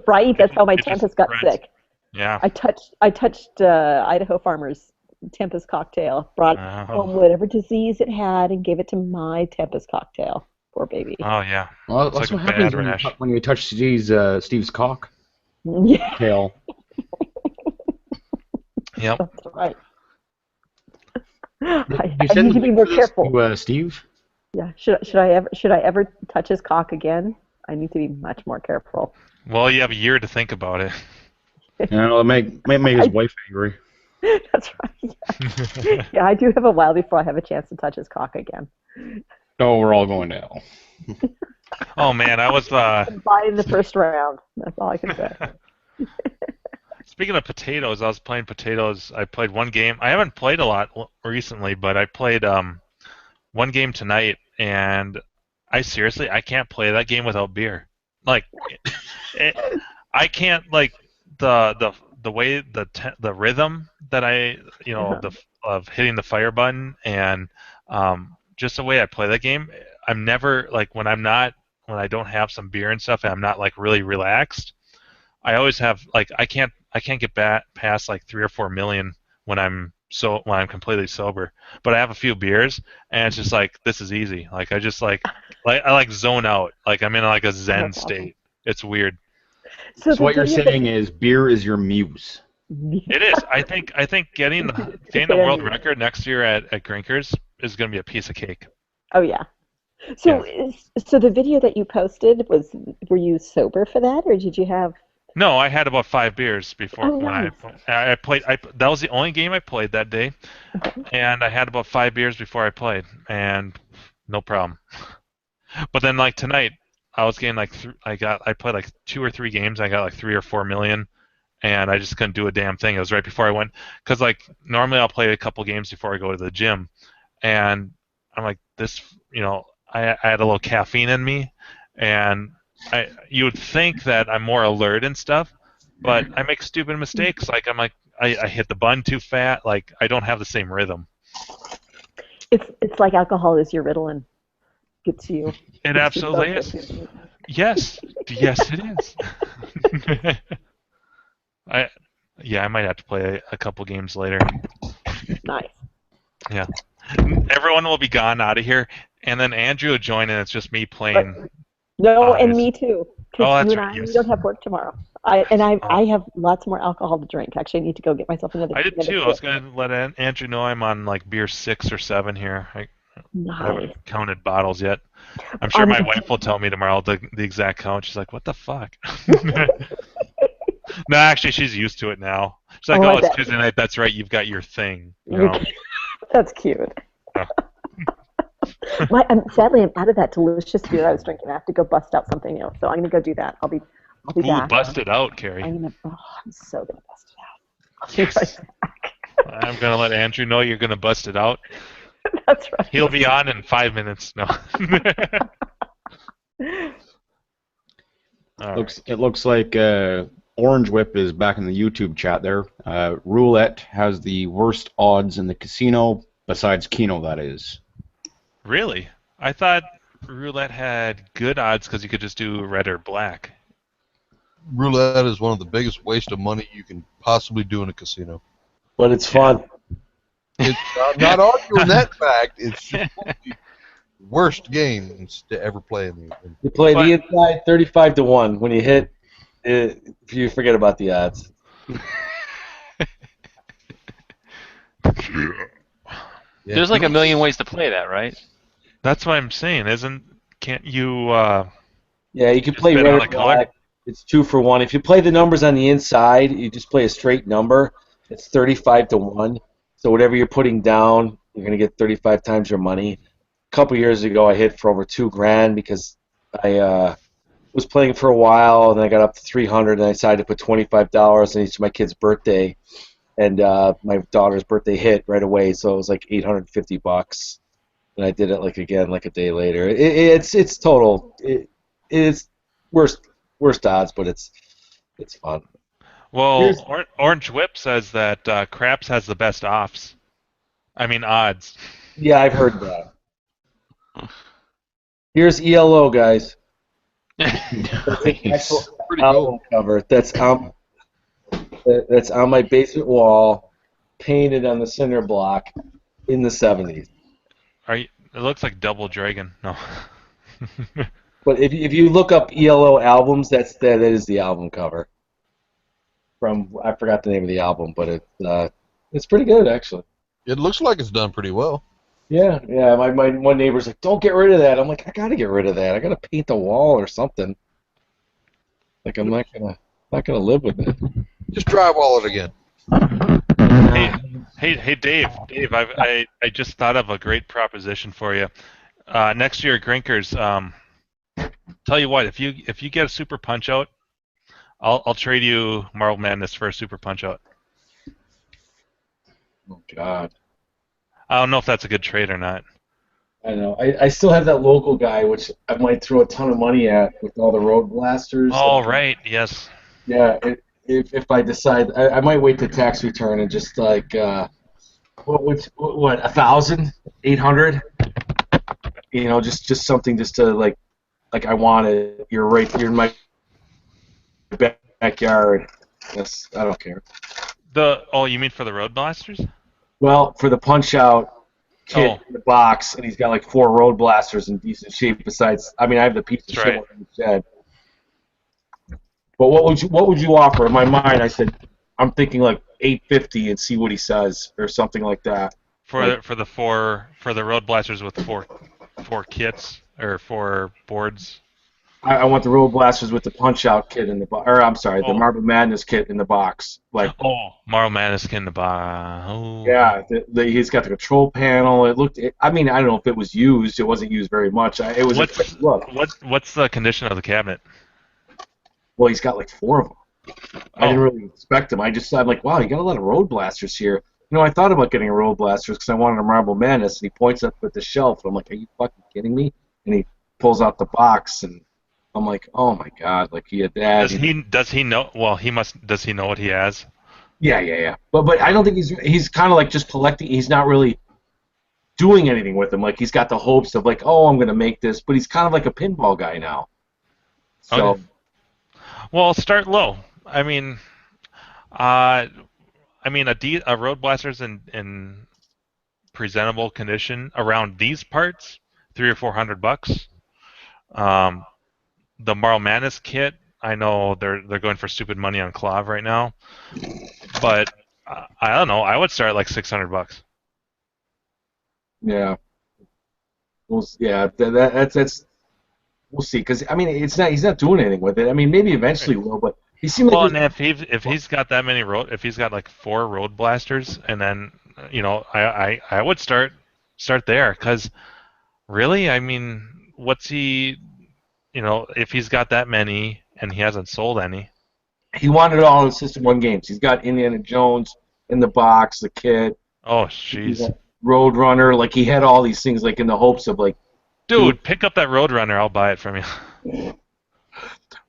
Right, that's how my It just Tempest got spreads. sick. Yeah. I touched Idaho Farmer's Tempest cocktail, brought home whatever disease it had, and gave it to my Tempest cocktail. Poor baby. Oh yeah. Well, It's that's like what a happens bad rash. when you touch Steve's cock Yeah, tail. Yep. that's right. You I send need to be more this careful. to Steve. Yeah, should I ever touch his cock again? I need to be much more careful. Well, you have a year to think about it. And it'll make his wife angry. That's right. Yeah. Yeah, I do have a while before I have a chance to touch his cock again. Oh, we're all going to hell. Oh man, I was By in the first round. That's all I can say. speaking of potatoes. I was playing potatoes. I played one game. I haven't played a lot recently, but I played one game tonight, and I can't play that game without beer. Like, I can't the way the rhythm that of hitting the fire button and just the way I play that game. I'm never when I don't have some beer and stuff and I'm not really relaxed. I always have I can't get past 3 or 4 million when I'm completely sober. But I have a few beers and it's just this is easy. I just I zone out. I'm in a zen state. It's weird. So what you're saying is beer is your muse. It is. I think getting the world record next year at Grinkers is going to be a piece of cake. Oh yeah. So so the video that you posted were you sober for that, or did you have? No, I had about 5 beers before nice. I played. That was the only game I played that day, and I had about 5 beers before I played, and no problem. But then like tonight, I was getting like I played like 2 or 3 games. I got like 3 or 4 million, and I just couldn't do a damn thing. It was right before I went, because like normally I'll play a couple games before I go to the gym, and I'm like this, I had a little caffeine in me, and you would think that I'm more alert and stuff, but I make stupid mistakes. Like I hit the button too fat. Like I don't have the same rhythm. It's like alcohol is your Ritalin. Gets you. It absolutely is. Yes, yes, it is. I might have to play a couple games later. Nice. Yeah, everyone will be gone out of here, and then Andrew will join, and it's just me playing. No, and me too. Oh, Because that's you and right. I, Yes. we don't have work tomorrow. I have lots more alcohol to drink. Actually, I need to go get myself another. I did too. I was gonna let Andrew know I'm on like beer 6 or 7 here. I haven't counted bottles yet. I'm sure my wife will tell me tomorrow the exact count. She's like, "What the fuck?" No, actually, she's used to it now. She's like, "Oh, it's Tuesday night. That's right. You've got your thing." That's cute. Oh. Sadly, I'm out of that delicious beer I was drinking. I have to go bust out something else, so I'm gonna go do that. I'll be back. Bust it out, Carrie. I'm so gonna bust it out. I'll be right back. I'm gonna let Andrew know you're gonna bust it out. That's right. He'll be on in 5 minutes. No. It looks like Orange Whip is back in the YouTube chat there. Roulette has the worst odds in the casino, besides Keno, that is. Really? I thought Roulette had good odds because you could just do red or black. Roulette is one of the biggest waste of money you can possibly do in a casino. But it's fun. It's I'm not arguing that fact. It's just one of the worst games to ever play in the. You play the inside 35-1. When you hit, you forget about the odds. There's like a million ways to play that, right? That's what I'm saying. Can't you? Yeah, you can play red or black. It's 2 for 1. If you play the numbers on the inside, you just play a straight number. It's 35-1. So whatever you're putting down, you're gonna get 35 times your money. A couple years ago, I hit for over $2,000 because I was playing for a while, and then I got up to 300, and I decided to put $25 on each of my kid's birthday, and my daughter's birthday hit right away, so it was like $850, and I did it again a day later. It's total. It's worst odds, but it's fun. Well, Orange Whip says that Craps has the best odds. Yeah, I've heard that. Here's ELO, guys. Nice. Pretty album cover. That's on my basement wall, painted on the cinder block in the 70s. It looks like Double Dragon. No. But if you look up ELO albums, that is the album cover. I forgot the name of the album, but it's pretty good actually. It looks like it's done pretty well. Yeah. My one neighbor's like, "Don't get rid of that." I'm like, "I gotta get rid of that. I gotta paint the wall or something." Like I'm not gonna live with it. Just drywall it again. Hey, Dave. I just thought of a great proposition for you. Next year, Grinkers. Tell you what, if you get a Super Punch Out, I'll trade you Marvel Madness for a Super Punch Out. Oh God. I don't know if that's a good trade or not. I know. I still have that local guy, which I might throw a ton of money at with all the road blasters. Oh, right. Yes. Yeah. If I decide, I might wait to tax return and just what 1,000, 800. Just something just to like I want it. You're in my backyard. Yes, I don't care. You mean for the road blasters? Well, for the punch out kit in the box, and he's got 4 road blasters in decent shape. Besides, I have the piece of shit in the shed. But what would you offer? In my mind, I said I'm thinking $850 and see what he says or something like that. For the road blasters with four kits or 4 boards. I want the Road Blasters with the Punch-Out kit in the box. Or, I'm sorry, the Oh. Marble Madness kit in the box. Like, Oh, Marvel Madness in the box. Oh. yeah, he's got the control panel. I mean, I don't know if it was used. It wasn't used very much. It was a quick look. What's the condition of the cabinet? Well, he's got like 4 of them. I didn't really expect them. I'm like, wow, you got a lot of Road Blasters here. You know, I thought about getting a Road Blasters because I wanted a Marble Madness, and he points up at the shelf, and I'm like, are you fucking kidding me? And he pulls out the box, and I'm like, oh my god, like he had that. Does he know? Well, he must. Does he know what he has? Yeah. But I don't think he's kind of like just collecting. He's not really doing anything with them. Like he's got the hopes of like, oh, I'm gonna make this, but he's kind of like a pinball guy now. So. Okay. Well, start low. I mean, a Road Blaster's in presentable condition around these parts, $300 or $400. The Marl Madness kit, I know they're going for stupid money on Clav right now, but I don't know. I would start at like $600. Yeah. That's. We'll see, because I mean, he's not doing anything with it. I mean, maybe eventually will, but he seemed like. Well, and if he's got that many if he's got like 4 Road Blasters, and then I would start there, because really, I mean, what's he, if he's got that many and he hasn't sold any. He wanted it all in System 1 games. He's got Indiana Jones in the box, the kit. Oh, jeez. Roadrunner, like he had all these things, like in the hopes of like. Dude, pick up that Roadrunner. I'll buy it from you.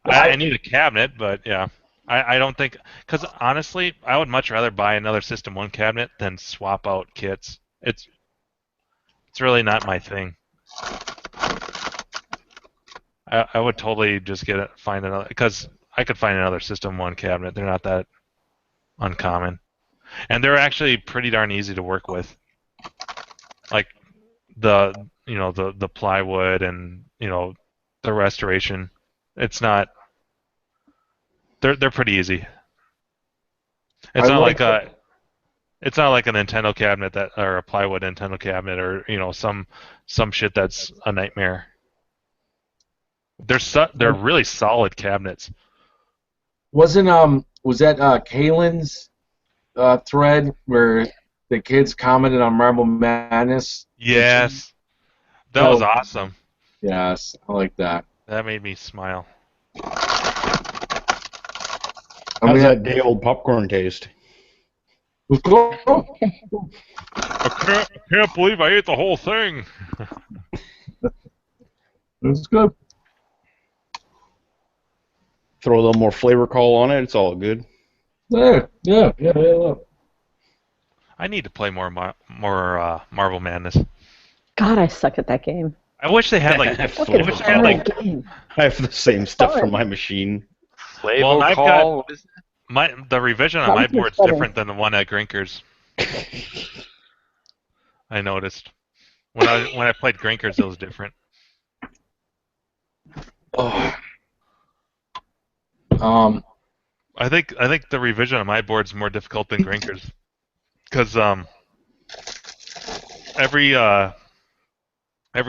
I need a cabinet, but yeah. I don't think... Because honestly, I would much rather buy another System 1 cabinet than swap out kits. It's really not my thing. I would totally just find another... Because I could find another System 1 cabinet. They're not that uncommon. And they're actually pretty darn easy to work with. Like, the plywood and the restoration, it's not. They're pretty easy. It's not like a Nintendo cabinet or a plywood Nintendo cabinet, or some shit that's a nightmare. They're really solid cabinets. Was that Kalen's thread where the kids commented on Marble Madness? Yes. That was awesome. Yes, I like that. That made me smile. How's that day-old popcorn taste? I can't believe I ate the whole thing. That's good. Throw a little more flavor call on it. It's all good. Yeah. I need to play more Marble Madness. God, I suck at that game. I wish they had I have the same stuff for my machine. Flavor call. The revision on my board's different than the one at Grinkers. I noticed when I played Grinkers, it was different. Oh. I think the revision on my board's more difficult than Grinkers, because every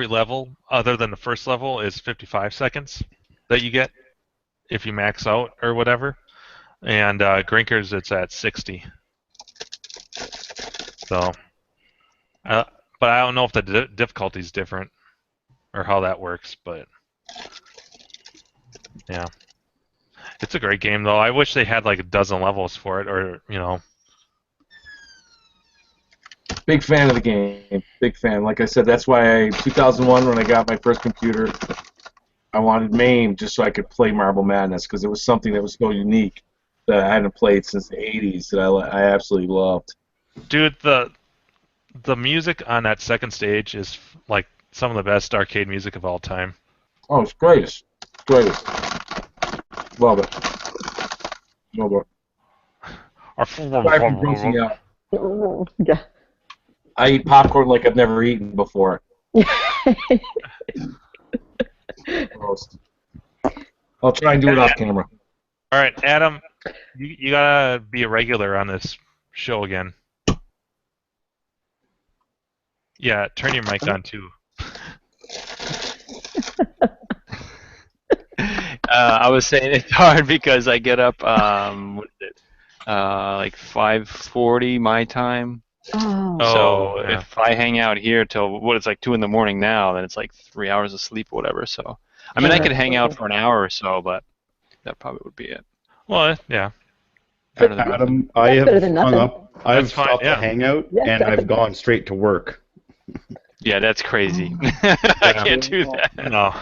level other than the first level is 55 seconds that you get if you max out or whatever, and Grinkers it's at 60. So, but I don't know if the difficulty's different or how that works, but yeah. It's a great game, though. I wish they had like a dozen levels for it, or Big fan of the game. Big fan. Like I said, that's why 2001, when I got my first computer, I wanted MAME just so I could play Marble Madness, because it was something that was so unique that I hadn't played since the 80s that I absolutely loved. Dude, the music on that second stage is like some of the best arcade music of all time. Oh, it's greatest. Love it. Sorry for grossing out. Yeah. I eat popcorn like I've never eaten before. Gross. I'll try and do it off camera. All right, Adam, you gotta be a regular on this show again. Yeah, turn your mic on too. I was saying it's hard because I get up what is it? Like 5:40 my time. Oh. So yeah. if I hang out here till what it's like 2 in the morning now, then it's like 3 hours of sleep or whatever. So I mean I could hang out for an hour or so, but that probably would be it. Well, yeah. Out of the Adam, I That's have better than hung nothing. up. I've That's fine, stopped yeah. the hangout, Yeah, and I've gone straight to work. Yeah, that's crazy. I can't do that. No.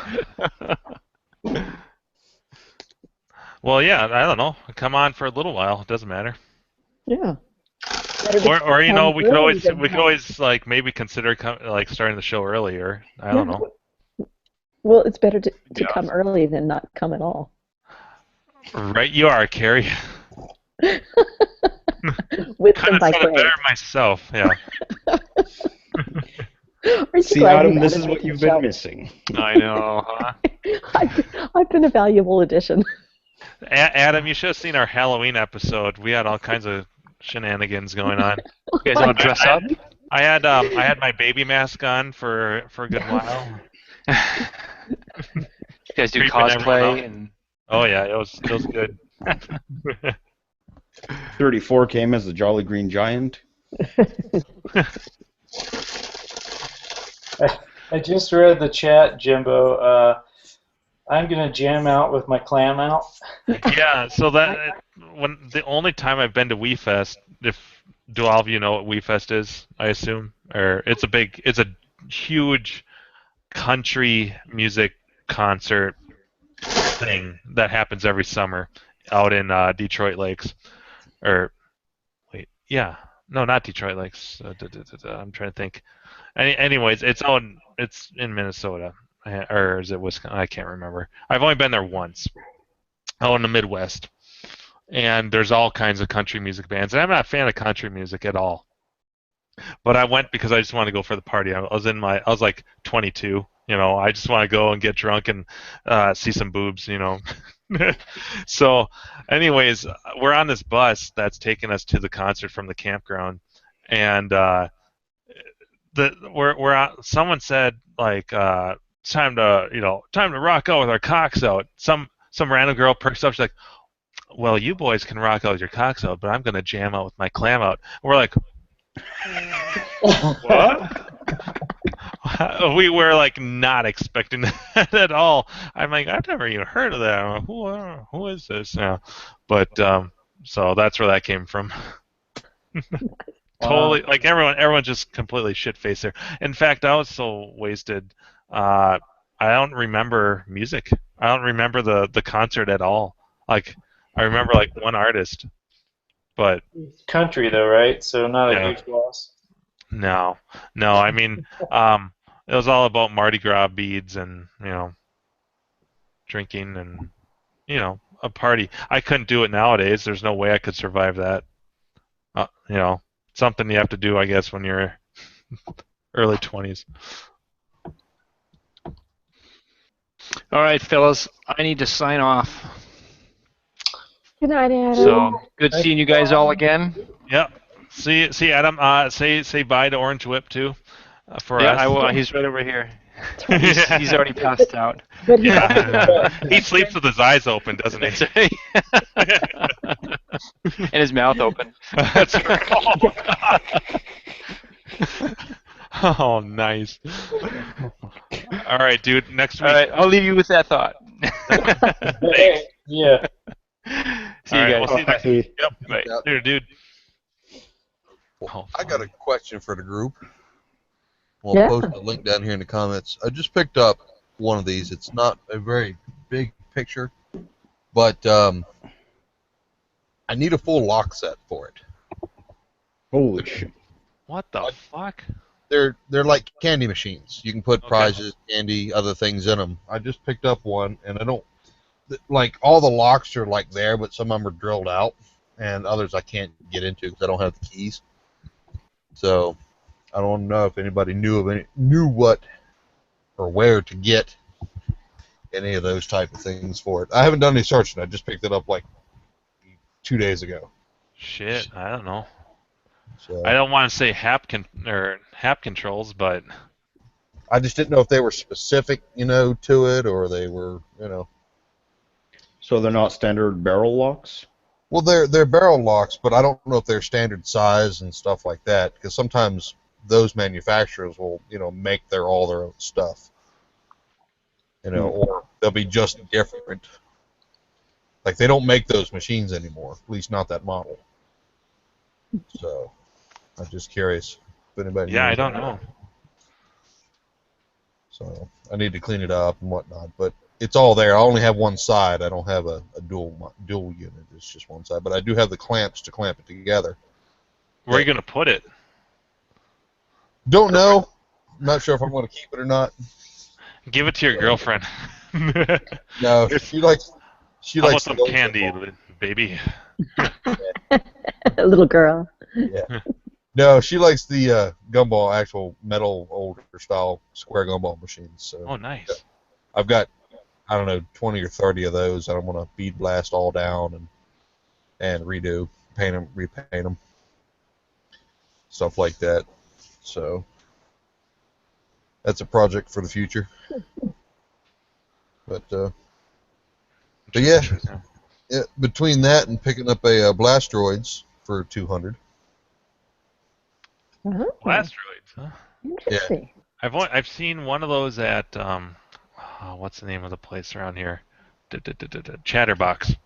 Well, yeah, I don't know. Come on for a little while. It doesn't matter. Yeah. Or you know, we could always like maybe consider like starting the show earlier. I don't know. Well, it's better to Yeah. come early than not come at all. Right, you are, Carrie. With Kind them of by said it Craig. better myself. Yeah. Aren't you See, glad Adam, you this added is me what to you've the been show? missing. I know, huh? I've been a valuable addition. Adam, you should have seen our Halloween episode. We had all kinds of shenanigans going on. You guys want to dress up? I had my baby mask on for a good while. You guys do Creeping everyone cosplay out. and Oh yeah, it was good. 34 came as the Jolly Green Giant. I just read the chat, Jimbo. I'm gonna jam out with my clam out. Yeah, so that when the only time I've been to WeFest, do all of you know what WeFest is? I assume, or it's a huge country music concert thing that happens every summer out in Detroit Lakes, or wait, yeah, no, not Detroit Lakes. I'm trying to think. Anyways, it's in Minnesota, or is it Wisconsin? I can't remember. I've only been there once. Out in the Midwest, and there's all kinds of country music bands, and I'm not a fan of country music at all. But I went because I just wanted to go for the party. I was like 22. You know, I just want to go and get drunk and see some boobs. You know. So, anyways, we're on this bus that's taking us to the concert from the campground, and someone said like time to rock out with our cocks out. Some random girl perks up. She's like, "Well, you boys can rock out with your cocks out, but I'm gonna jam out with my clam out." And we're like, "What?" We were like not expecting that at all. I'm like, I've never even heard of that. I'm like, who is this? Yeah. But so that's where that came from. Totally, like everyone just completely shit faced there. In fact, I was so wasted. I don't remember music. I don't remember the concert at all. Like I remember like one artist, but Country though, right? So not a Yeah. huge loss. no. I mean, it was all about Mardi Gras beads and drinking and a party. I couldn't do it nowadays. There's no way I could survive that. Something you have to do, I guess, when you're early 20s. all right, fellas. I need to sign off. Good night, Adam. So good seeing you guys all again. Yep. See, Adam. Say bye to Orange Whip too. For Yeah, us. I will. He's right over here. He's already passed out. But he He sleeps with his eyes open, doesn't he? That's right. And his mouth open. That's right. Oh, nice. All right, dude. Next week. All right, I'll leave you with that thought. Yeah. See you All right, guys. we'll see you next week. Yep. Bye. Later, dude. Well, I got a question for the group. We'll Yeah. post a link down here in the comments. I just picked up one of these. It's not a very big picture, but I need a full lock set for it. Holy shit. What the fuck? They're like candy machines. You can put Okay. prizes, candy, other things in them. I just picked up one, and I don't like all the locks are like there, but some of them are drilled out, and others I can't get into because I don't have the keys. So I don't know if anybody knew what or where to get any of those type of things for it. I haven't done any searching. I just picked it up like 2 days ago. Shit, I don't know. So I don't want to say hap controls, but I just didn't know if they were specific, to it, or they were, So they're not standard barrel locks? Well, they're barrel locks, but I don't know if they're standard size and stuff like that, because sometimes those manufacturers will, make all their own stuff. Or they'll be just different. Like, they don't make those machines anymore, at least not that model. So, I'm just curious if anybody Yeah, knows I don't that. know. So, I need to clean it up and whatnot, but it's all there. I only have one side. I don't have a dual unit. It's just one side, but I do have the clamps to clamp it together. Where are you going to put it? Don't know. I'm not sure if I'm going to keep it or not. Give it to your girlfriend. No, she likes How about the some old candy, gumball. baby? Little girl. Yeah. No, she likes the gumball, actual metal, older style square gumball machines. So Oh, nice. I've got, I don't know, 20 or 30 of those, and I'm going to bead blast all down and redo, paint them, repaint them, stuff like that. So that's a project for the future. But yeah, between that and picking up a Blasteroids for 200. Blasteroids, huh? Interesting. I've seen one of those at what's the name of the place around here? Chatterbox,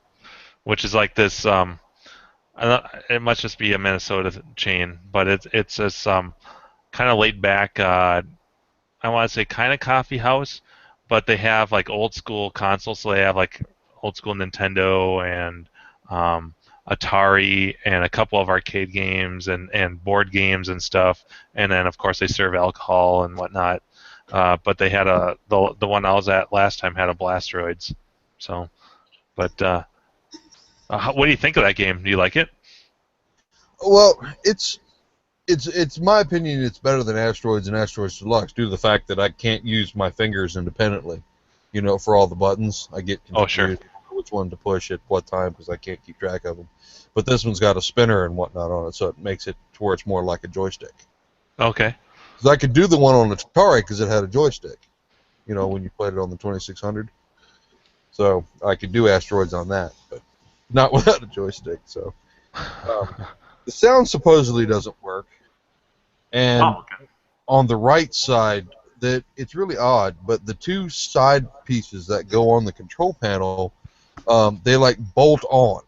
which is like this. It must just be a Minnesota chain, but it's this kind of laid back. I want to say kind of coffee house, but they have like old school consoles. So they have like old school Nintendo and Atari and a couple of arcade games and board games and stuff. And then of course they serve alcohol and whatnot. But they had the one I was at last time had a Blasteroids. So, but what do you think of that game? Do you like it? Well, it's my opinion. It's better than Asteroids and Asteroids Deluxe due to the fact that I can't use my fingers independently. For all the buttons, I get confused. Oh, sure. Which one to push at what time because I can't keep track of them. But this one's got a spinner and whatnot on it, so it makes it to where it's more like a joystick. Okay. Because I could do the one on the Atari because it had a joystick. When you played it on the 2600. So I could do Asteroids on that, but not without a joystick. So the sound supposedly doesn't work, and on the right side, that it's really odd. But the two side pieces that go on the control panel, they like bolt on,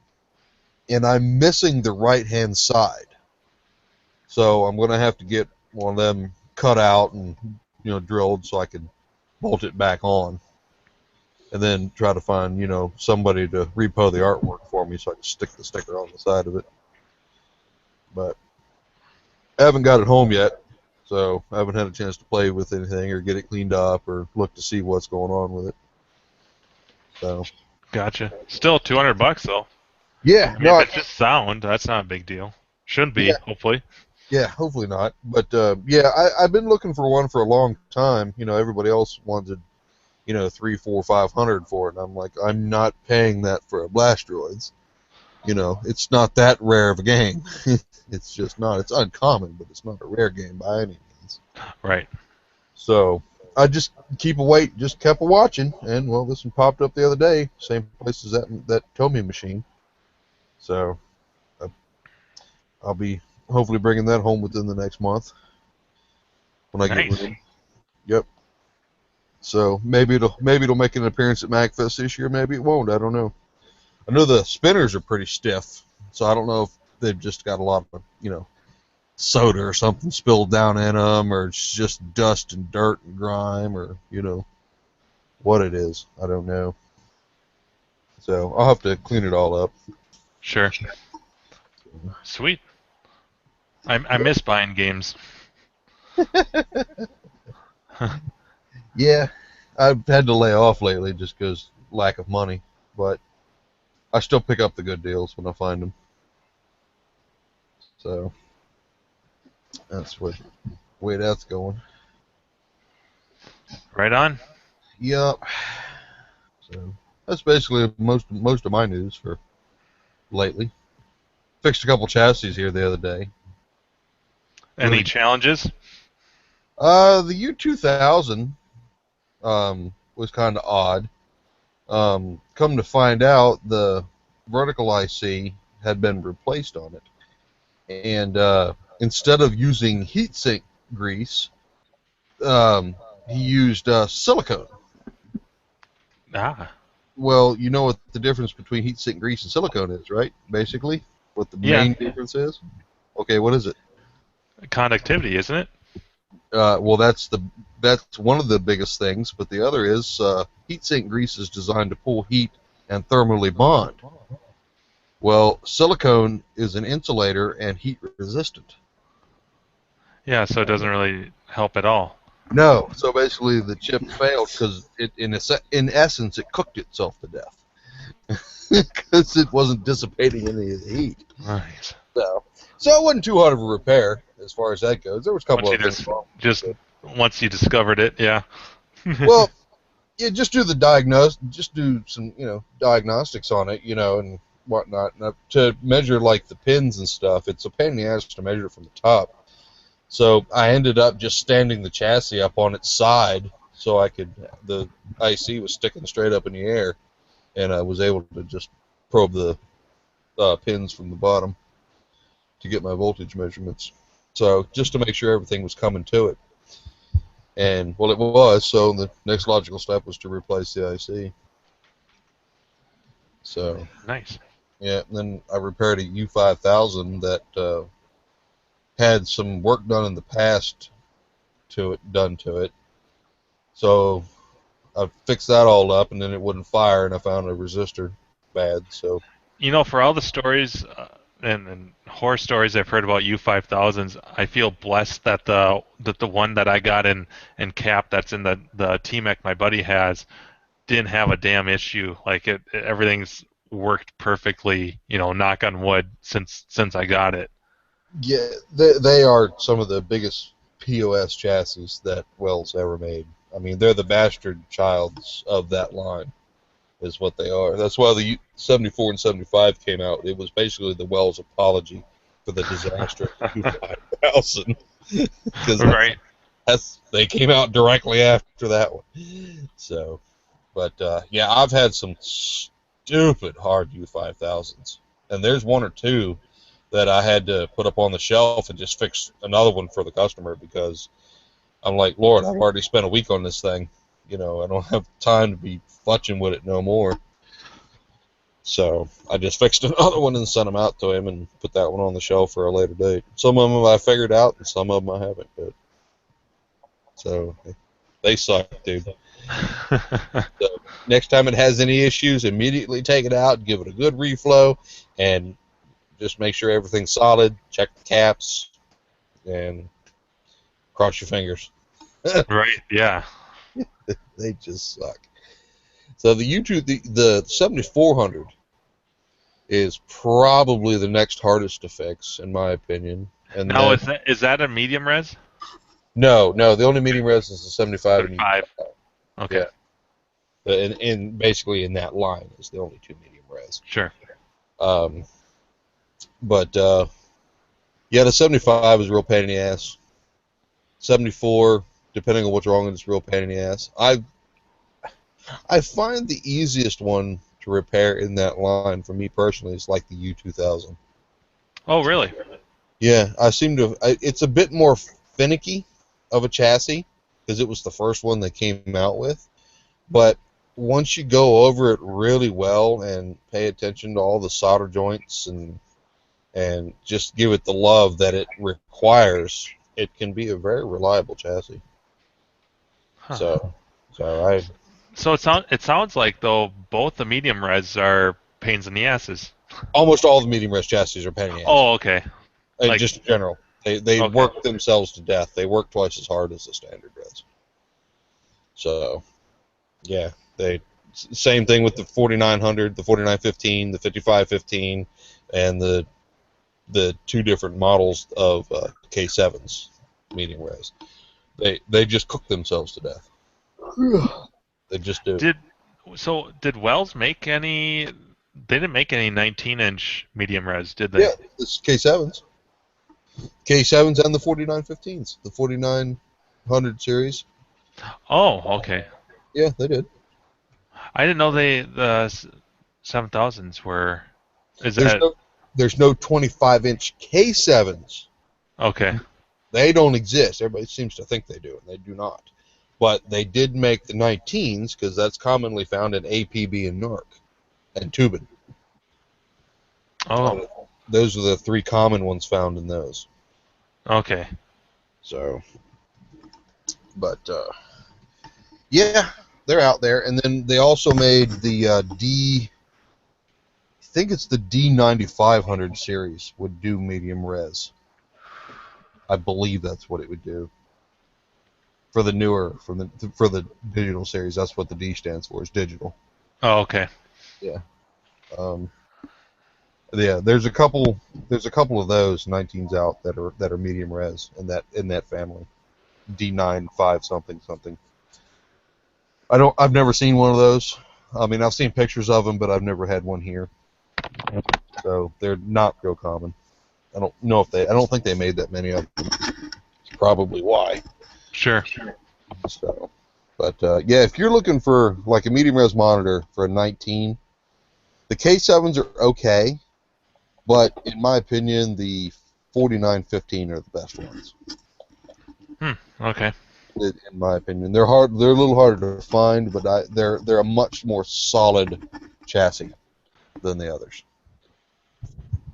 and I'm missing the right hand side. So I'm gonna have to get one of them cut out and drilled so I can bolt it back on. And then try to find, somebody to repo the artwork for me so I can stick the sticker on the side of it. But I haven't got it home yet, so I haven't had a chance to play with anything or get it cleaned up or look to see what's going on with it. So. Gotcha. Still $200 though. Yeah. I mean, if it's just sound, that's not a big deal. Shouldn't be, hopefully. Yeah, hopefully not. But yeah, I've been looking for one for a long time. Everybody else wanted. 300, 400, 500 for it. And I'm like, I'm not paying that for a Blasteroids. It's not that rare of a game. It's just not. It's uncommon, but it's not a rare game by any means. Right. So I just kept watching, and well, this one popped up the other day, same place as that Tomy machine. So I'll be hopefully bringing that home within the next month when I get rid. Yep. So maybe it'll make an appearance at MagFest this year. Maybe it won't. I don't know. I know the spinners are pretty stiff, so I don't know if they've just got a lot of soda or something spilled down in them, or it's just dust and dirt and grime, or what it is. I don't know. So I'll have to clean it all up. Sure. Sweet. I miss buying games. Yeah, I've had to lay off lately just because lack of money, but I still pick up the good deals when I find them. So that's the way that's going. Right on. Yep. So that's basically most of my news for lately. Fixed a couple chassis here the other day. Any challenges? The U2000 was kind of odd. Come to find out, the vertical IC had been replaced on it. And instead of using heatsink grease, he used silicone. Ah. Well, you know what the difference between heatsink grease and silicone is, right? Basically, what the main difference is. Okay, what is it? Conductivity, isn't it? Well, that's one of the biggest things, but the other is heatsink grease is designed to pull heat and thermally bond. Well, silicone is an insulator and heat resistant. Yeah, so it doesn't really help at all. No, so basically the chip failed because in essence it cooked itself to death because it wasn't dissipating any of the heat. Right. So it wasn't too hard of a repair as far as that goes. There was a couple of things wrong. Just once you discovered it, yeah. Well, yeah, just do some diagnostics on it, and whatnot. And to measure like the pins and stuff, it's a pain in the ass to measure from the top. So I ended up just standing the chassis up on its side so the IC was sticking straight up in the air, and I was able to just probe the pins from the bottom to get my voltage measurements. So just to make sure everything was coming to it. And, well, it was, so the next logical step was to replace the IC. So. Nice. Yeah, and then I repaired a U5000 that had some work done in the past done to it. So I fixed that all up, and then it wouldn't fire, and I found a resistor bad. So for all the stories and horror stories I've heard about U5000s, I feel blessed that the one that I got in cap that's in the T-Mech my buddy has didn't have a damn issue. Like everything's worked perfectly. Knock on wood since I got it. Yeah, they are some of the biggest POS chassis that Wells ever made. I mean, they're the bastard childs of that line, is what they are. That's why the 74 and 75 came out. It was basically the Wells apology for the disaster of the U5000. Right. They came out directly after that one. So, but yeah, I've had some stupid hard U5000s, and there's one or two that I had to put up on the shelf and just fix another one for the customer because I'm like, Lord, I've already spent a week on this thing. I don't have time to be futching with it no more. So I just fixed another one and sent them out to him and put that one on the shelf for a later date. Some of them I figured out and some of them I haven't. So they suck, dude. So next time it has any issues, immediately take it out, give it a good reflow, and just make sure everything's solid, check the caps, and cross your fingers. Right, yeah. They just suck. So the 7400 is probably the next hardest to fix, in my opinion. And now, is that a medium res? No, the only medium res is the 75. 75. Okay. Yeah. And basically in that line is the only two medium res. Sure. But yeah, the 75 is a real pain in the ass. 74, depending on what's wrong with it, it's a real pain in the ass. I find the easiest one to repair in that line, for me personally, is like the U2000. Oh, really? Yeah, it's a bit more finicky of a chassis because it was the first one they came out with. But once you go over it really well and pay attention to all the solder joints and just give it the love that it requires, it can be a very reliable chassis. Huh. So it sounds like though both the medium res are pains in the asses. Almost all the medium res chassis are pain in the ass. Oh, okay. Just in general, they work themselves to death. They work twice as hard as the standard res. So, yeah, same thing with the 4900, the 4915, the 5515, and the two different models of K7s medium res. They just cook themselves to death. They just do. Did Wells make any? They didn't make any 19-inch medium res, did they? Yeah, it's K7s. K7s and the 4915s, the 4900 series. Oh, okay. Yeah, they did. I didn't know the 7000s were. Is There's that no there's no 25-inch K7s. okay? They don't exist. Everybody seems to think they do, and they do not. But they did make the 19s because that's commonly found in APB and NARC and Tubin. Oh, Those are the three common ones found in those. okay. So, but yeah, they're out there. And then they also made the I think it's the D9500 series would do medium res. I believe that's what it would do. For the newer, for the digital series, that's what the D stands for, is digital. Oh, okay. Yeah. Yeah, there's a couple of those 19s out that are medium res in that family. D95 something. I've never seen one of those. I mean, I've seen pictures of them, but I've never had one here. So they're not real common. I don't think they made that many of them. That's probably why. Sure. So, but yeah, if you're looking for like a medium res monitor for a 19, the K7s are okay, but in my opinion, the 4915 are the best ones. Okay. In my opinion, they're hard. They're a little harder to find, but they're a much more solid chassis than the others.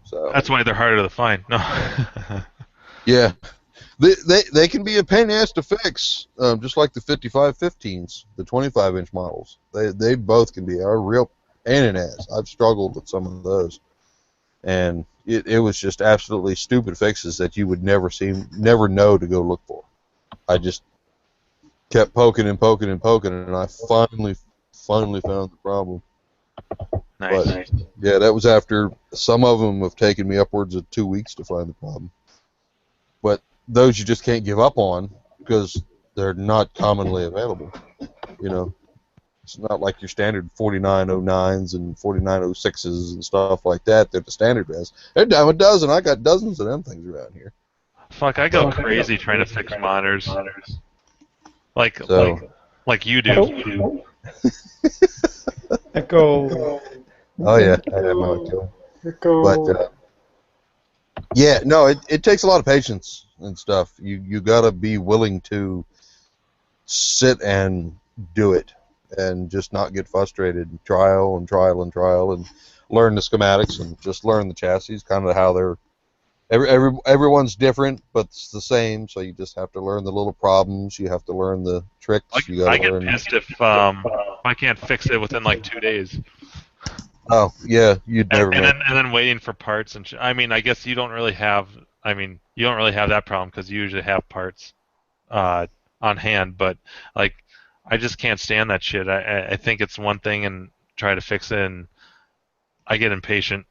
So That's why they're harder to find. No. yeah, they can be a pain in the ass to fix, just like the 5515s, the 25-inch models. They both can be a real pain in the ass. I've struggled with some of those, and it was just absolutely stupid fixes that you would never know to go look for. I just kept poking, and I finally found the problem. Nice. But, yeah, that was after some of them have taken me upwards of 2 weeks to find the problem. But those you just can't give up on because they're not commonly available. You know, it's not like your standard 4909s and 4906s and stuff like that. They're the standard res. They're a dime a dozen. I got dozens of them things around here. Fuck, I go crazy trying to fix monitors. Like you do. Echo. Oh yeah, I have mine too. Echo. But yeah, no, it takes a lot of patience and stuff. You gotta be willing to sit and do it, and just not get frustrated. Trial and learn the schematics and just learn the chassis. Kind of how they're everyone's different, but it's the same. So you just have to learn the little problems. You have to learn the tricks. I get pissed if I can't fix it within like 2 days. Oh yeah, you'd never. And then waiting for parts and I mean, I guess you don't really have. I mean, you don't really have that problem because you usually have parts on hand. But like, I just can't stand that shit. I think it's one thing and try to fix it, and I get impatient.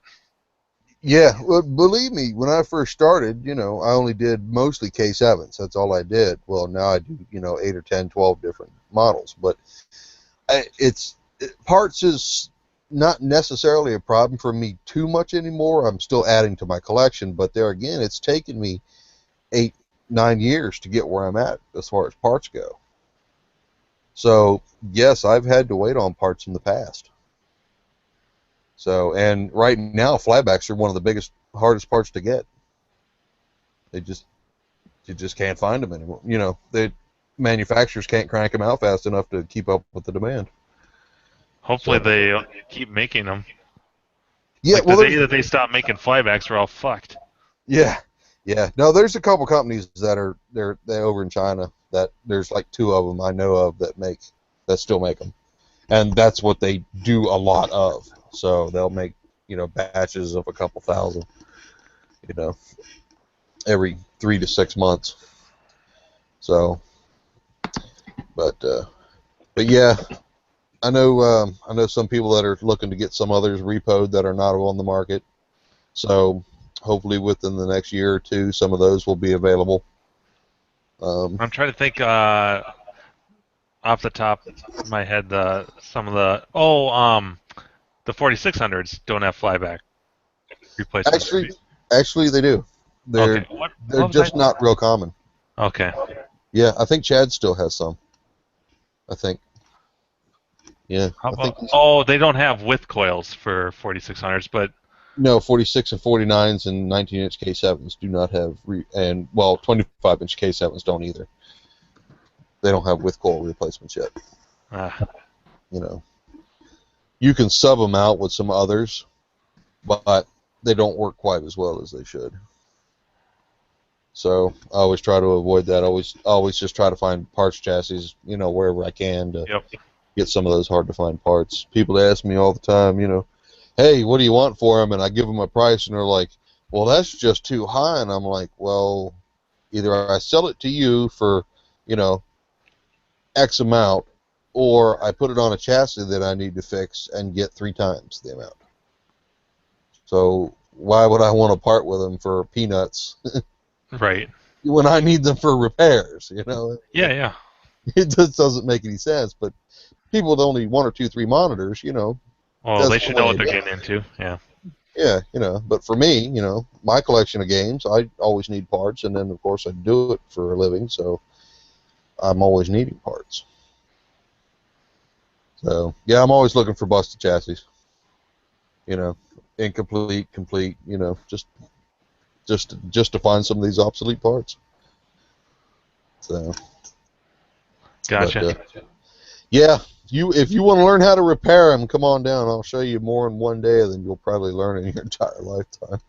Yeah, well, believe me, when I first started, I only did mostly K7s. That's all I did. Well, now I do, 8 or 10, 12 different models. But parts is not necessarily a problem for me too much anymore. I'm still adding to my collection, but there again, it's taken me 8, 9 years to get where I'm at as far as parts go. So, yes, I've had to wait on parts in the past. So, and right now, flybacks are one of the hardest parts to get. You just can't find them anymore. The manufacturers can't crank them out fast enough to keep up with the demand. Hopefully they keep making them. Yeah, like the day that they stop making flybacks, we're all fucked. Yeah. No, there's a couple companies that they're over in China that there's like 2 of them I know of that still make them, and that's what they do a lot of. So they'll make, batches of a couple thousand, every 3 to 6 months. So, but yeah, I know some people that are looking to get some others repoed that are not on the market. So hopefully within the next year or 2, some of those will be available. I'm trying to think off the top of my head some of the the 4600s don't have flyback replacements. Actually, they do. They're just not real common. Okay. Yeah, I think Chad still has some. I think. Yeah, How I think about? Oh, they don't have width coils for 4600s, but no 46 and 49s and 19-inch K7s do not have, and well 25-inch K7s don't either. They don't have width coil replacements yet. You know, you can sub them out with some others, but they don't work quite as well as they should. So I always try to avoid that. Always just try to find parts chassis, you know, wherever I can to get some of those hard to find parts. People ask me all the time, you know, hey, what do you want for them? And I give them a price, and they're like, well, that's just too high. And I'm like, well, either I sell it to you for, you know, X amount, or I put it on a chassis that I need to fix and get 3 times the amount. So why would I want to part with them for peanuts? Right. When I need them for repairs, you know? Yeah. It just doesn't make any sense, but people with only 1 or 2, 3 monitors, you know. Well, they should know what they're getting into, yeah. Yeah, you know, but for me, you know, my collection of games, I always need parts, and then, of course, I do it for a living, so I'm always needing parts. So, yeah, I'm always looking for busted chassis. You know, incomplete, complete, you know, just to find some of these obsolete parts. So, gotcha. But, yeah, if you want to learn how to repair them, come on down. I'll show you more in one day than you'll probably learn in your entire lifetime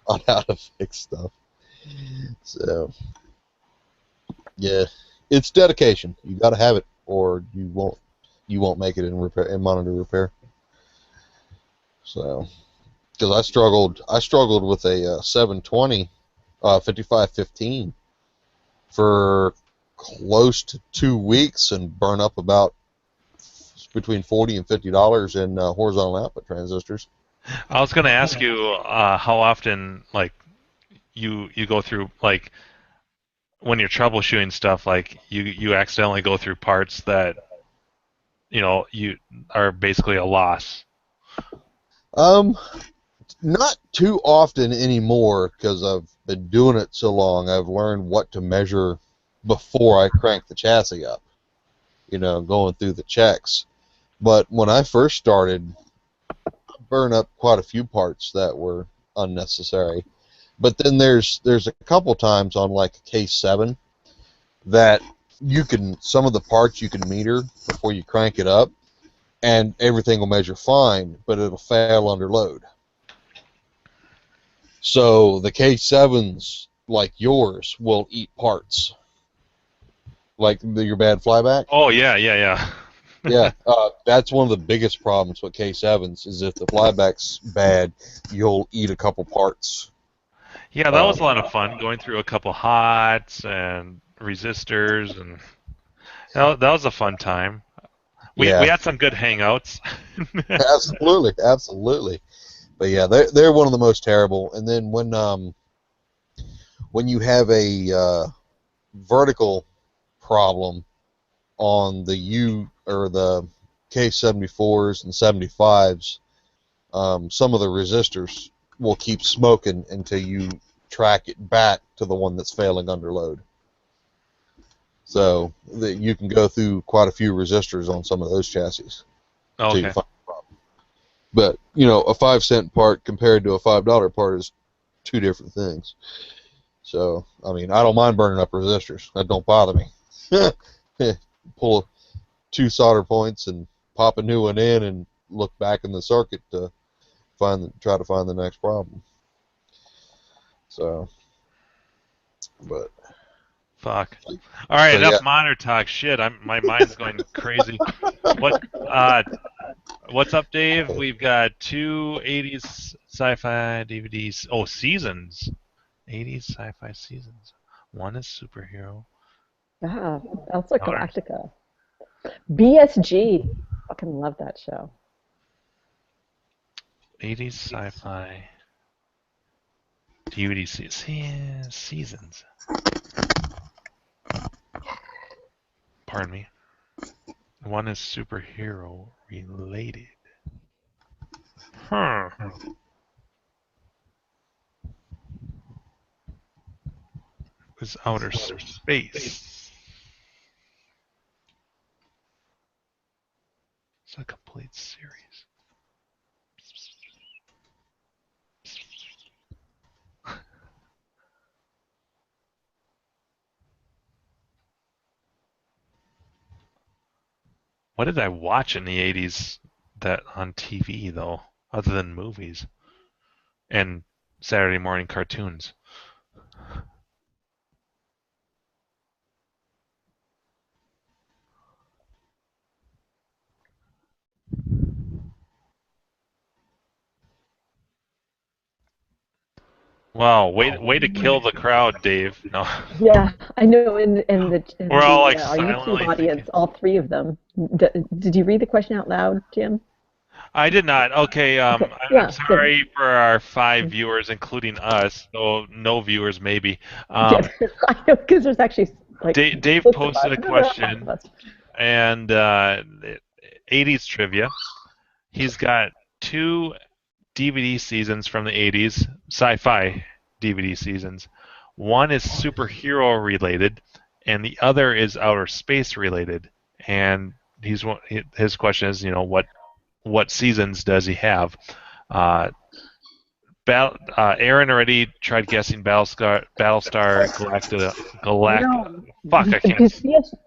on how to fix stuff. So, yeah, it's dedication. You got to have it, or you won't make it in monitor repair. So, because I struggled with a 720 5515 for close to 2 weeks and burn up about between $40 and $50 in horizontal output transistors. I was going to ask you how often, like, you go through, like, when you're troubleshooting stuff, like, you accidentally go through parts that, you know, you are basically a loss. Not too often anymore, because I've been doing it so long. I've learned what to measure before I crank the chassis up, you know, going through the checks. But when I first started, I burned up quite a few parts that were unnecessary. But then there's a couple times on like a K7 that some of the parts you can meter before you crank it up, and everything will measure fine, but it'll fail under load. So the K7s, like yours, will eat parts. Like your bad flyback? Oh, yeah. Yeah, that's one of the biggest problems with K7s, is if the flyback's bad, you'll eat a couple parts. Yeah, that was a lot of fun, going through a couple HOTS and resistors, and that was a fun time. We had some good hangouts. Absolutely. But yeah, they're one of the most terrible. And then when you have a vertical problem on the the K74s and 75s, some of the resistors will keep smoking until you track it back to the one that's failing under load. So you can go through quite a few resistors on some of those chassis until you find the problem. But, you know, a 5-cent part compared to a $5 part is 2 different things. So, I mean, I don't mind burning up resistors. That don't bother me. Pull 2 solder points and pop a new one in and look back in the circuit to try to find the next problem. So, but fuck. All right, enough monitor talk. Shit, my mind's going crazy. What's up, Dave? We've got 2 80s sci-fi DVDs. Oh, seasons. 80s sci-fi seasons. One is superhero. Yeah, Elsa Galactica. BSG. Fucking love that show. 80s sci-fi DVD seasons. Pardon me. One is superhero related. Huh. Is outer space. Played series. What did I watch in the 80s that on TV, though, other than movies and Saturday morning cartoons? Wow, way to kill the crowd, Dave. No. Yeah, I know. And We're all like our silently YouTube audience, thinking. all three of them. Did you read the question out loud, Jim? I did not. Okay, Okay, yeah. I'm sorry for our 5 viewers, including us. So no viewers, maybe. Yeah, I know, because there's actually like Dave close to posted a five. No, there are five question, of us. and 80s trivia. He's got 2 DVD seasons from the 80s, sci-fi DVD seasons. One is superhero related, and the other is outer space related. And his question is, what seasons does he have? Aaron already tried guessing Battlestar Galactica. Fuck, I can't.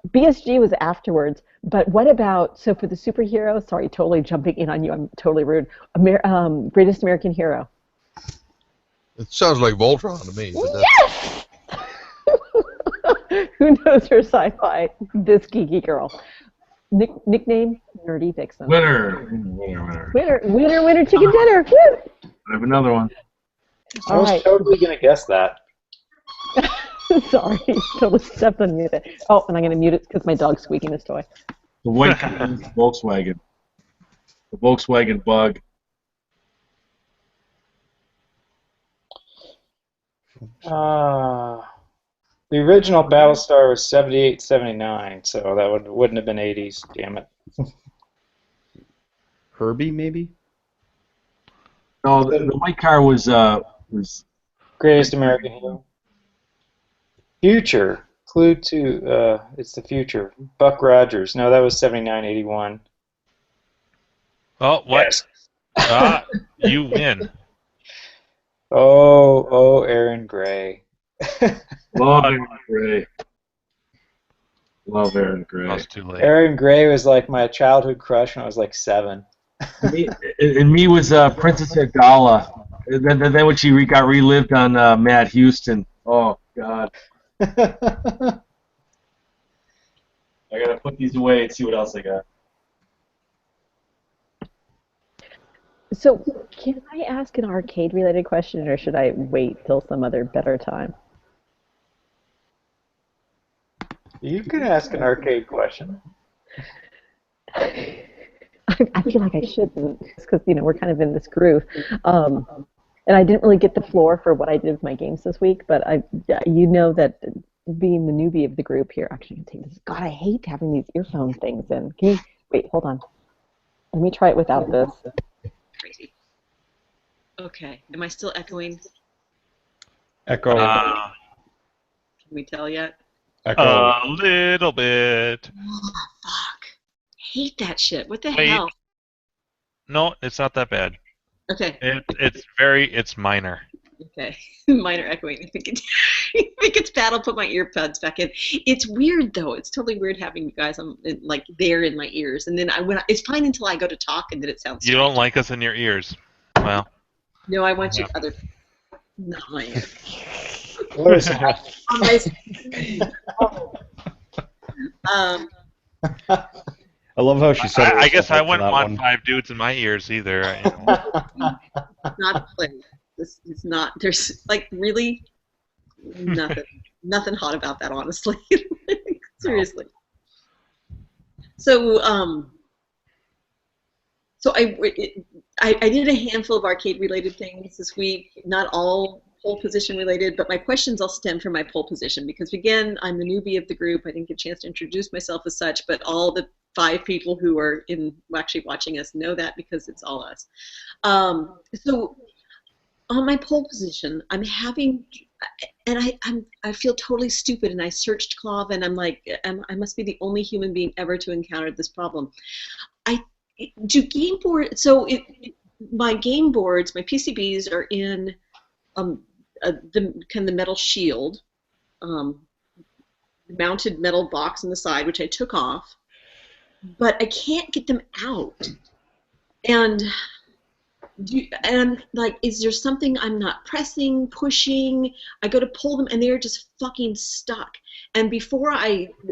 BSG was afterwards, but what about, so for the superhero, sorry, totally jumping in on you, I'm totally rude, Greatest American Hero. It sounds like Voltron to me. But Yes! Who knows her sci-fi? This geeky girl. Nickname, Nerdy Vixen. Winner, chicken dinner. Woo! I have another one. I was totally going to guess that. Sorry, totally stepped on mute. Oh, and I'm going to mute it because my dog's squeaking his toy. The white Volkswagen. The Volkswagen Bug. The original Battlestar was 78, 79, so that wouldn't have been 80s. Damn it. Herbie, maybe? No, the white car was Greatest American Hero. Future. Clue 2, it's the future. Buck Rogers. No, that was 79, 81. Oh, what? Yes. You win. Oh, Aaron Gray. Love Aaron Gray. Love Aaron Gray. That was too late. Aaron Gray was like my childhood crush when I was like 7. me was Princess Ergala. And then when she got relived on Matt Houston. Oh, God. I gotta put these away and see what else I got. So, can I ask an arcade-related question, or should I wait till some other better time? You can ask an arcade question. I feel like I shouldn't, because we're kind of in this groove. And I didn't really get the floor for what I did with my games this week, but you know that being the newbie of the group here, actually, I'm taking this. God, I hate having these earphone things in. Can you wait? Hold on. Let me try it without this. Crazy. Okay. Am I still echoing? Echo. Can we tell yet? Echo. A little bit. Oh, fuck. Hate that shit. What the Wait. hell? No, it's not that bad. Okay. It's minor. Okay. Minor echoing. If it gets bad, I'll put my earbuds back in. It's weird though. It's totally weird having you guys like there in my ears, and then it's fine until I go to talk, and then it sounds. You don't like us in your ears. Well. No, I want you other. Not my ears. What is that? I love how she said it. I guess I wouldn't want 5 dudes in my ears either. Not a play. This is not. There's like really nothing hot about that, honestly. Seriously. So I did a handful of arcade-related things this week. Not all pole position related, but my questions all stem from my pole position because, again, I'm the newbie of the group. I didn't get a chance to introduce myself as such, but all the 5 people who are actually watching us know that because it's all us. So on my pole position, I'm having, and I feel totally stupid, and I searched Clav, and I'm like, I must be the only human being ever to encounter this problem. do game board? So my game boards, my PCBs are in the kind of the metal shield, mounted metal box on the side, which I took off, but I can't get them out. And I'm like, is there something I'm not pressing, pushing? I go to pull them, and they're just fucking stuck. And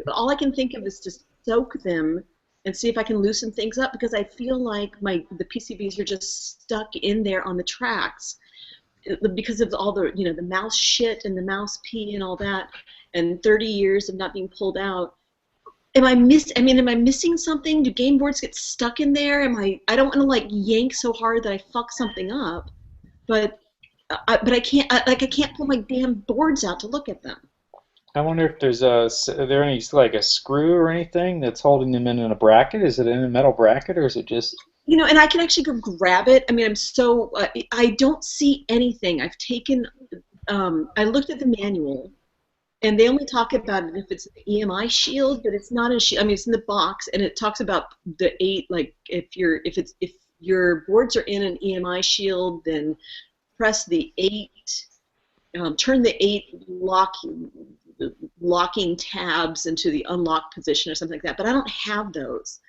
all I can think of is to soak them and see if I can loosen things up, because I feel like the PCBs are just stuck in there on the tracks because of all the the mouse shit and the mouse pee and all that, and 30 years of not being pulled out. Am I missing something? Do game boards get stuck in there? I don't want to like yank so hard that I fuck something up, but I can't I can't pull my damn boards out to look at them. I wonder if are there any like a screw or anything that's holding them in a bracket? Is it in a metal bracket, or is it just? And I can actually go grab it. I mean, I'm so I don't see anything. I've taken I looked at the manual. And they only talk about it if it's an EMI shield, but it's not a shield. I mean, it's in the box, and it talks about the 8. Like, if your boards are in an EMI shield, then press the 8, turn the 8 locking tabs into the unlock position or something like that. But I don't have those.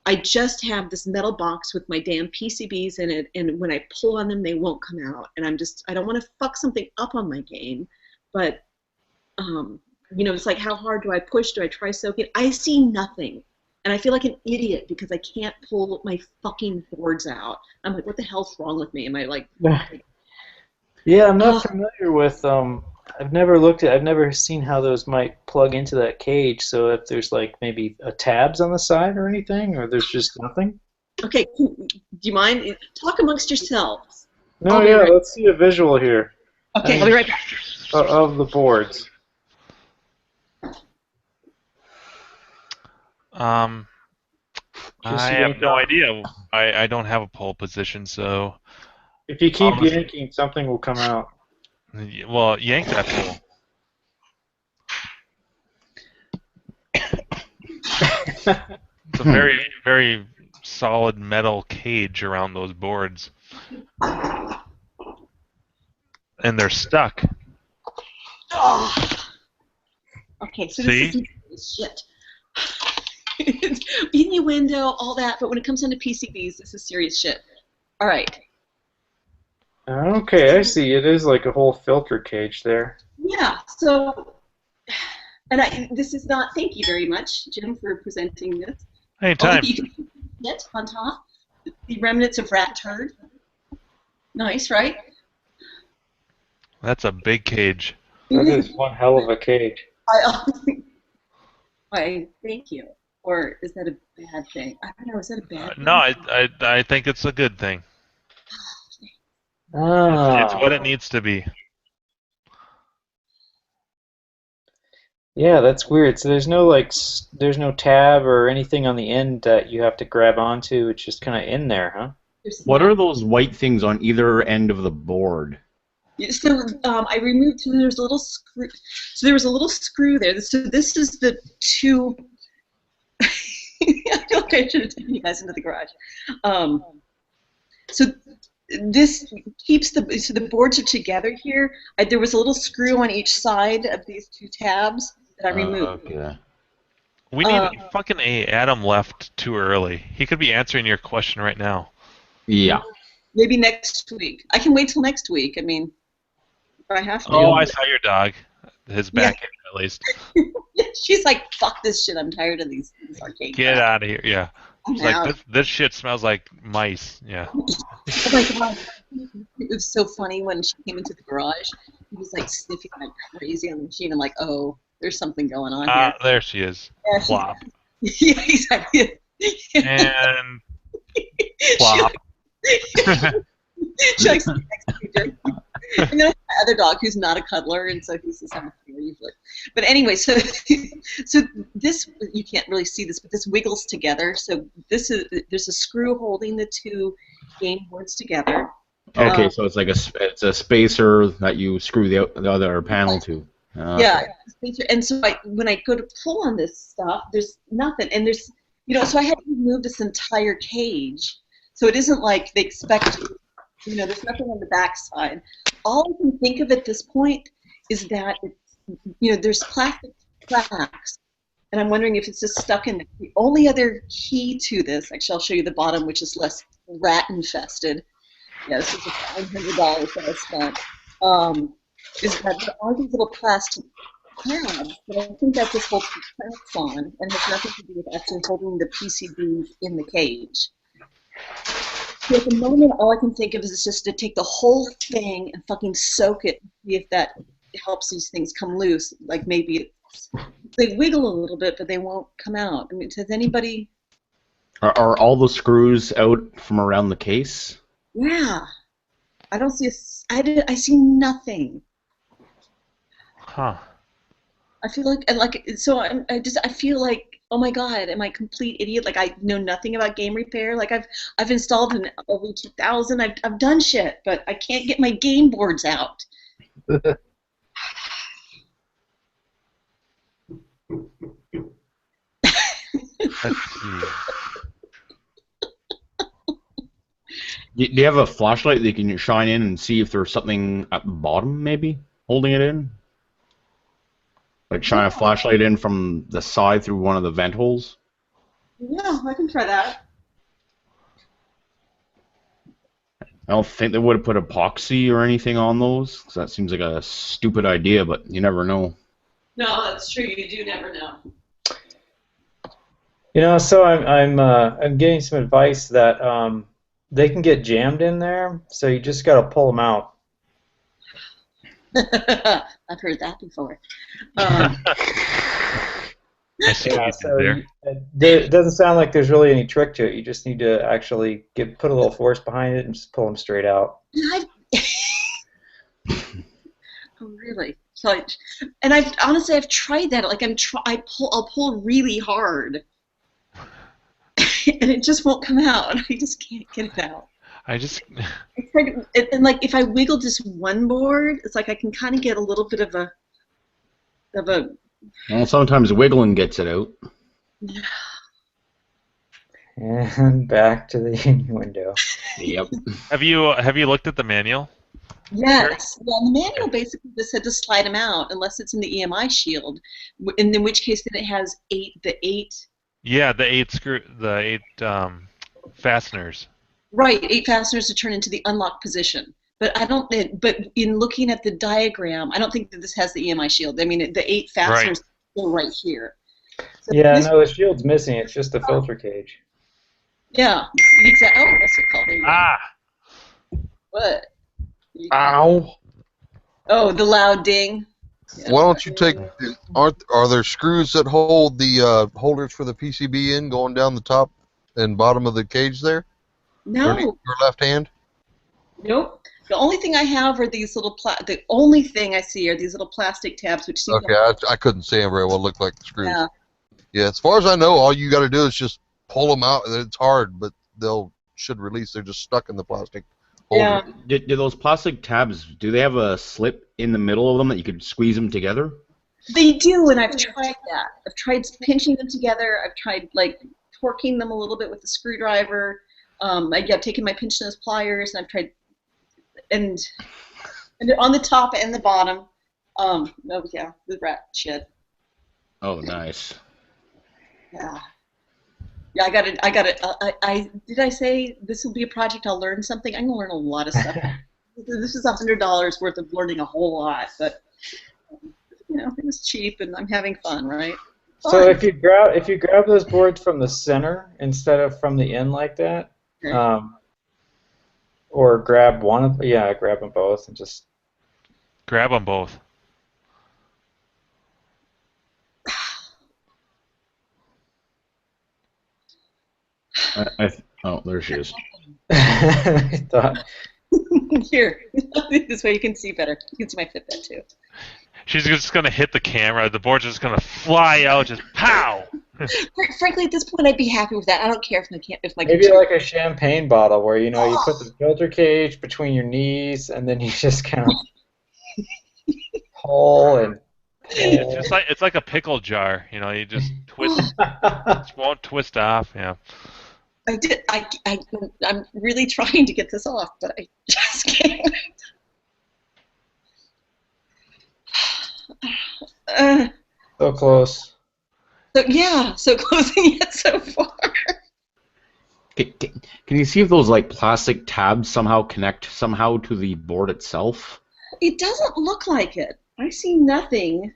I just have this metal box with my damn PCBs in it, and when I pull on them, they won't come out. And I don't want to fuck something up on my game, but. It's like, how hard do I push? Do I try soaking? I see nothing. And I feel like an idiot because I can't pull my fucking boards out. I'm like, what the hell's wrong with me? Am I like... Yeah, I'm not familiar with... I've never seen how those might plug into that cage, so if there's like maybe tabs on the side or anything, or there's just nothing? Okay, do you mind? Talk amongst yourselves. No, yeah, let's see a visual here. Okay, I'll be right back. Of the boards. I have no idea. I don't have a pole position, so... If you keep yanking, something will come out. Well, yank that pole. It's a very, very solid metal cage around those boards. And they're stuck. Oh. Okay, so See? This is shit. Innuendo, all that, but when it comes down to PCBs, this is serious shit. All right. Okay, I see. It is like a whole filter cage there. Yeah. So, and this is not. Thank you very much, Jim, for presenting this. Anytime. You can see on top the remnants of rat turd. Nice, right? That's a big cage. That is one hell of a cage. Why, thank you. Or is that a bad thing? I don't know. Is that a bad thing? No, I think it's a good thing. Ah. It's what it needs to be. Yeah, that's weird. So there's no tab or anything on the end that you have to grab onto. It's just kind of in there, huh? What are those white things on either end of the board? So I removed. So there's a little screw. So there was a little screw there. So this is the two. I feel like I should have taken you guys into the garage. So this keeps so the boards are together here. There was a little screw on each side of these two tabs that I removed. Okay. We need fucking Adam left too early. He could be answering your question right now. Yeah. Maybe next week. I can wait till next week. I mean, if I have to. Oh, I saw your dog. His back end, at least. She's like, fuck this shit. I'm tired of these arcade Get out of here. Yeah. She's out. like, this shit smells like mice. Yeah. Oh my God. It was so funny when she came into the garage. He was like sniffing like crazy on the machine. I'm like, oh, there's something going on here. There she is. Yeah, Plop. Yeah, exactly. And plop. She likes to be next to me. And then my other dog, who's not a cuddler, and so he's just on the floor usually. But anyway, so this, you can't really see this, but this wiggles together. So there's a screw holding the two game boards together. Okay, so it's like it's a spacer that you screw the other panel to. Yeah, and so when I go to pull on this stuff, there's nothing, and So I had to remove this entire cage. So it isn't like they expect, there's nothing on the backside. All I can think of at this point is that there's plastic cracks, and I'm wondering if it's just stuck in. The only other key to this, actually, I'll show you the bottom, which is less rat infested. Yeah, this is a $500 that I spent. Is that there are these little plastic tabs, but I think that just holds the cracks on and has nothing to do with actually holding the PCBs in the cage. So at the moment, all I can think of is just to take the whole thing and fucking soak it, see if that helps these things come loose. Like maybe they wiggle a little bit, but they won't come out. I mean, does anybody? Are all the screws out from around the case? Yeah, I don't see I see nothing. Huh. I feel I feel like, oh my god, am I a complete idiot? Like I know nothing about game repair. Like I've installed an LV2000. I've done shit, but I can't get my game boards out. Do you have a flashlight that you can shine in and see if there's something at the bottom, maybe, holding it in? Like shine a flashlight in from the side through one of the vent holes? Yeah, I can try that. I don't think they would have put epoxy or anything on those, because that seems like a stupid idea, but you never know. No, that's true. You do never know. So I'm getting some advice that they can get jammed in there, so you just got to pull them out. I've heard that before. I see what you did there. It doesn't sound like there's really any trick to it. You just need to actually put a little force behind it and just pull them straight out. Oh, really? So, and I've tried that. Like I'll pull really hard, and it just won't come out. I just can't get it out. And like if I wiggle just one board, it's like I can kind of get a little bit of a. Well, sometimes wiggling gets it out. And back to the innuendo. Yep. Have you looked at the manual? Yes. Well, the manual basically just said to slide them out unless it's in the EMI shield, in which case then it has the eight. Yeah, the eight fasteners. Right, 8 fasteners to turn into the unlock position. But But in looking at the diagram, I don't think that this has the EMI shield. I mean, the 8 fasteners are still right here. So yeah, no, the shield's missing. It's just the filter cage. Yeah, exactly. Oh, that's what it's called. Ah. What? Ow. Oh, the loud ding. Yeah. Why don't you take? Are there screws that hold the holders for the PCB in going down the top and bottom of the cage there? No. Your left hand? Nope. The only thing I have are these little the only thing I see are these little plastic tabs, which seem I couldn't see them very well. Look like the screws. Yeah. Yeah. As far as I know, all you got to do is just pull them out. It's hard, but should release. They're just stuck in the plastic holder. Yeah. Do those plastic tabs, do they have a slip in the middle of them that you could squeeze them together? They do, and I've tried that. I've tried pinching them together. I've tried like torquing them a little bit with the screwdriver. I've taken my pinch nose pliers, and I've tried, and they're on the top and the bottom. The rat shit. Oh, nice. Yeah. Yeah, I got it. Did I say this will be a project I'll learn something? I'm gonna learn a lot of stuff. This is $100 worth of learning a whole lot, but it was cheap, and I'm having fun, right? So Fine. if you grab those boards from the center instead of from the end like that, Okay. or grab one of grab them both and just Grab them both. Oh, there she is. I thought. Here, this way you can see better. You can see my Fitbit too. She's just gonna hit the camera. The board's just gonna fly out, just pow. Frankly, at this point, I'd be happy with that. I don't care if my Maybe computer. like a champagne bottle where you put the filter cage between your knees and then you just kind of pull and It's like a pickle jar. You know, you just twist, it won't twist off. Yeah. I'm really trying to get this off, but I just can't. So close. So close and yet so far. Can you see if those like plastic tabs somehow connect somehow to the board itself? It doesn't look like it. I see nothing.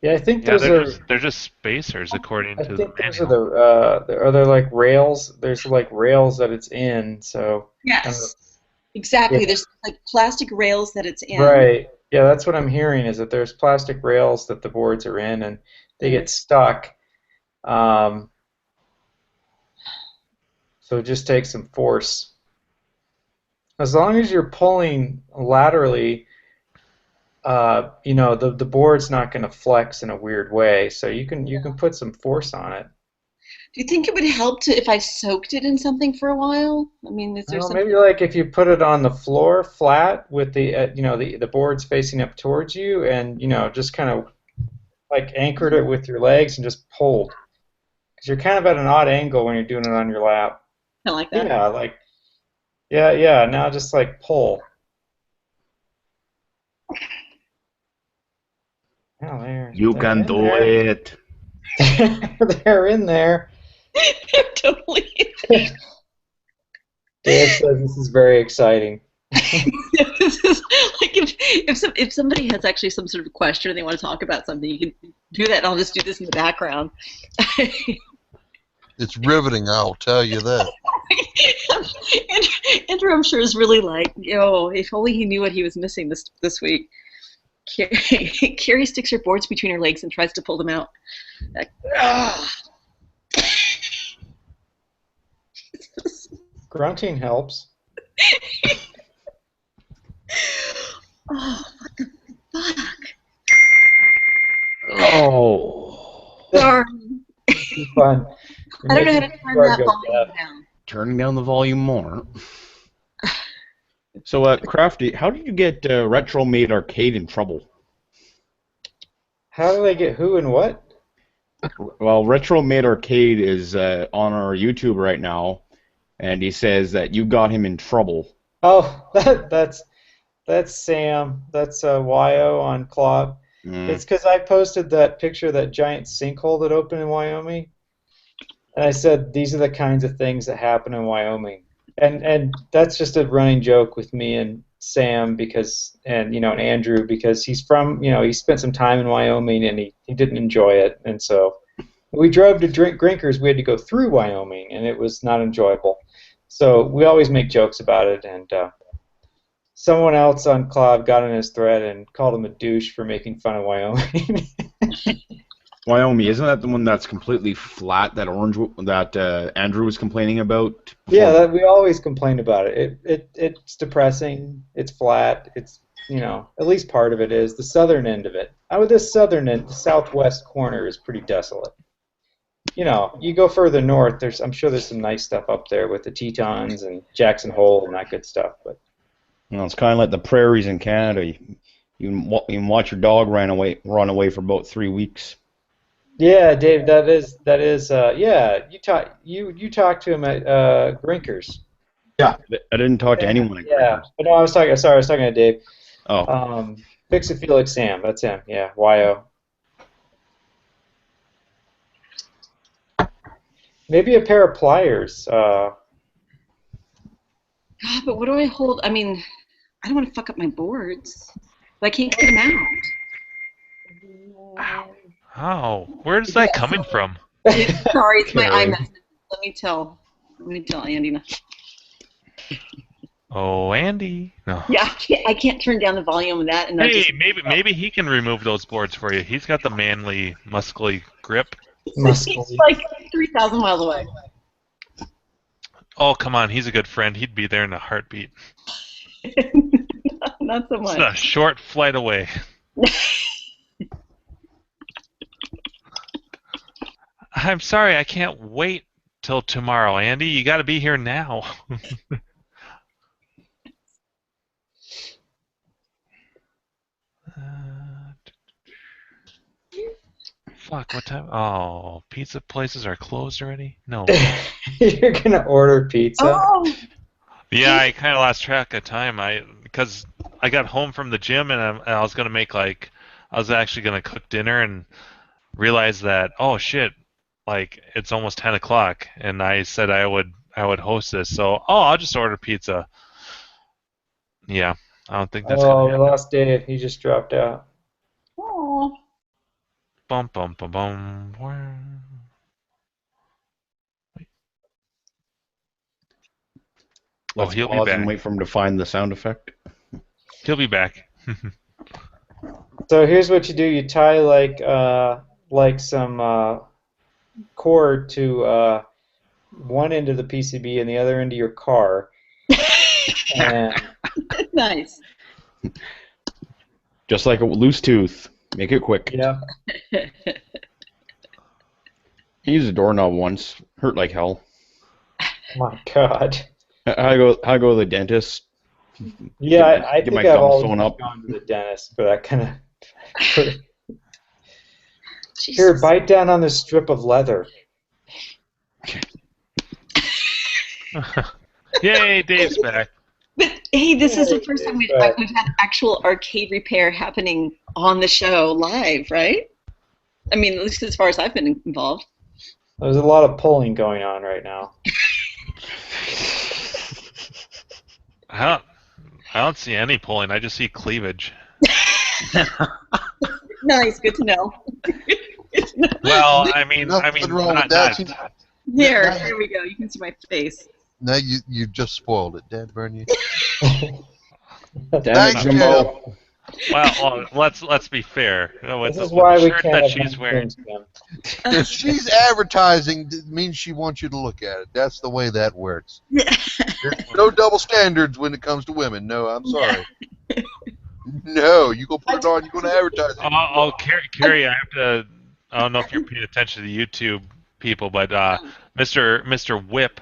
Yeah, I think Yeah, those they're just spacers according I to the think those are manual. are there like rails? There's like rails that it's in. So Yes, exactly. yeah, There's like plastic rails that it's in. right. Yeah, that's what I'm hearing is that there's plastic rails that the boards are in and they get stuck. Um, so it just takes some force. As long as you're pulling laterally, the board's not going to flex in a weird way. So you can put some force on it. Do you think it would help if I soaked it in something for a while? I mean, is there Well, something? maybe like if you put it on the floor flat with the boards facing up towards you, and just kind of like anchored it with your legs and just pulled, because you're kind of at an odd angle when you're doing it on your lap. Kind of like that. Yeah, like yeah. Now just like pull. Oh, You they're can in do there. it. They're in there. Totally. Dave says this is very exciting. This is like if somebody has actually some sort of question or they want to talk about something, you can do that. And I'll just do this in the background. It's riveting, I'll tell you that. Andrew, I'm sure, is really like, if only he knew what he was missing this week. Carrie sticks her boards between her legs and tries to pull them out. Like, Grunting helps. oh, what the fuck? Oh. Sorry. This is fun. I don't know how to turn that volume down. Turning down the volume more. So, Crafty, how did you get Retro Made Arcade in trouble? How do they get who and what? Well, Retro Made Arcade is on our YouTube right now, and he says that you got him in trouble. Oh, that's Sam. That's YO on Clog. It's because I posted that picture of that giant sinkhole that opened in Wyoming, and I said these are the kinds of things that happen in Wyoming, and that's just a running joke with me and Sam and Andrew, because he's from he spent some time in Wyoming and he didn't enjoy it, and so we drove to Grinkers. We had to go through Wyoming, and it was not enjoyable. So we always make jokes about it, and someone else on Cloud got in his thread and called him a douche for making fun of Wyoming. Wyoming, isn't that the one that's completely flat? That orange that Andrew was complaining about. Yeah, we always complain about it. It's depressing. It's flat. It's at least part of it is. The southern end of it. This southern end, the southwest corner is pretty desolate. You go further north. I'm sure there's some nice stuff up there with the Tetons and Jackson Hole and that good stuff. But it's kind of like the prairies in Canada. You can watch your dog run away for about 3 weeks. Yeah, Dave, that is yeah. You talked to him at Grinkers. Yeah, I didn't talk to anyone at Grinkers. Yeah, but no, I was talking to Dave. Oh. Fix It Felix Sam, that's him. Yeah, YO. Maybe a pair of pliers. God, but what do I hold? I mean, I don't want to fuck up my boards, but I can't get them out. How? Where is that coming from? Sorry, it's my iMessage. Let me tell Andy now. Oh, Andy. No. Yeah, I can't turn down the volume of that. And Hey, maybe he can remove those boards for you. He's got the manly, muscly grip. He's like 3,000 miles away. Oh, come on. He's a good friend. He'd be there in a heartbeat. Not so much. It's a short flight away. I'm sorry, I can't wait till tomorrow, Andy. You got to be here now. fuck, what time? Oh, pizza places are closed already? No. You're gonna order pizza? Oh, Yeah, I kind of lost track of time. Because I got home from the gym and I was gonna make I was actually gonna cook dinner and realized that shit, it's almost 10 o'clock, and I said I would host this. So I'll just order pizza. Yeah, I don't think that's gonna We happen. lost Dave. He just dropped out. oh. Bum bum bum bum. Let's He'll be pause back. and wait for him to find the sound effect. He'll be back. So here's what you do: you tie some cord to one end of the PCB and the other end of your car. And Nice. Just like a loose tooth. Make it quick. yeah, He used a doorknob once. Hurt like hell. my God. I go to the dentist. Yeah, I Get think my I've gum always sewn up. gone to the dentist for that kind of. Here, Jesus. bite down on this strip of leather. Yay, Dave's back. But hey, this is the Hey, first time we've right. had actual arcade repair happening on the show live, right? I mean, at least as far as I've been involved. There's a lot of pulling going on right now. I don't see any pulling. I just see cleavage. Nice, good to know. Well, I mean, Nothing wrong not, with that. not, Here we go. You can see my face. Now you just spoiled it. Dad burn you. Damn Thanks, it, Jimbo. well, let's be fair. This is why we shirt can't that have she's wearing. Jim. If she's advertising, it means she wants you to look at it. That's the way that works. There's no double standards when it comes to women. No, I'm sorry. No, you go put it on. You go to advertise it. Carrie, I have to. I don't know if you're paying attention to the YouTube people, but Mr. Whip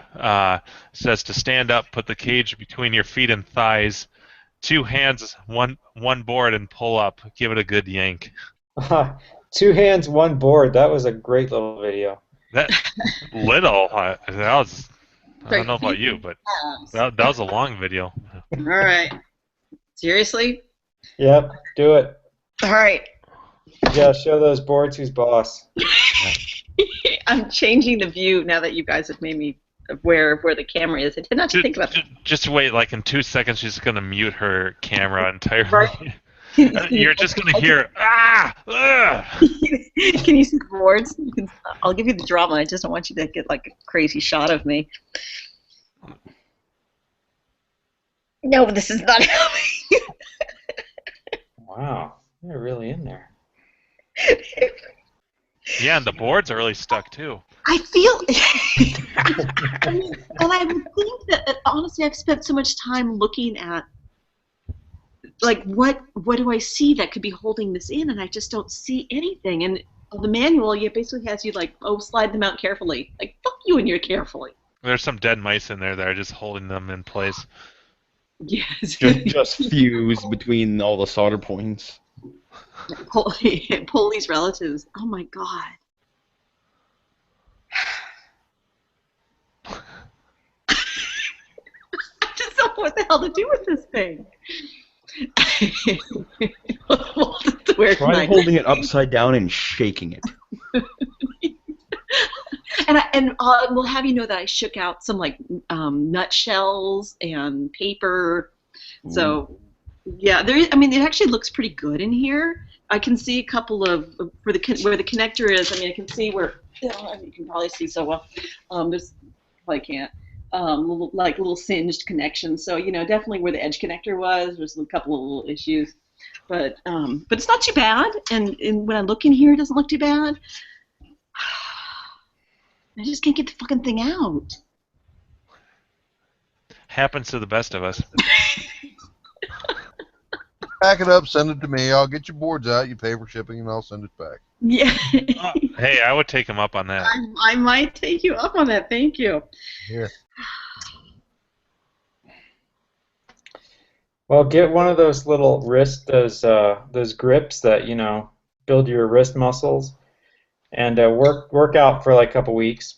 says to stand up, put the cage between your feet and thighs, 2 hands, one board, and pull up. Give it a good yank. 2 hands, 1 board. That was a great little video. That little. That was. I don't know about you, but that was a long video. All right. Seriously? Yep, do it. All right. You gotta show those boards who's boss. I'm changing the view now that you guys have made me aware of where the camera is. I did not think about that. Just wait, in 2 seconds, she's gonna mute her camera entirely. Right. You're just gonna hear ugh. Can you see the boards? I'll give you the drama. I just don't want you to get a crazy shot of me. No, but this is not helping. Wow, you're really in there. Yeah, and the boards are really stuck too. I feel, and I would think that honestly, I've spent so much time looking at, what do I see that could be holding this in, and I just don't see anything. And the manual, it basically has you slide them out carefully. Fuck you and your carefully. There's some dead mice in there that are just holding them in place. Yes. Just fused between all the solder points. Pull these relatives. Oh my god. I just don't know what the hell to do with this thing. Try holding it upside down and shaking it. And we'll have you know that I shook out some nutshells and paper. So yeah, it actually looks pretty good in here. I can see a couple of where the connector is. I can see where you can probably see so well. There's I can't little singed connections. So definitely where the edge connector was. There's a couple of little issues, but it's not too bad. And when I look in here, it doesn't look too bad. I just can't get the fucking thing out. Happens to the best of us. Pack it up, send it to me. I'll get your boards out. You pay for shipping, and I'll send it back. Yeah. Hey, I would take him up on that. I might take you up on that. Thank you. Here. Well, get one of those little those grips that build your wrist muscles, and work out for like a couple weeks,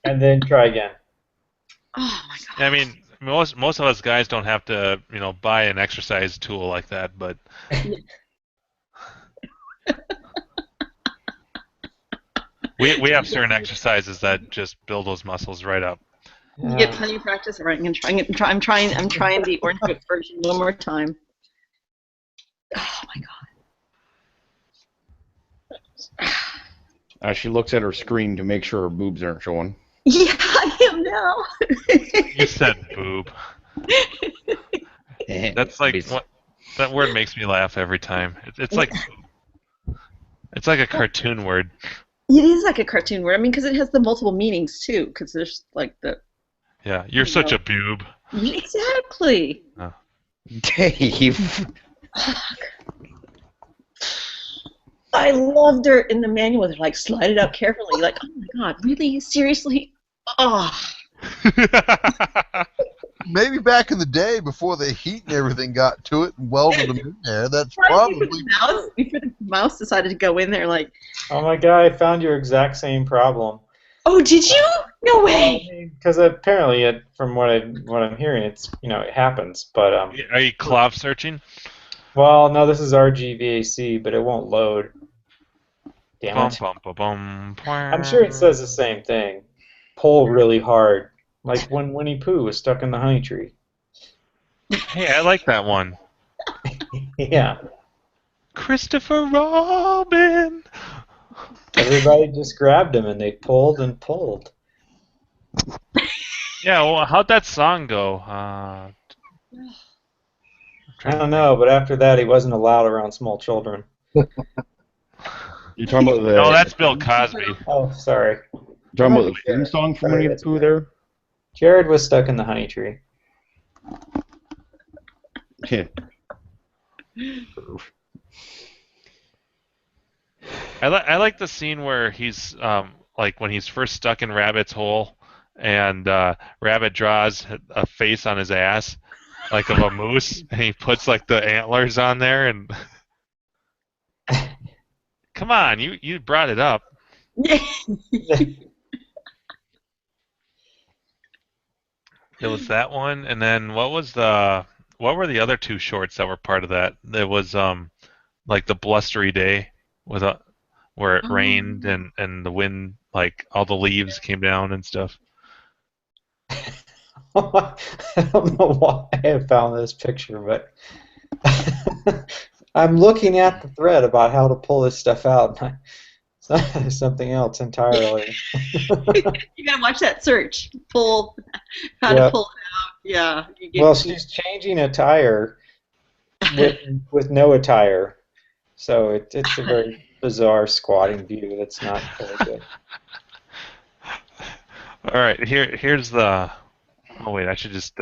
and then try again. Oh my god. I mean, most of us guys don't have to, buy an exercise tool like that, but we have certain exercises that just build those muscles right up. You get plenty of practice. All right, I'm trying the orange whip version one more time. Oh my god. She looks at her screen to make sure her boobs aren't showing. Yeah, I am now. You said boob. That's like that word makes me laugh every time. It's like a cartoon word. It is like a cartoon word. I mean, because it has the multiple meanings too. Because there's like the. Yeah, you're such a boob. Exactly. Oh. Dave. I loved her in the manual. They're like, slide it up carefully. Like, oh my god, really? Seriously? Oh. Maybe back in the day, before the heat and everything got to it and welded them in there, that's probably... Before the mouse decided to go in there, like... Oh my god, I found your exact same problem. Oh, did you? No way! Because apparently, from what I'm hearing, it's it happens. But are you clov searching? Well, no, this is RGVAC, but it won't load. Damn it! I'm sure it says the same thing. Pull really hard, like when Winnie Pooh was stuck in the honey tree. Hey, I like that one. Yeah. Christopher Robin. Everybody just grabbed him and they pulled and pulled. Yeah, well, how'd that song go? I don't know, but after that, he wasn't allowed around small children. You're talking about the... No, that's Bill Cosby. Oh, sorry. You're talking about the theme song from Winnie the Pooh there? Jared was stuck in the honey tree. Yeah. I like the scene where he's like when he's first stuck in Rabbit's hole, and Rabbit draws a face on his ass, like of a moose, and he puts like the antlers on there, and come on, you brought it up. There was that one, and then what were the other two shorts that were part of that? There was like the blustery day with where it rained and the wind, like all the leaves came down and stuff. I don't know why I have found this picture, but I'm looking at the thread about how to pull this stuff out. Something else entirely. You gotta watch that search. To pull it out. Yeah. Well, she's changing a tire with no attire, so it's a very bizarre squatting view. That's not very good. All right, here's the. Oh wait, I should just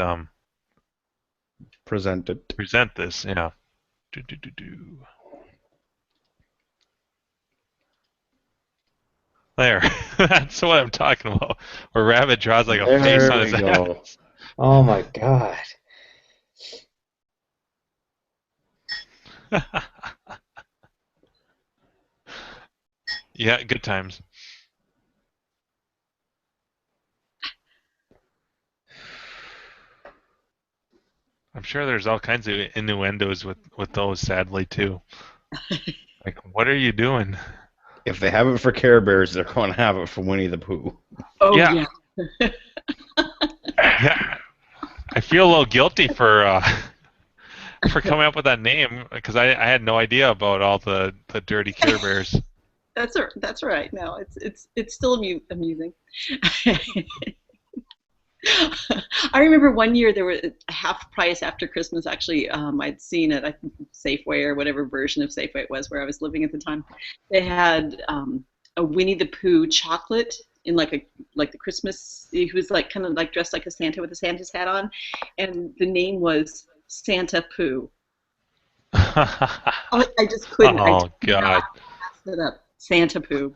present this. Yeah. There. That's what I'm talking about. Where Rabbit draws like a face on his ass. Oh my god. Yeah, good times. I'm sure there's all kinds of innuendos with those, sadly, too. Like, what are you doing? If they have it for Care Bears, they're going to have it for Winnie the Pooh. Oh, yeah. Yeah. I feel a little guilty for coming up with that name, because I had no idea about all the dirty Care Bears. That's right. No, it's still amusing. I remember one year there were half price after Christmas. Actually, I'd seen it. I think Safeway or whatever version of Safeway it was where I was living at the time. They had a Winnie the Pooh chocolate in like the Christmas. He was like kind of like dressed like a Santa with a Santa's hat on, and the name was Santa Pooh. I just couldn't. Oh God! Pass it up. Santa Pooh.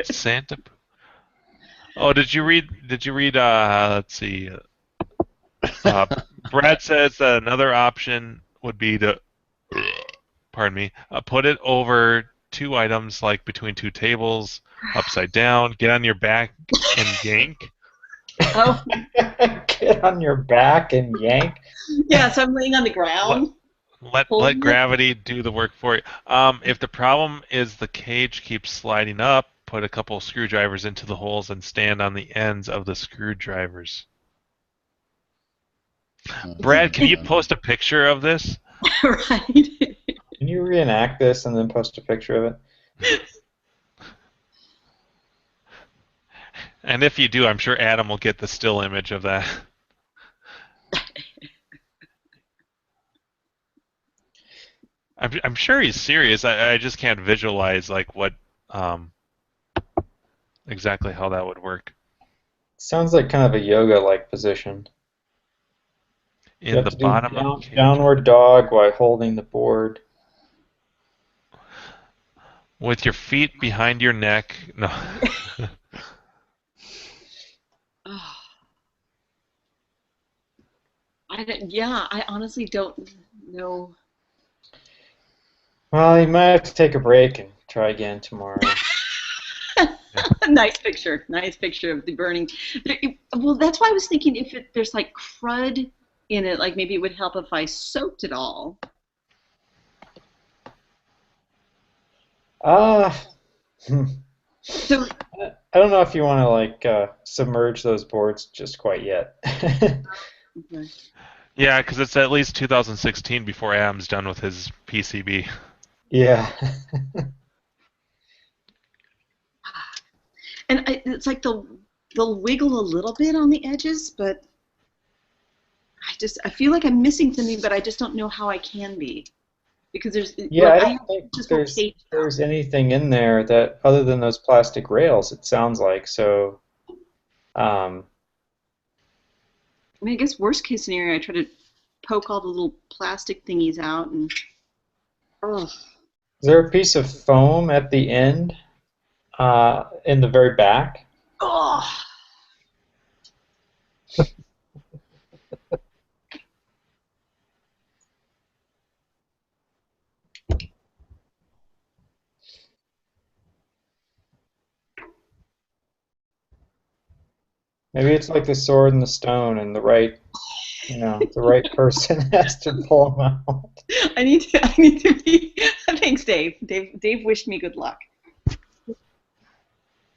Santa Pooh. Oh, did you read? Let's see. Brad says that another option would be to, pardon me, put it over two items like between two tables, upside down, get on your back and yank. Oh, Get on your back and yank. yeah. So I'm laying on the ground. Let Holding it? gravity do the work for you. If the problem is the cage keeps sliding up, put a couple screwdrivers into the holes and stand on the ends of the screwdrivers. Brad, can you post a picture of this? Right. Can you reenact this and then post a picture of it? And if you do, I'm sure Adam will get the still image of that. I'm sure he's serious. I just can't visualize like what exactly how that would work. Sounds like kind of a yoga-like position. You In have the to do bottom of the cage. downward dog while holding the board. With your feet behind your neck. No. Oh. I honestly don't know. Well, you might have to take a break and try again tomorrow. Nice picture. Nice picture of the burning. Well, that's why I was thinking if there's like crud in it, like maybe it would help if I soaked it all. So, I don't know if you want to like submerge those boards just quite yet. okay. Yeah, because it's at least 2016 before Adam's done with his PCB. Yeah. And it's like they'll wiggle a little bit on the edges, but I feel like I'm missing something, but I just don't know how I can be. Because there's I don't think there's anything in there that other than those plastic rails. It sounds like so. I mean, I guess worst case scenario, I try to poke all the little plastic thingies out and. Oh. Is there a piece of foam at the end, in the very back? Oh. Maybe it's like the sword and the stone, and the right person has to pull them out. I need to be. Thanks, Dave. Dave wished me good luck.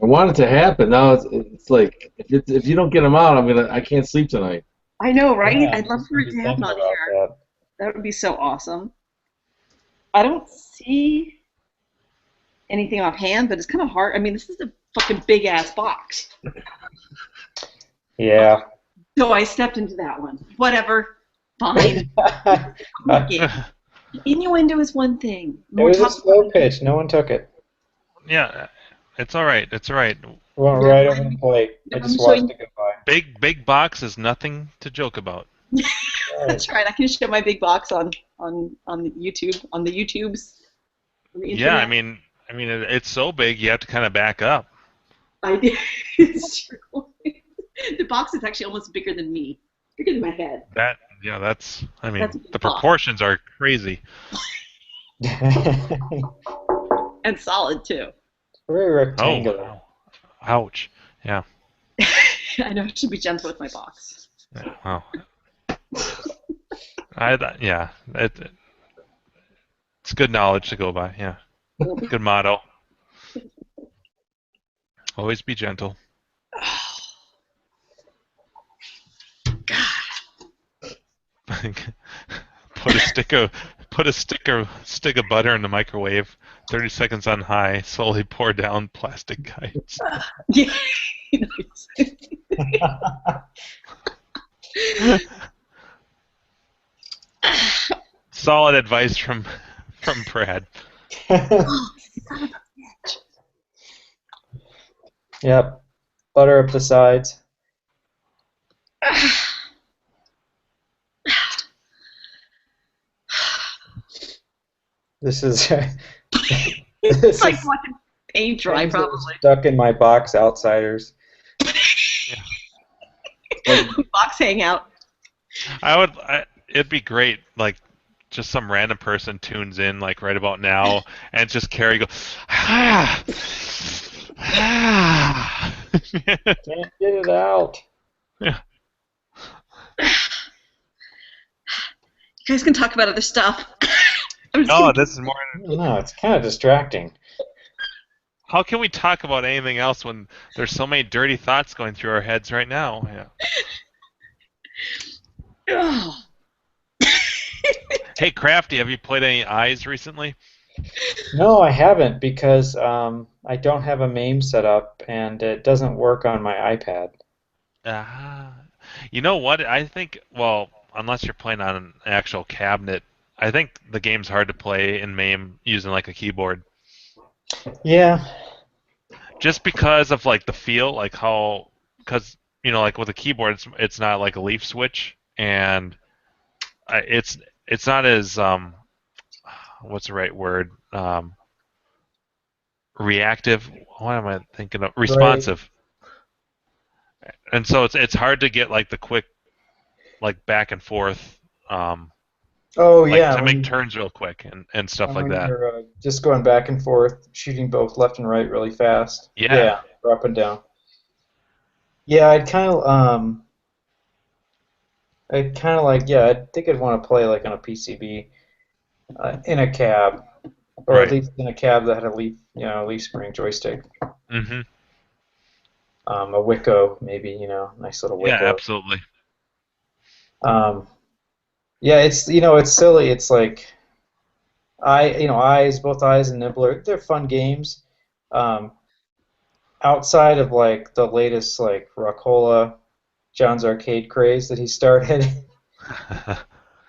I want it to happen. Now it's like if you don't get them out, I can't sleep tonight. I know, right? Yeah, I'd love for it to just happen thinking on about here. that. That would be so awesome. I don't see anything offhand, but it's kind of hard. I mean, this is a fucking big ass box. Yeah. So I stepped into that one. Whatever. Fine. Okay. Innuendo is one thing. It was a slow pitch. No one took it. Yeah, it's all right. It's all right. Went right over the plate. I just watched it go by. Big box is nothing to joke about. That's right. I can show my big box on the YouTube on the YouTubes. On the Yeah, internet. I mean, it's so big you have to kind of back up. I did. It's true. The box is actually almost bigger than me. Bigger than my head. That's. I mean, That's a the box. proportions are crazy. And solid too. Very Oh, rectangular. wow. Ouch. Yeah. I know I should be gentle with my box. Wow. It's good knowledge to go by. Yeah. Good motto. Always be gentle. Put a stick of butter in the microwave. 30 seconds on high. Slowly pour down plastic kites. Yeah. Solid advice from Brad. Yep. Butter up the sides. This is It's like watching paint dry, things that were probably. stuck in my box outsiders. Box hangout. It'd be great, like just some random person tunes in like right about now, and it's just Carrie go, ah, ah. Can't get it out. Yeah. You guys can talk about other stuff. I'm just No, gonna- this is more. I don't know. It's kind of distracting. How can we talk about anything else when there's so many dirty thoughts going through our heads right now? Yeah. Oh. Hey, Crafty, have you played any Eyes recently? No, I haven't because I don't have a MAME set up and it doesn't work on my iPad. You know what? I think, well, unless you're playing on an actual cabinet, I think the game's hard to play in MAME using like a keyboard. Yeah. Just because of like the feel, like how, because you know, like with a keyboard, it's not like a leaf switch, and it's not as what's the right word? Reactive. What am I thinking of? Responsive. Right. And so it's hard to get like the quick, like back and forth. Oh like, yeah. to make turns real quick and stuff like when that. You're just going back and forth, shooting both left and right really fast. Yeah. Or up and down. Yeah, I'd kind of like I think I'd want to play like on a PCB in a cab, or Right. at least in a cab that had a leaf spring joystick. Mm-hmm. A Wicco maybe, nice little Wicco. Yeah, absolutely. Yeah, it's silly. It's like both Eyes and Nibbler, they're fun games. Outside of like the latest like Rockola, John's Arcade craze that he started.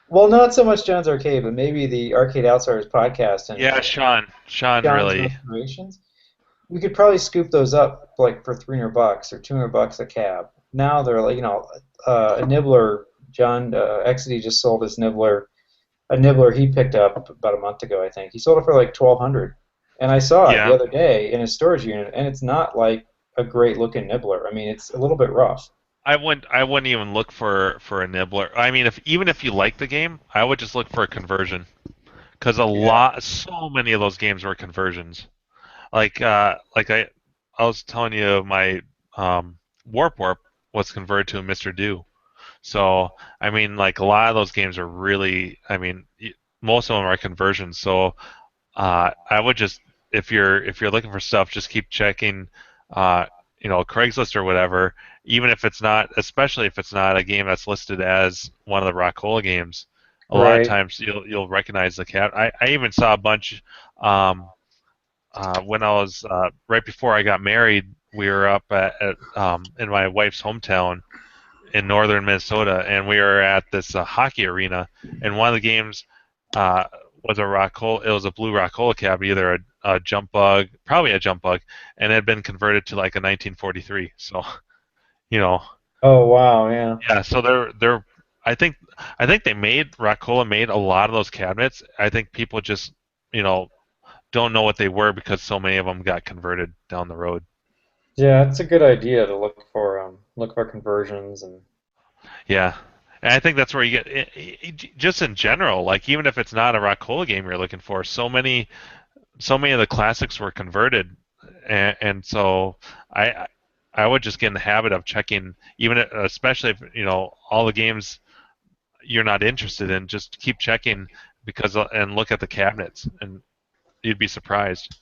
Well, not so much John's Arcade, but maybe the Arcade Outsiders podcast and Yeah, Sean John's really. Restorations. We could probably scoop those up like for $300 or $200 a cab. Now they're like a Nibbler. John Exidy just sold his Nibbler. A Nibbler he picked up about a month ago, I think. He sold it for like $1,200, and I saw it the other day in his storage unit, and it's not like a great looking Nibbler. I mean, it's a little bit rough. I wouldn't even look for a Nibbler. I mean, even if you like the game, I would just look for a conversion, because so many of those games were conversions. Like I was telling you, my Warp was converted to a Mr. Do. So I mean, like a lot of those games are really, I mean, most of them are conversions. So I would just, if you're looking for stuff, just keep checking, Craigslist or whatever. Even if it's not, especially if it's not a game that's listed as one of the Rockola games, a lot of times you'll recognize the cat. I even saw a bunch when I was right before I got married. We were up at in my wife's hometown in northern Minnesota, and we were at this hockey arena, and one of the games was a Rockola. It was a blue Rockola cab, either a jump bug, probably a jump bug, and it had been converted to like a 1943. So, Oh wow, yeah. Yeah, so they're. I think Rockola made a lot of those cabinets. I think people just don't know what they were because so many of them got converted down the road. Yeah, it's a good idea to look for conversions and. Yeah, and I think that's where you get just in general. Like even if it's not a Rockola game you're looking for, so many of the classics were converted, and so I would just get in the habit of checking, especially if all the games you're not interested in, just keep checking and look at the cabinets, and you'd be surprised.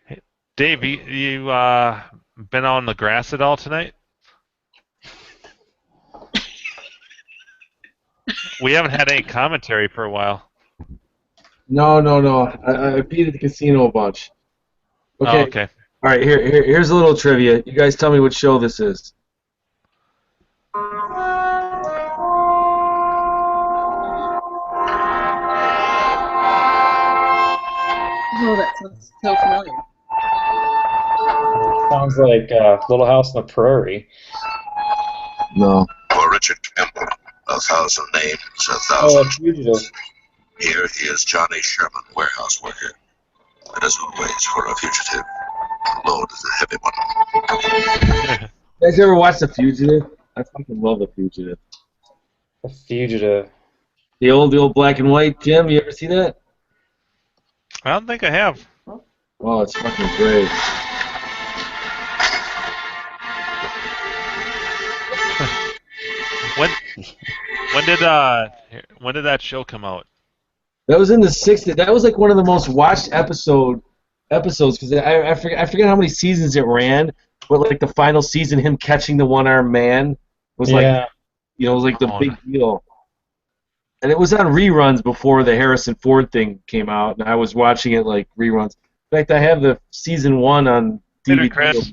Hey, Dave, you been on the grass at all tonight? We haven't had any commentary for a while. No. I beat at the casino a bunch. Okay. Oh, okay. All right. Here's a little trivia. You guys tell me what show this is. Oh, that sounds so familiar. Sounds like Little House on the Prairie. No. For Richard Campbell, 1,000 names, Oh, 1,000. Fugitive. Here he is, Johnny Sherman, warehouse worker. And as always, for a fugitive, Load is a heavy one. You guys ever watch The Fugitive? I fucking love The Fugitive. The Fugitive. The old black and white. Jim, you ever see that? I don't think I have. Oh, it's fucking great. When did that show come out? That was in the 60s. That was like one of the most watched episodes because I forget how many seasons it ran, but like the final season, him catching the one-armed man was like, it was like the big deal. And it was on reruns before the Harrison Ford thing came out, and I was watching it like reruns. In fact, I have the season 1 on DVD. Later, Chris.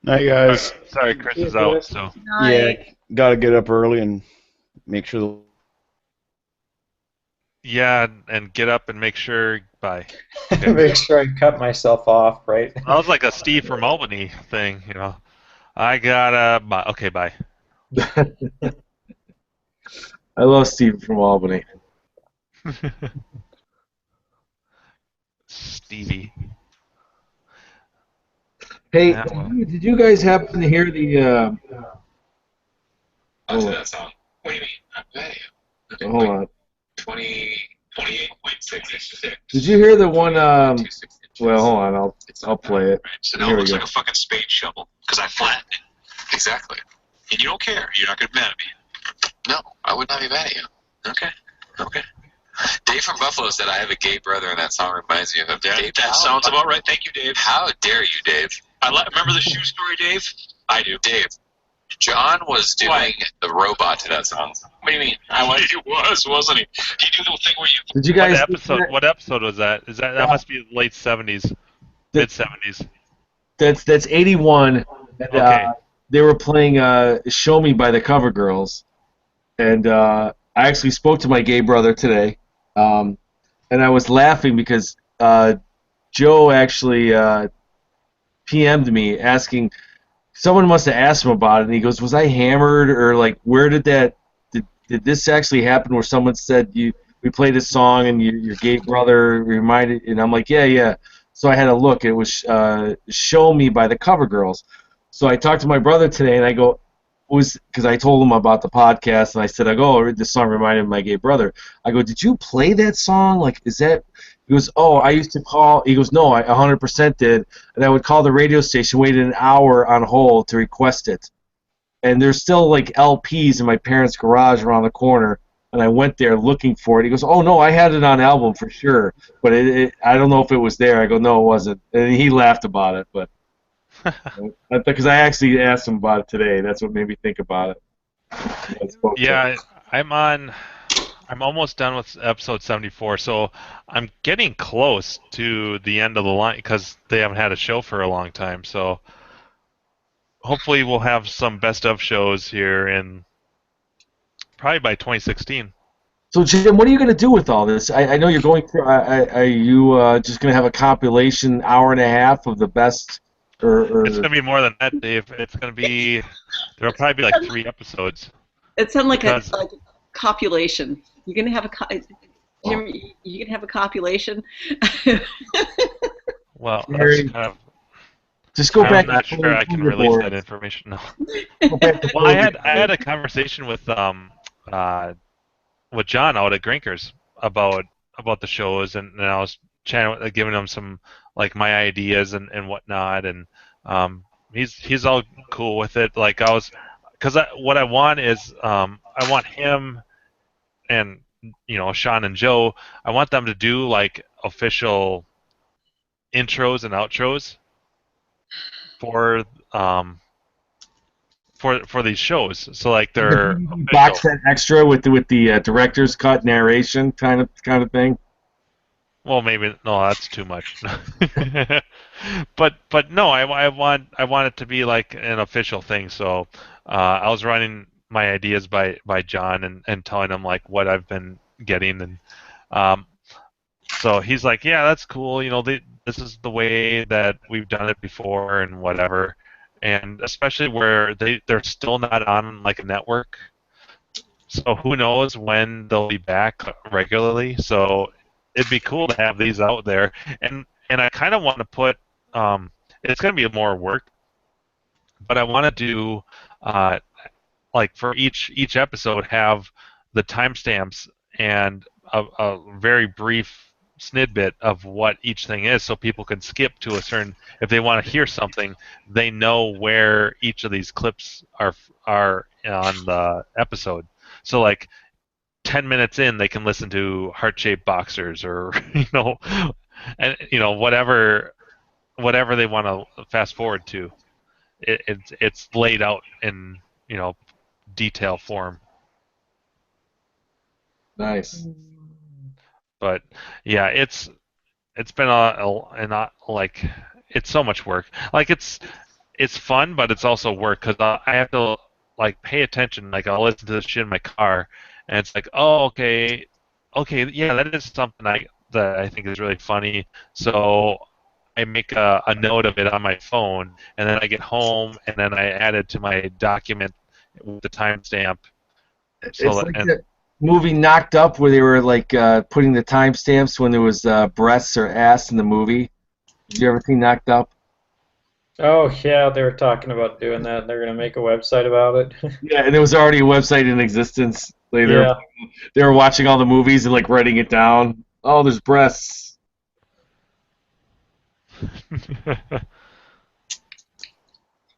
Night, guys. Sorry, Chris is out. So Yeah, gotta get up early and make sure. yeah, and get up and make sure. Bye. Make sure I cut myself off, right? That was like a Steve from Albany thing, you know. I gotta. Bye. Okay, bye. I love Steve from Albany. Stevie. Hey, Yeah, well. did you guys happen to hear the? How's that sound? What do you mean? I'm betting you. Hold on. 28.66. Did you hear the one? Well, hold on. I'll play it. So now Here it we looks go. like a fucking spade shovel because I flattened it. Exactly. And you don't care. You're not going to be mad at me. No, I would not be mad at you. Okay. Okay. Dave from Buffalo said I have a gay brother, and that song reminds me of him. Dave, that sounds about right. Thank you, Dave. How dare you, Dave? Remember the shoe story, Dave? I do. Dave, John was doing the robot to that song. What do you mean? He was, wasn't he? Did you do the thing where you... Did you guys? What episode was that? That must be late 70s, mid 70s. That's 81. And, Okay. they were playing "Show Me" by the Cover Girls, and I actually spoke to my gay brother today, and I was laughing because Joe actually PM'd me asking. Someone must have asked him about it, and he goes, "Was I hammered, or like where did that? Did this actually happen? Where someone said we played a song and your gay brother reminded?" And I'm like, "Yeah." So I had a look. It was "Show Me" by the Cover Girls. So I talked to my brother today, and I go, because I told him about the podcast, and I said, this song reminded me of my gay brother. I go, did you play that song? Like, is that? He goes, I used to call. He goes, no, I 100% did, and I would call the radio station, wait an hour on hold to request it, and there's still like LPs in my parents' garage around the corner, and I went there looking for it. He goes, oh no, I had it on album for sure, but I don't know if it was there. I go, no, it wasn't, and he laughed about it, but. Because I actually asked him about it today. That's what made me think about it. Yeah, I'm almost done with episode 74, so I'm getting close to the end of the line because they haven't had a show for a long time. So hopefully we'll have some best of shows here in probably by 2016. So Jim, what are you going to do with all this? I know you're going through. Are you just going to have a compilation hour and a half of the best? It's going to be more than that, Dave. It's going to be. There'll probably be like 3 episodes. It sounds like a copulation. You're gonna have you're gonna have a copulation. Well, that's kind of. Just go back. I'm not sure I can release that information now. Well, I had a conversation with John out at Grinkers about the shows, and I was giving him some like my ideas and whatnot, and he's all cool with it. Like what I want is I want him and Sean and Joe. I want them to do like official intros and outros for these shows. So like they're box set extra with the director's cut narration kind of thing. Well, maybe no, that's too much. but no, I want it to be like an official thing. So I was running my ideas by John and telling him like what I've been getting, and so he's like, yeah, that's cool. This is the way that we've done it before and whatever. And especially where they're still not on like a network. So who knows when they'll be back regularly. So it'd be cool to have these out there, and I kind of want to put it's going to be more work. But I want to do, like for each episode, have the timestamps and a very brief snidbit of what each thing is, so people can skip to a certain. If they want to hear something, they know where each of these clips are on the episode. So like 10 minutes in, they can listen to Heart-Shaped Boxers, or and whatever they want to fast forward to. It's laid out in detail form. Nice. But yeah, it's been like it's so much work. Like it's fun, but it's also work because I have to like pay attention. Like I'll listen to this shit in my car, and it's like, oh, okay, yeah, that is something that I think is really funny. So I make a note of it on my phone, and then I get home, and then I add it to my document with the timestamp. It's like that movie Knocked Up, where they were like putting the timestamps when there was breasts or ass in the movie. Did you ever see Knocked Up? Oh yeah, they were talking about doing that. They're gonna make a website about it. Yeah, and there was already a website in existence. Like, Yeah. they were watching all the movies and like writing it down. Oh, there's breasts.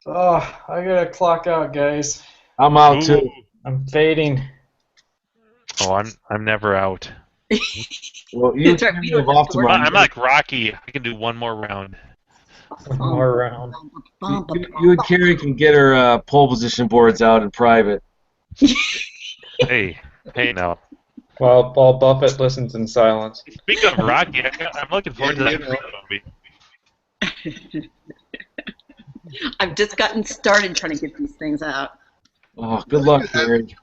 Oh, I gotta clock out, guys. I'm out too. I'm fading. Oh, I'm never out. Well, you That's right, we don't have have to worry. Optimum. I'm like Rocky. I can do one more round. One more round. You and Carrie can get her pole position boards out in private. Hey now. While Buffett listens in silence. Speaking of Rocky, I'm looking forward to that movie. I've just gotten started trying to get these things out. Oh, good luck, Carrie.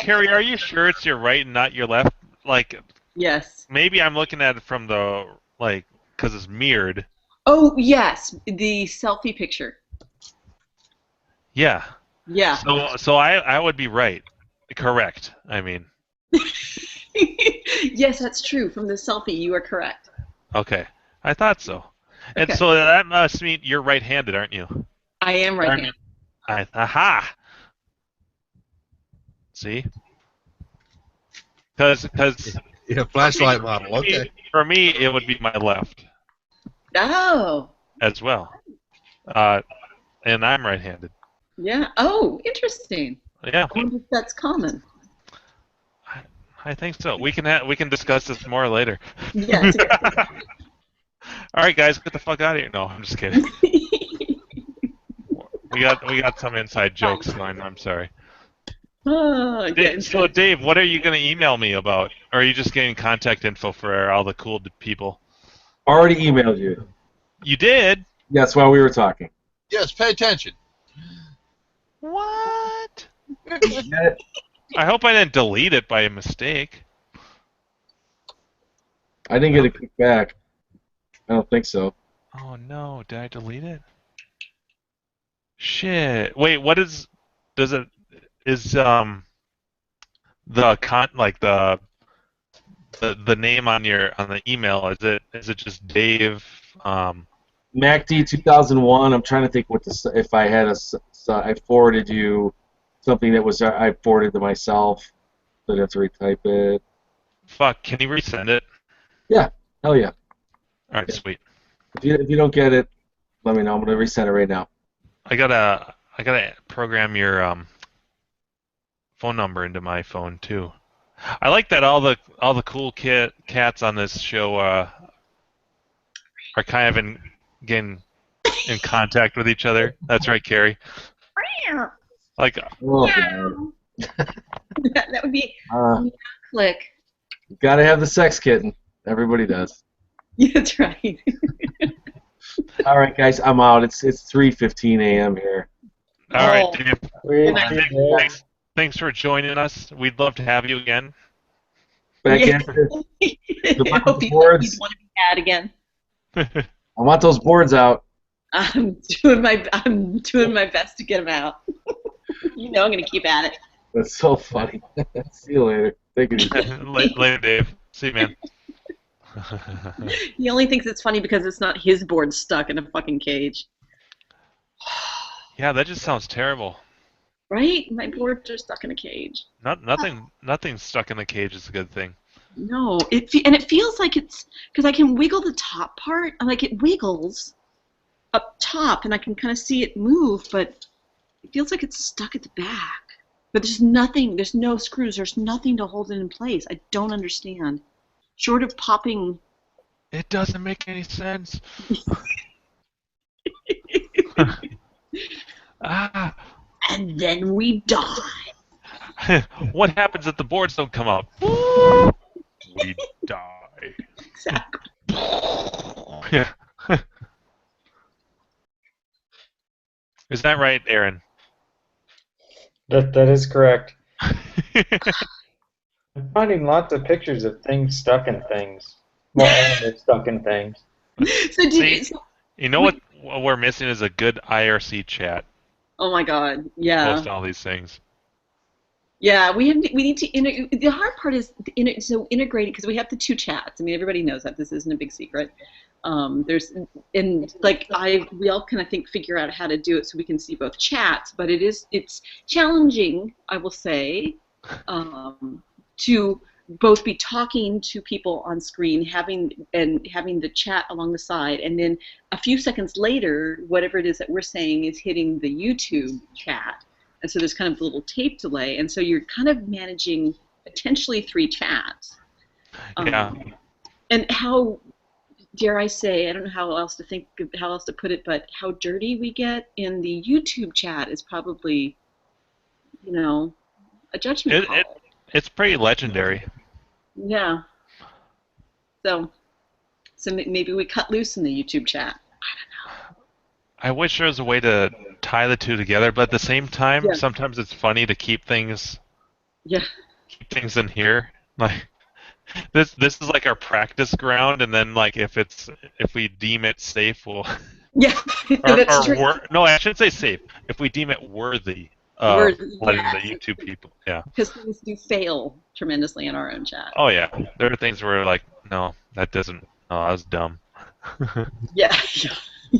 Carrie, are you sure it's your right and not your left? Like, Yes. maybe I'm looking at it from the because it's mirrored. Oh, yes, the selfie picture. Yeah. Yeah. So I would be right. Correct. I mean. Yes, that's true. From the selfie, you are correct. Okay. I thought so. And Okay. so that must mean you're right-handed, aren't you? I am right-handed. Aha! See? Because Yeah, flashlight model. Okay. for me, it would be my left Oh, as well. And I'm right-handed. yeah. Oh, interesting. Yeah, I wonder if that's common. I think so. We can discuss this more later. Yes. All right, guys, get the fuck out of here. No, I'm just kidding. We got some inside jokes going. I'm sorry. Oh, So, Dave, what are you going to email me about? Or are you just getting contact info for all the cool people? Already emailed you. You did? Yes, while we were talking. Yes, pay attention. What? Get it? I hope I didn't delete it by a mistake. I didn't get a kickback. I don't think so. Oh no, did I delete it? Shit. Wait, is the name on the email, is it just Dave MacD 2001. I'm trying to think if I had I forwarded you something that was I forwarded to myself. So I'd have to retype it. fuck, can you resend it? Yeah, hell yeah. Alright, sweet. If you don't get it, let me know. I'm gonna resend it right now. I gotta program your phone number into my phone too. I like that all the cool cats on this show are kind of getting in contact with each other. That's right, Carrie. Like, Oh, God. That would be click. Gotta have the sex kitten. Everybody does. Yeah, that's right. All right, guys, I'm out. It's 3:15 a.m. here. all right, Oh. Dave. Thanks for joining us. We'd love to have you again. Back Yeah. after. I hope you'd boards. want to be had again. I want those boards out. I'm doing my best to get them out. I'm gonna keep at it. That's so funny. See you later. Take it easy. Later, Dave. See you, man. He only thinks it's funny because it's not his board stuck in a fucking cage. Yeah, that just sounds terrible. Right? My boards are stuck in a cage. Nothing stuck in the cage is a good thing. No, it feels like it's because I can wiggle the top part, like it wiggles up top, and I can kind of see it move, but it feels like it's stuck at the back. But there's nothing, there's no screws, there's nothing to hold it in place. I don't understand. Short of popping. It doesn't make any sense. Ah. And then we die. What happens if the boards don't come up? We die. Exactly. Yeah. Is that right, Aaron? That is correct. I'm finding lots of pictures of things stuck in things. Well, animals stuck in things. You know what we're missing is a good IRC chat. Oh my God! Yeah. Post all these things. Yeah, we need to. The hard part is integrating because we have the two chats. I mean, everybody knows that this isn't a big secret. We all kind of figure out how to do it so we can see both chats, but it's challenging, I will say, to both be talking to people on screen, having the chat along the side, and then a few seconds later, whatever it is that we're saying is hitting the YouTube chat. And so there's kind of a little tape delay, and so you're kind of managing potentially 3 chats. Yeah. And how, dare I say, I don't know how else to put it, but how dirty we get in the YouTube chat is probably, a judgment call. It's pretty legendary. Yeah. So maybe we cut loose in the YouTube chat. I wish there was a way to tie the two together, but at the same time, Yeah. sometimes it's funny to keep things in here. Like this is like our practice ground, and then like if we deem it safe, we'll that's true. no, I shouldn't say safe. If we deem it worthy of letting the YouTube people, because things do fail tremendously in our own chat. Oh yeah, there are things where like, no, that doesn't. Oh, that was dumb. Yeah.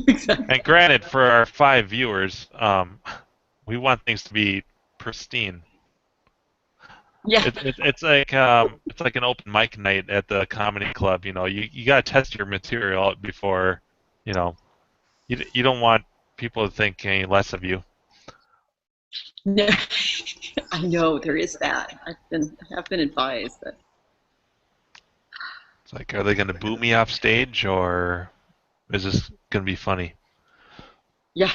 Exactly. And granted, for our 5 viewers, we want things to be pristine. Yeah. It's like an open mic night at the comedy club. You gotta test your material out before, you don't want people to think any less of you. No, I know there is that. I have been advised that. It's like, are they gonna boo me off stage, or is this gonna be funny? Yeah.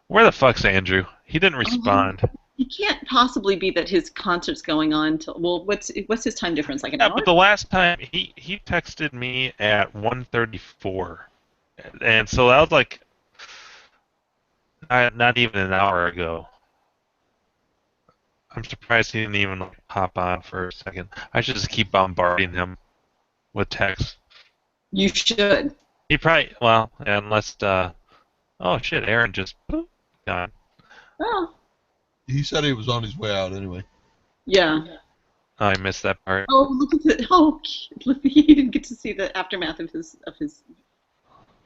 Where the fuck's Andrew? He didn't respond. He can't possibly be that his concert's going on till. Well, what's his time difference? Like an hour? But the last time he texted me at 1:34, and so that was like not even an hour ago. I'm surprised he didn't even hop on for a second. I should just keep bombarding him with texts. You should. He probably unless oh shit, Aaron just gone. Oh. He said he was on his way out anyway. Yeah. Oh, I missed that part. Oh, look at it! Oh, look, he didn't get to see the aftermath of his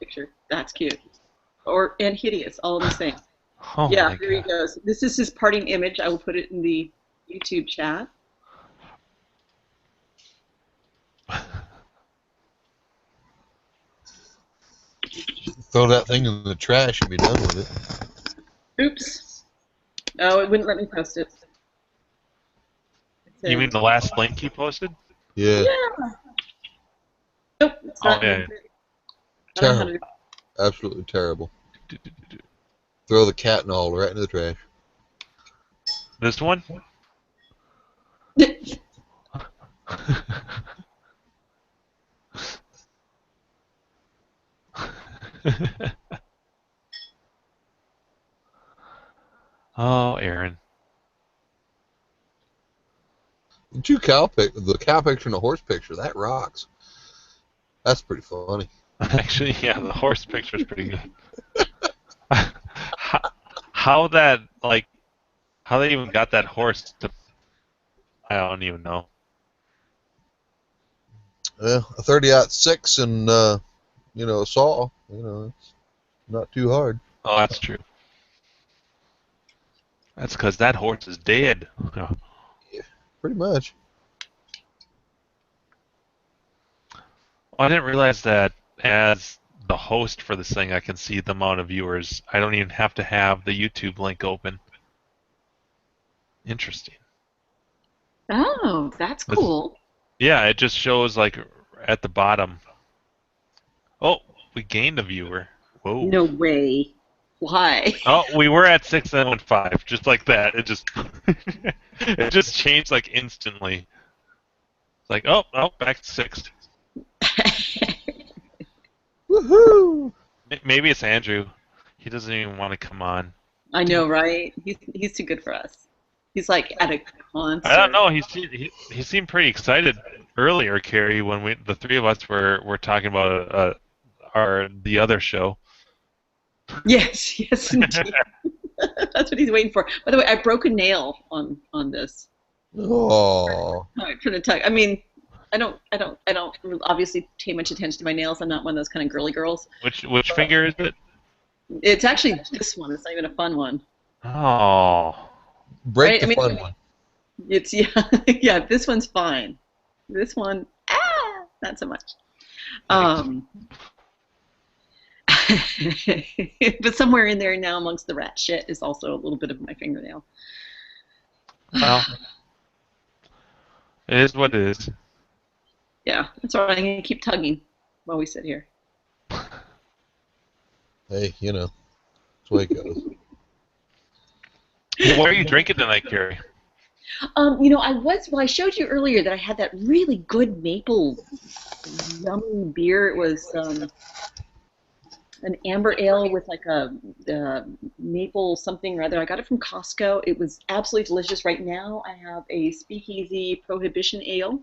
picture. That's cute. And hideous, all in the same. Oh yeah, here he goes. This is his parting image. I will put it in the YouTube chat. Throw that thing in the trash and be done with it. Oops. Oh, it wouldn't let me post it. You mean the last link you posted? Yeah. Nope, it's not. Yeah. Terrible. Absolutely terrible. Throw the cat and all right into the trash. This one? Oh, Aaron. The cow picture and the horse picture, that rocks. That's pretty funny. Actually, yeah, the horse picture's pretty good. How they even got that horse to... I don't even know. a 30-06 and a saw. It's not too hard. Oh, that's true. That's because that horse is dead. Yeah, pretty much. I didn't realize that as the host for this thing, I can see the amount of viewers. I don't even have to have the YouTube link open. Interesting. Oh, that's cool. Yeah, it just shows like at the bottom. Oh, we gained a viewer. Whoa. No way. Why? Oh, we were at 615, just like that. It just it just changed like instantly. It's like, oh, back to 6. Woohoo! Maybe it's Andrew. He doesn't even want to come on. I know, right? He's too good for us. He's like at a concert. I don't know. He seemed pretty excited earlier, Carrie, when the three of us were talking about the other show. Yes, indeed. That's what he's waiting for. By the way, I broke a nail on this. Oh. I'm trying to tug. I mean, I don't obviously pay much attention to my nails. I'm not one of those kind of girly girls. Which finger is it? It's actually this one. It's not even a fun one. Oh. Break the fun one. It's yeah. This one's fine. This one, not so much. But somewhere in there now, amongst the rat shit, is also a little bit of my fingernail. Well, it is what it is. Yeah, that's all right. I'm gonna keep tugging while we sit here. Hey, that's the way it goes. What are you drinking tonight, Carrie? I showed you earlier that I had that really good maple yummy beer. It was an amber ale with like a maple something or other. I got it from Costco. It was absolutely delicious. Right now I have a Speakeasy Prohibition ale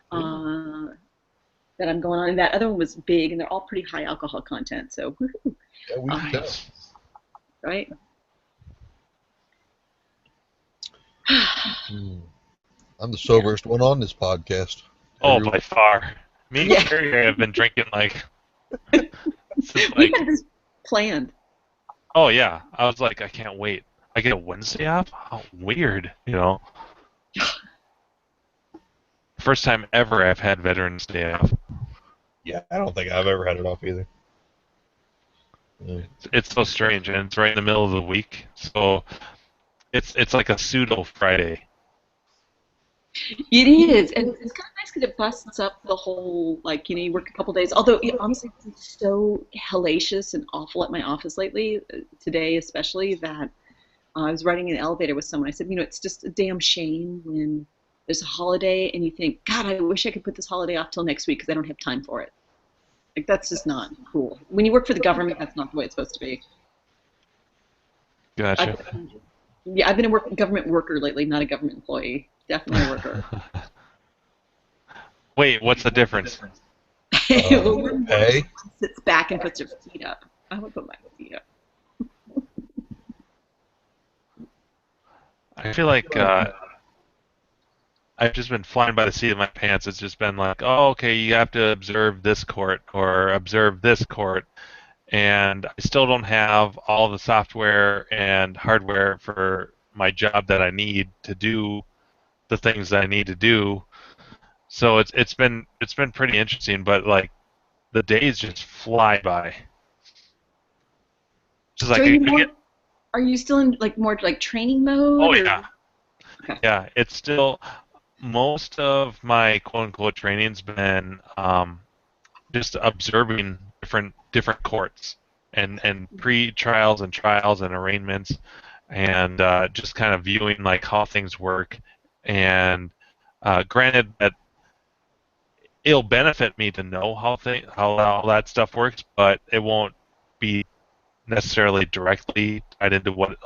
that I'm going on. And that other one was big, and they're all pretty high alcohol content. So, woohoo. Yeah, we can tell. Right? I'm the soberest one on this podcast. Oh, by far. Me and Carrie have been drinking like... We had this planned. Oh, yeah. I was like, I can't wait. I get a Wednesday off? How weird, First time ever I've had Veterans Day off. Yeah, I don't think I've ever had it off either. It's so strange, and it's right in the middle of the week, so it's like a pseudo Friday. It is, and it's kind of nice because it busts up the whole, you work a couple days. Although, honestly, it's so hellacious and awful at my office lately, today especially, that I was riding in an elevator with someone. I said, it's just a damn shame when there's a holiday and you think, God, I wish I could put this holiday off till next week because I don't have time for it. Like, that's just not cool. When you work for the government, that's not the way it's supposed to be. Gotcha. I've been a government worker lately, not a government employee. Definitely a worker. Wait, what's the difference? Hey. Sits back and puts her feet up. I would put my feet up. I feel like I've just been flying by the seat of my pants. It's just been like, oh, okay, you have to observe this court or observe this court. And I still don't have all the software and hardware for my job that I need to do the things that I need to do. So it's been pretty interesting, but like the days just fly by. Just So are you still in more training mode? Oh yeah. Okay. Yeah, it's still most of my quote unquote training's been just observing different courts and pre-trials and trials and arraignments and just kind of viewing like how things work. And granted that it'll benefit me to know how all that stuff works, but it won't be necessarily directly tied into what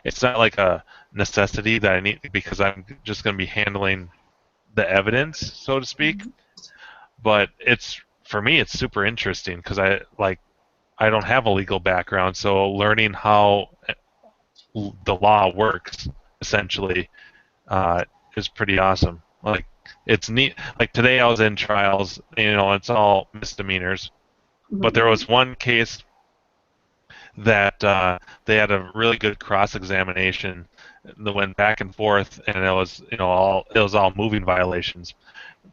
it's not like a necessity that I need because I'm just going to be handling the evidence, so to speak. But for me it's super interesting because I don't have a legal background, so learning how the law works essentially is pretty awesome. Like it's neat. Like today, I was in trials. It's all misdemeanors, but there was one case that they had a really good cross-examination that went back and forth, and it was all moving violations.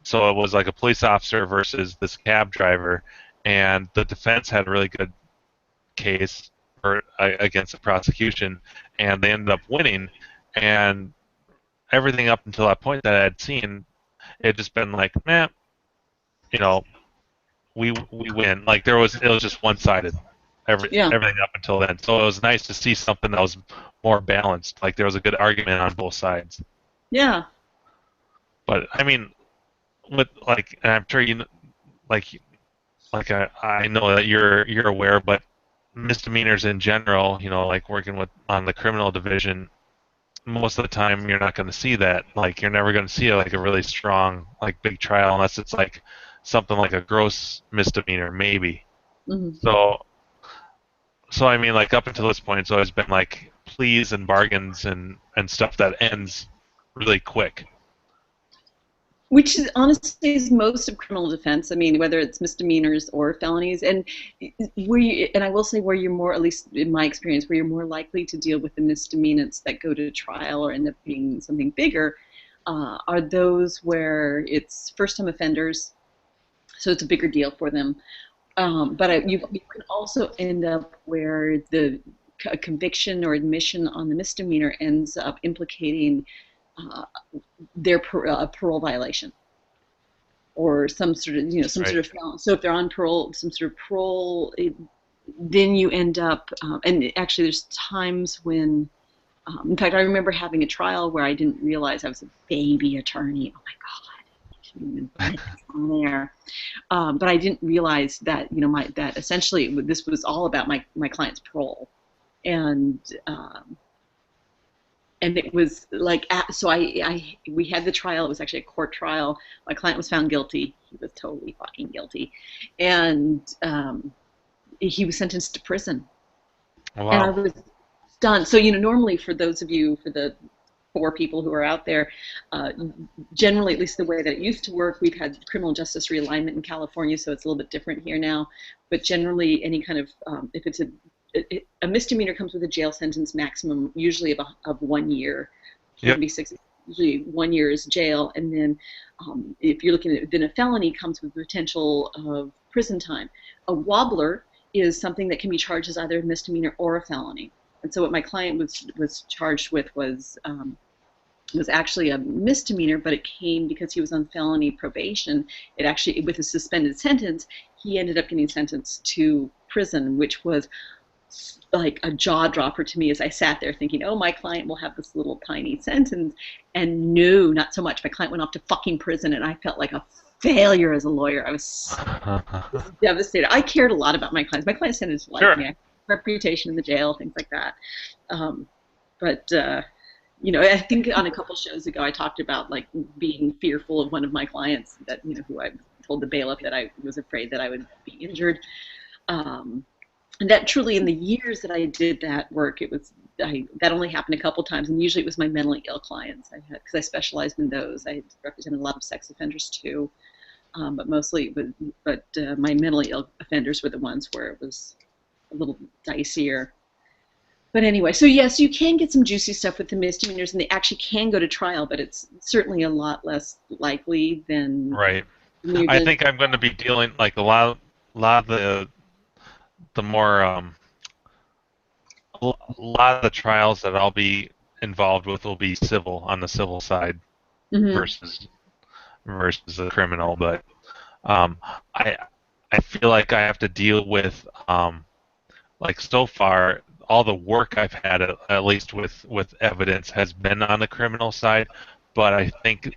So it was like a police officer versus this cab driver, and the defense had a really good case against the prosecution, and they ended up winning. And everything up until that point that I had seen, it had just been like, man, we win. Like it was just one-sided. Everything up until then. So it was nice to see something that was more balanced. Like there was a good argument on both sides. Yeah. But I mean, with and I'm sure I know that you're aware, but misdemeanors in general, like working on the criminal division, most of the time you're not going to see that. Like you're never going to see a really strong big trial unless it's like something like a gross misdemeanor, maybe. Mm-hmm. So I mean, up until this point, it's always been pleas and bargains and stuff that ends really quick. Which is honestly is most of criminal defense. I mean, whether it's misdemeanors or felonies, and I will say where you're more, at least in my experience, where you're more likely to deal with the misdemeanors that go to trial or end up being something bigger, are those where it's first-time offenders, so it's a bigger deal for them. But you can also end up where the conviction or admission on the misdemeanor ends up implicating their parole violation, or some sort of sort of felon. So if they're on parole, some sort of parole, then you end up. And actually, there's times when, in fact, I remember having a trial where I didn't realize I was a baby attorney. Oh my God. On there, but I didn't realize that that essentially this was all about my client's parole, and it was so we had the trial. It was actually a court trial. My client was found guilty. He was totally fucking guilty, and he was sentenced to prison. Wow. And I was stunned. So normally for those of you, for the 4 people who are out there, generally, at least the way that it used to work, we've had criminal justice realignment in California, so it's a little bit different here now. But generally, any kind of, if it's a misdemeanor comes with a jail sentence maximum, usually of 1 year. It can be 6, usually 1 year is jail, and then if you're looking at, then a felony comes with potential of prison time. A wobbler is something that can be charged as either a misdemeanor or a felony. And so what my client was charged with was actually a misdemeanor, but it came because he was on felony probation. It actually, with a suspended sentence, he ended up getting sentenced to prison, which was like a jaw dropper to me as I sat there thinking, oh, my client will have this little tiny sentence. And no, not so much. My client went off to fucking prison, and I felt like a failure as a lawyer. I was devastated. I cared a lot about my clients. My clients tended to like me. Reputation in the jail, things like that. I think on a couple shows ago I talked about being fearful of one of my clients that who I told the bailiff that I was afraid that I would be injured. And that truly, in the years that I did that work, that only happened a couple times, and usually it was my mentally ill clients because I specialized in those. I represented a lot of sex offenders too, but mostly, but my mentally ill offenders were the ones where it was a little dicier. But anyway, so yes, you can get some juicy stuff with the misdemeanors, and they actually can go to trial, but it's certainly a lot less likely than. Right. I think I'm going to be dealing a lot of the more a lot of the trials that I'll be involved with will be civil, on the civil side, versus the criminal. But I feel like I have to deal with so far, all the work I've had, at least with evidence, has been on the criminal side. But I think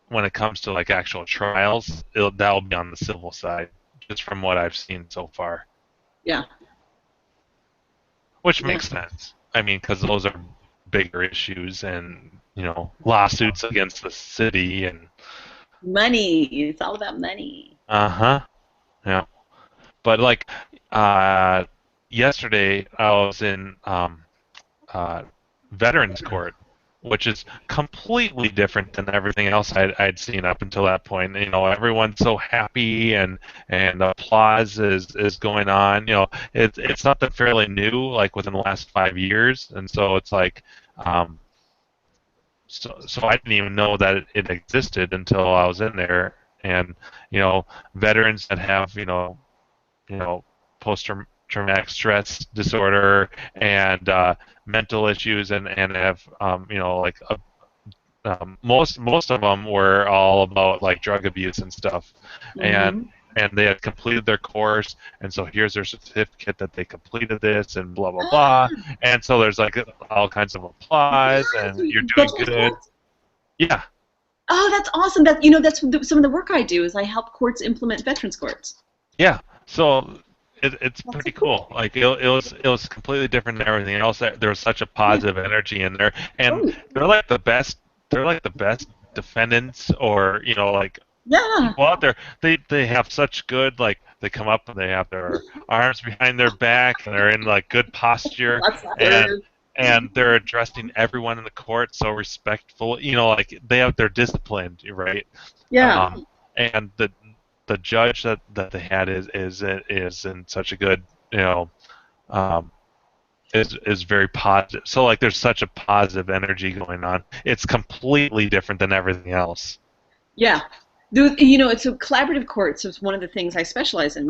when it comes to actual trials, that'll be on the civil side, just from what I've seen so far. Yeah. Which makes sense. I mean, because those are bigger issues, and lawsuits against the city and money. It's all about money. Yeah. But yesterday I was in Veterans Court, which is completely different than everything else I'd seen up until that point. You know, everyone's so happy and applause is going on. You know, it's something fairly new, like within the last 5 years, and so it's like, so I didn't even know that it existed until I was in there, and you know, veterans that have post-traumatic stress disorder and mental issues and have like most of them were all about like drug abuse and stuff, and they had completed their course, and so here's their certificate that they completed this and blah blah blah, and so there's like all kinds of applause and you're doing good. Yeah. Oh, that's awesome. That's some of the work I do is I help courts implement veterans courts. Yeah. So it's pretty cool. Like it was completely different than everything else. There was such a positive energy in there, and they're like the best. They're like the best defendants, or like people out there. They have such good, like, they come up and they have their arms behind their back and they're in like good posture, and they're addressing everyone in the court so respectful. Like they're disciplined, right? Yeah. And the judge that they had is in such a good, is very positive. So like there's such a positive energy going on. It's completely different than everything else. Yeah. It's a collaborative courts. It's one of the things I specialize in.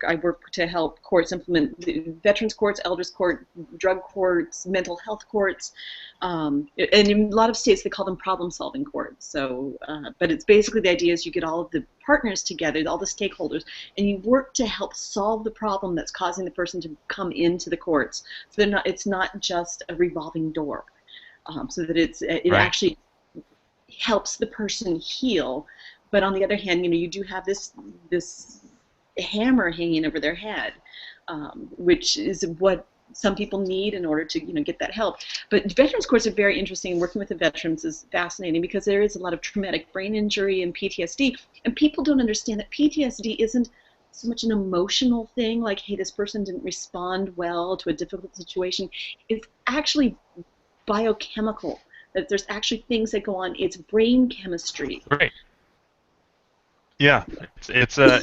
I work to help courts implement veterans courts, elders court, drug courts, mental health courts, and in a lot of states they call them problem-solving courts. So, but it's basically the idea is you get all of the partners together, all the stakeholders, and you work to help solve the problem that's causing the person to come into the courts. So it's not just a revolving door. So that it actually helps the person heal. But on the other hand, you do have this hammer hanging over their head, which is what some people need in order to get that help. But veterans courts are very interesting. Working with the veterans is fascinating because there is a lot of traumatic brain injury and PTSD, and people don't understand that PTSD isn't so much an emotional thing, like, hey, this person didn't respond well to a difficult situation. It's actually biochemical. That there's actually things that go on. It's brain chemistry. Right. Yeah, it's a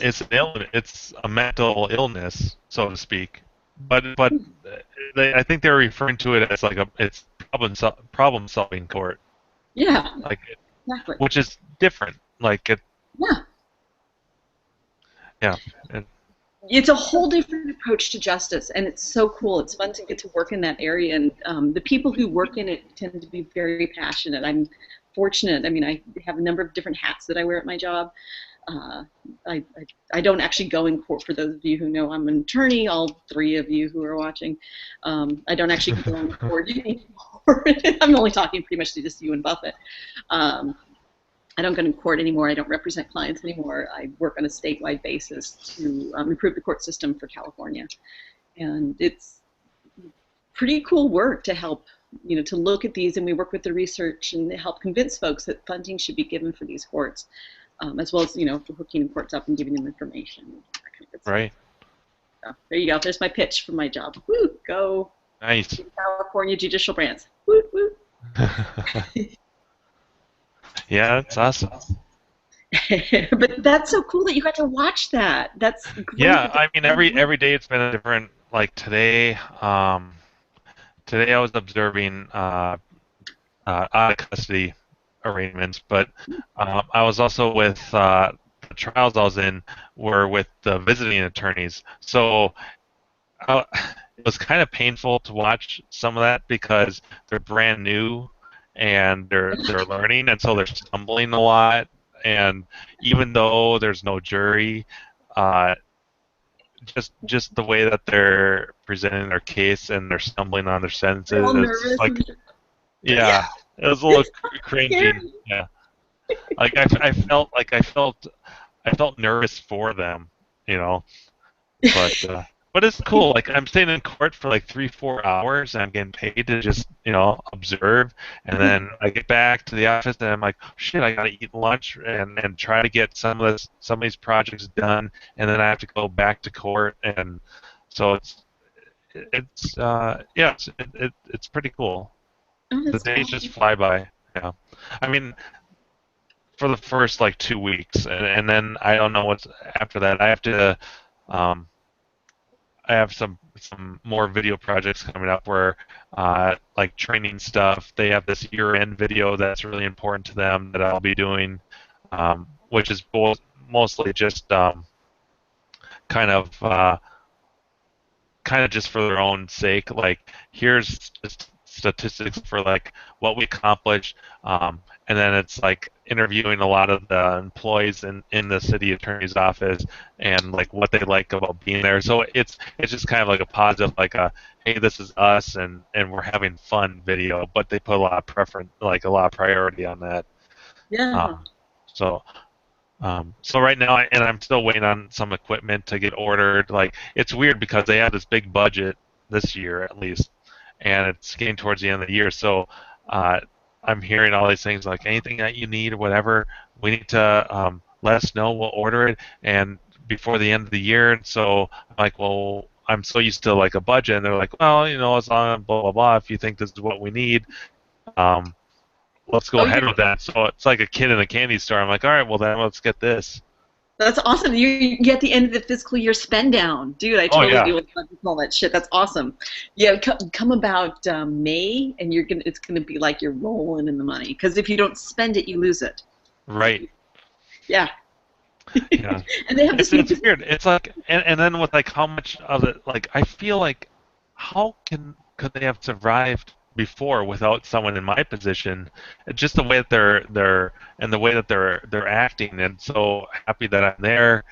mental illness, so to speak. But I think they're referring to it as like it's problem solving court. Yeah. Like exactly. Which is different. Like it. Yeah. Yeah. It's a whole different approach to justice, and it's so cool. It's fun to get to work in that area, and the people who work in it tend to be very passionate. I'm fortunate. I mean, I have a number of different hats that I wear at my job. I don't actually go in court. For those of you who know, I'm an attorney. All three of you who are watching, I don't actually go in court anymore. I'm only talking pretty much to just you and Buffett. I don't go to court anymore. I don't represent clients anymore. I work on a statewide basis to improve the court system for California, and it's pretty cool work to help to look at these, and we work with the research and help convince folks that funding should be given for these courts. As well as, for hooking courts up and giving them information. That kind of right. So, there you go. There's my pitch for my job. Woo, go. Nice. California judicial branch. Woo, woo. Yeah, that's awesome. But that's so cool that you got to watch that. That's great. Yeah, I mean, every day it's been a different. Like today, today I was observing out of custody arrangements, but I was also with the trials I was in were with the visiting attorneys, so it was kind of painful to watch some of that because they're brand new and they're learning, and so they're stumbling a lot, and even though there's no jury, just the way that they're presenting their case and they're stumbling on their sentences, it's like yeah. It was a little cringy. Yeah, like I felt nervous for them, but it's cool. Like I'm staying in court for like 3-4 hours, and I'm getting paid to just observe, and then I get back to the office and I'm like, shit, I gotta eat lunch and try to get some of these projects done, and then I have to go back to court, and so it's pretty cool. Oh, The that's days cool. just fly by. Yeah. I mean, for the first like 2 weeks, and then I don't know what's after that. Um, I have some more video projects coming up where, like training stuff. They have this year-end video that's really important to them that I'll be doing, which is mostly just kind of uh, kind of just for their own sake. Like, here's just statistics for like what we accomplished, and then it's like interviewing a lot of the employees in the city attorney's office and like what they like about being there. So it's just kind of like a positive, like a hey, this is us and we're having fun video, but they put a lot of a lot of priority on that. Yeah. So so right now, and I'm still waiting on some equipment to get ordered. Like, it's weird because they had this big budget this year, at least, and it's getting towards the end of the year. So I'm hearing all these things like anything that you need or whatever, we need to let us know. We'll order it, and before the end of the year. And so I'm like, well, I'm so used to like a budget, and they're like, well, as long as blah blah blah. If you think this is what we need. Let's go ahead with that. So it's like a kid in a candy store. I'm like, all right, well then let's get this. That's awesome. You get the end of the fiscal year spend down, dude. I totally do with all that shit. That's awesome. Yeah, come about May, and it's gonna be like you're rolling in the money. Because if you don't spend it, you lose it. Right. Yeah. Yeah. And they have it's weird. It's like, and then with like how much of it, like I feel like, how could they have survived before without someone in my position? Just the way that they're and the way that they're acting, and so happy that I'm there.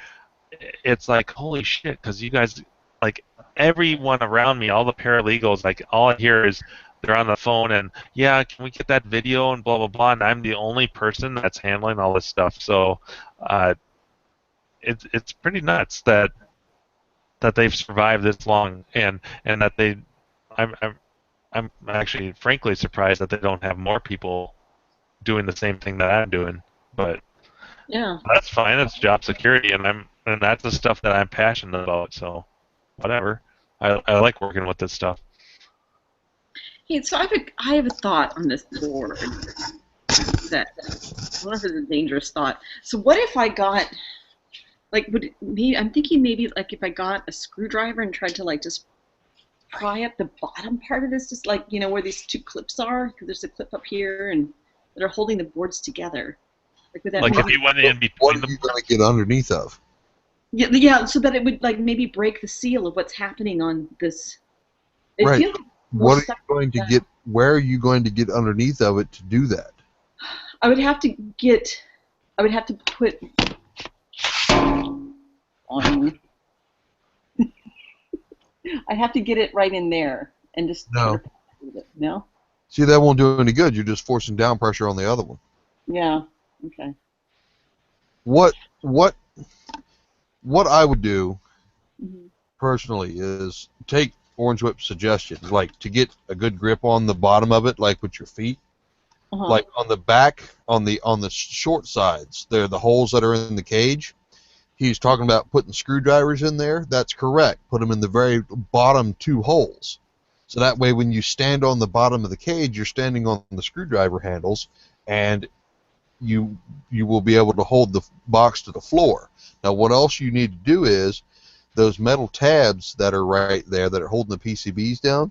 It's like, holy shit, because you guys, like everyone around me, all the paralegals, like all I hear is they're on the phone and yeah, can we get that video and blah blah blah, and I'm the only person that's handling all this stuff. So it's pretty nuts that they've survived this long, and that I'm actually frankly surprised that they don't have more people doing the same thing that I'm doing. But yeah, that's fine. It's job security, and that's the stuff that I'm passionate about. So whatever. I like working with this stuff. Hey, so I have a thought on this board that I don't know if it's a dangerous thought. So what if I got I'm thinking maybe like if I got a screwdriver and tried to like just pry up the bottom part of this, just like where these two clips are, because there's a clip up here and that are holding the boards together. Like with that. Like if you went in between what are you going to get underneath of? Yeah, so that it would like maybe break the seal of what's happening on this. Right. What are you going to get? Where are you going to get underneath of it to do that? I would have to put on. I have to get it right in there and just no. No. See, that won't do any good. You're just forcing down pressure on the other one. Yeah. Okay. What I would do personally is take Orange Whip's suggestions, like to get a good grip on the bottom of it, like with your feet, like on the back, on the short sides. There, the holes that are in the cage. He's talking about putting screwdrivers in there. That's correct. Put them in the very bottom two holes. So that way when you stand on the bottom of the cage, you're standing on the screwdriver handles, and you will be able to hold the box to the floor. Now what else you need to do is those metal tabs that are right there that are holding the PCBs down,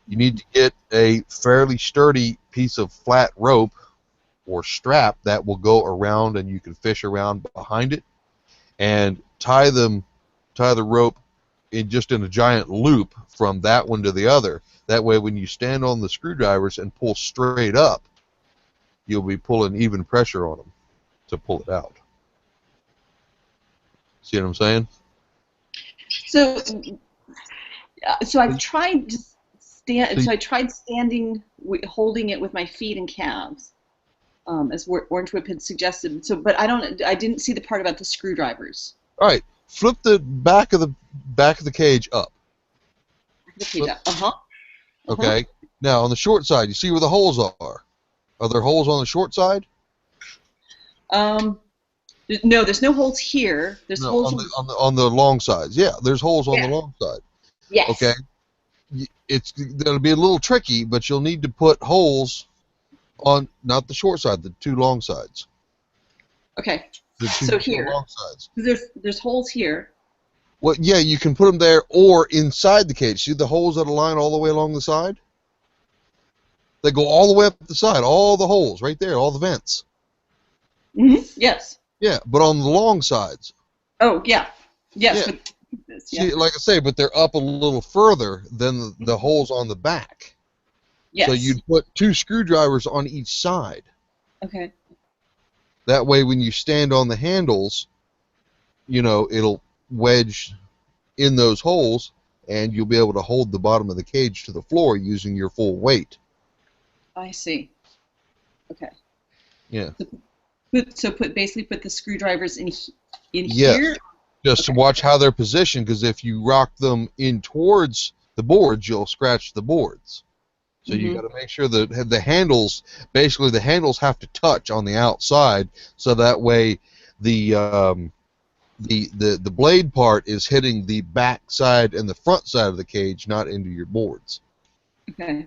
you need to get a fairly sturdy piece of flat rope or strap that will go around and you can fish around behind it, and tie the rope in a giant loop from that one to the other. That way when you stand on the screwdrivers and pull straight up, you'll be pulling even pressure on them to pull it out. See what I'm saying? So I've tried to stand. So I tried standing, holding it with my feet and calves, as Orange Whip had suggested. So, but I didn't see the part about the screwdrivers. All right, flip the back of the cage up. The cage up. Okay. Now on the short side, you see where the holes are. Are there holes on the short side? No, there's no holes here. There's holes on the long sides. Yeah, there's holes on the long side. Yes. Okay. that'll be a little tricky, but you'll need to put holes on not the short side, the two long sides. Okay. The So two here, long sides. there's holes here. Well, yeah, you can put them there or inside the cage. See the holes that align all the way along the side? They go all the way up the side, all the holes right there, all the vents. Yes. Yeah, but on the long sides. Oh, yeah. Yes. Yeah. But, See, like I say, but they're up a little further than the holes on the back. Yes. So you'd put 2 screwdrivers on each side. Okay. That way, when you stand on the handles, it'll wedge in those holes, and you'll be able to hold the bottom of the cage to the floor using your full weight. I see. Okay. Yeah. Basically put the screwdrivers in Yes. here. Just to watch how they're positioned, because if you rock them in towards the boards, you'll scratch the boards. So you got to make sure that the handles, basically the handles have to touch on the outside, so that way the blade part is hitting the back side and the front side of the cage, not into your boards. Okay.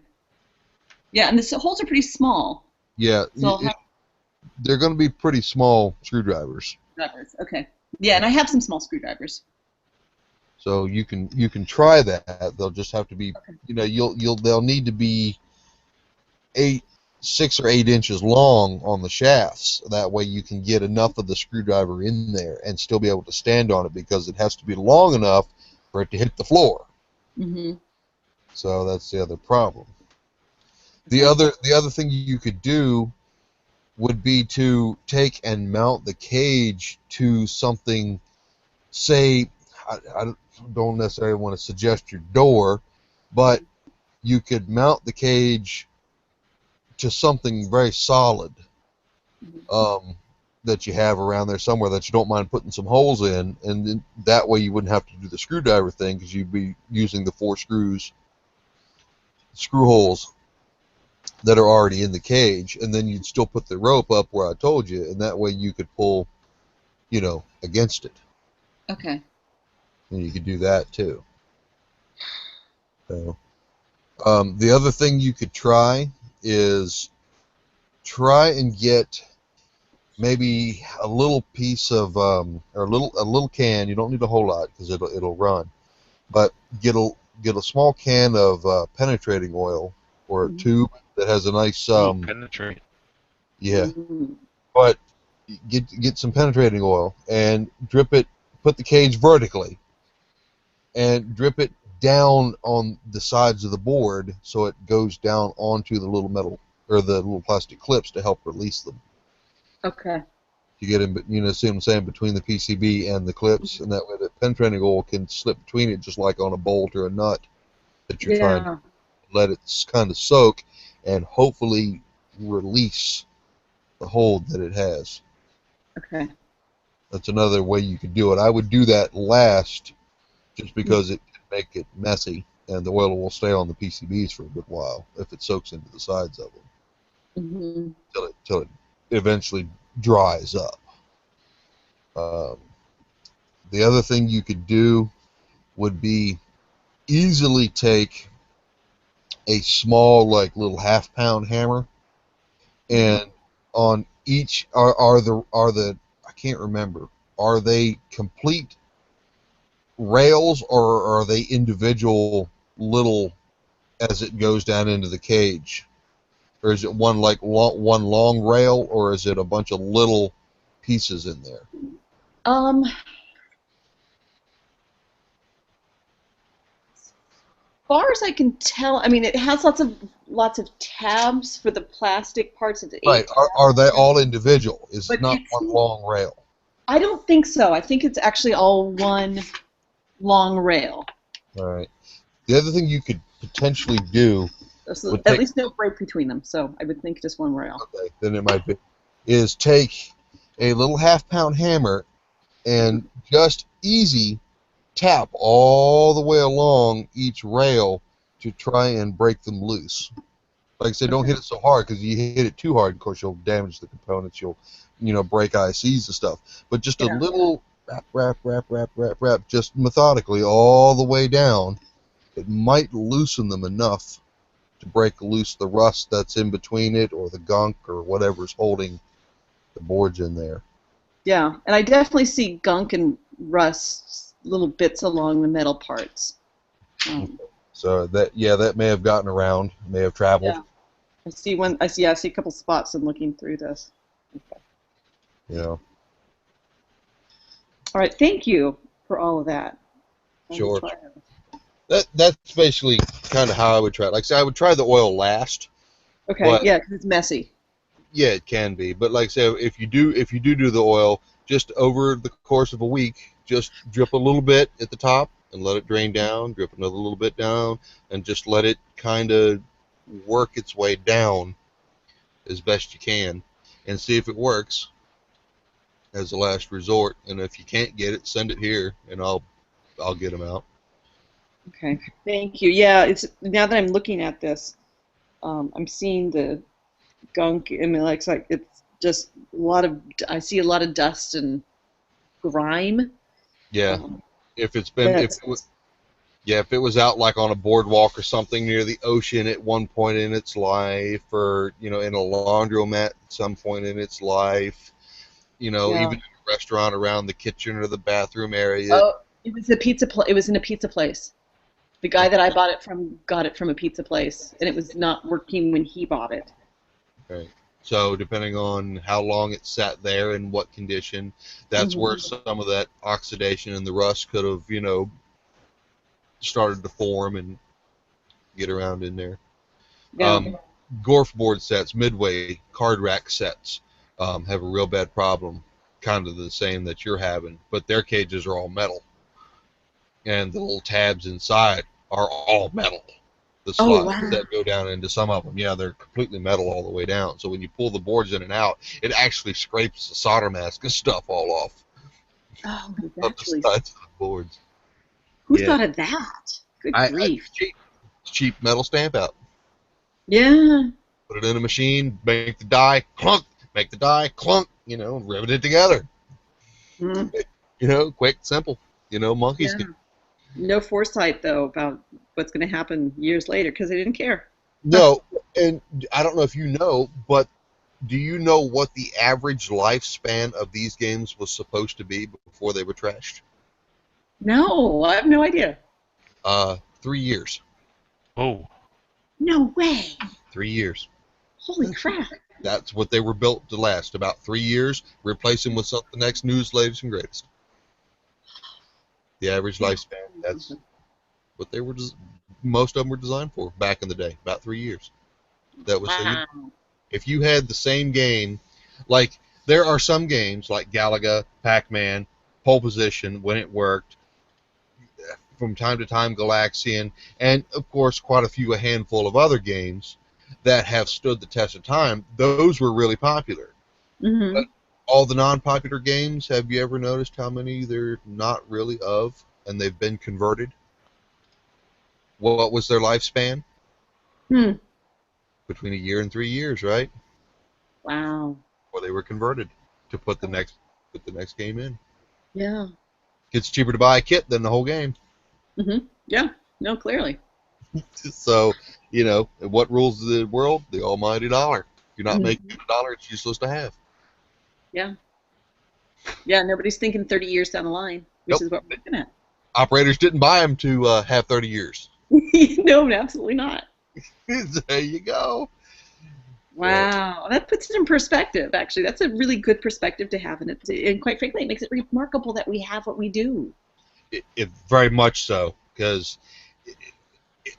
Yeah, and the holes are pretty small. Yeah, So they're going to be pretty small screwdrivers. Okay. Yeah, and I have some small screwdrivers. So you can try that. They'll just have to be, they'll need to be 6 or 8 inches long on the shafts. That way you can get enough of the screwdriver in there and still be able to stand on it, because it has to be long enough for it to hit the floor. So that's the other problem. The other thing you could do would be to take and mount the cage to something, say, I don't necessarily want to suggest your door, but you could mount the cage to something very solid that you have around there somewhere that you don't mind putting some holes in, and then that way you wouldn't have to do the screwdriver thing, because you'd be using the 4 screw holes that are already in the cage, and then you'd still put the rope up where I told you, and that way you could pull, against it. Okay. And you could do that too. So, the other thing you could try is try and get maybe a little piece of or a little can. You don't need a whole lot because it'll run, but get a small can of penetrating oil or a tube that has a nice penetrate. Yeah, but get some penetrating oil and drip it. Put the cage vertically and drip it down on the sides of the board so it goes down onto the little metal or the little plastic clips to help release them. Okay. You get in, see what I'm saying, between the PCB and the clips, and that way the penetrating oil can slip between it, just like on a bolt or a nut that you're trying to let it kind of soak and hopefully release the hold that it has. Okay. That's another way you could do it. I would do that last, just because it can make it messy, and the oil will stay on the PCBs for a good while if it soaks into the sides of them till it eventually dries up. The other thing you could do would be easily take a small, like little half-pound hammer, and on each are the I can't remember, are they complete rails or are they individual little as it goes down into the cage, or is it one long rail, or is it a bunch of little pieces in there? As far as I can tell, I mean, it has lots of tabs for the plastic parts of the Right. Are they all individual? Is it not one long rail? I don't think so. I think it's actually all one long rail. All right. The other thing you could potentially do, So at least no break between them, so I would think just one rail. Okay, then it might be, is take a little half-pound hammer and just easy tap all the way along each rail to try and break them loose. Like I said, don't hit it so hard, because you hit it too hard, of course, you'll damage the components, you'll break ICs and stuff. But just a little rap, just methodically all the way down it might loosen them enough to break loose the rust that's in between it, or the gunk, or whatever's holding the boards in there. Yeah, and I definitely see gunk and rust, little bits along the metal parts. So that may have gotten around, may have traveled. Yeah. I see a couple spots in looking through this. Okay. Yeah. All right, thank you for all of that. Sure. That's basically kind of how I would try it. Like I said, I would try the oil last. Okay, yeah, because it's messy. Yeah, it can be. But like I say, if you do the oil, just over the course of a week, just drip a little bit at the top and let it drain down, drip another little bit down, and just let it kind of work its way down as best you can, and see if it works as a last resort. And if you can't get it, send it here, and I'll get them out. Okay, thank you. Yeah, it's now that I'm looking at this, I'm seeing the gunk. I mean, it's just I see a lot of dust and grime. Yeah, if it was out like on a boardwalk or something near the ocean at one point in its life, or in a laundromat at some point in its life, even in a restaurant around the kitchen or the bathroom area. Oh, it was It was in a pizza place. The guy that I bought it from got it from a pizza place, and it was not working when he bought it. Okay. So depending on how long it sat there and what condition, that's where some of that oxidation and the rust could have, started to form and get around in there. Yeah. Gorf board sets, Midway card rack sets, have a real bad problem, kind of the same that you're having, but their cages are all metal, and the little tabs inside are all metal. The slots that go down into some of them, they're completely metal all the way down. So when you pull the boards in and out, it actually scrapes the solder mask and stuff all off. Oh, of the sides of the boards. Who thought of that? Good grief. Cheap metal stamp out. Yeah. Put it in a machine, make the die, clunk, make the die, clunk, rivet it together. Quick, simple. Monkeys can. No foresight, though, about what's going to happen years later, because they didn't care. No, and I don't know if you know, but do you know what the average lifespan of these games was supposed to be before they were trashed? No, I have no idea. 3 years. Oh. No way. 3 years. Holy crap. That's what they were built to last, about 3 years, replace them with the next news, latest, and greatest. The average lifespan, that's what they were, most of them were designed for back in the day, about 3 years. That was if you had the same game, like there are some games like Galaga, Pac-Man, Pole Position, when it worked, from time to time Galaxian, and of course quite a handful of other games that have stood the test of time. Those were really popular. But all the non-popular games, have you ever noticed how many they're not really of, and they've been converted? What was their lifespan? Between 1 year and 3 years, right? Wow. Or they were converted to put the next game in. Yeah. It's cheaper to buy a kit than the whole game. Yeah. No, clearly. So, what rules the world? The almighty dollar. If you're not making a dollar, it's useless to have. Yeah. Yeah, nobody's thinking 30 years down the line, which is what we're looking at. Operators didn't buy them to have 30 years. No, absolutely not. There you go. Wow, that puts it in perspective, actually. That's a really good perspective to have, and quite frankly, it makes it remarkable that we have what we do. It very much so, because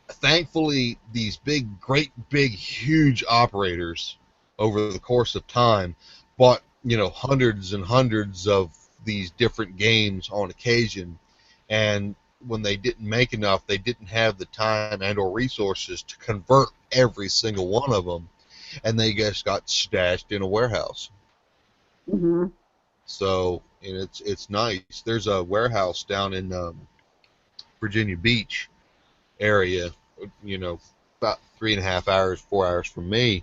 thankfully these great big, huge operators over the course of time bought, hundreds and hundreds of these different games on occasion, and when they didn't make enough, they didn't have the time and or resources to convert every single one of them, and they just got stashed in a warehouse. So, and it's nice. There's a warehouse down in Virginia Beach area, about 3.5 hours, 4 hours from me.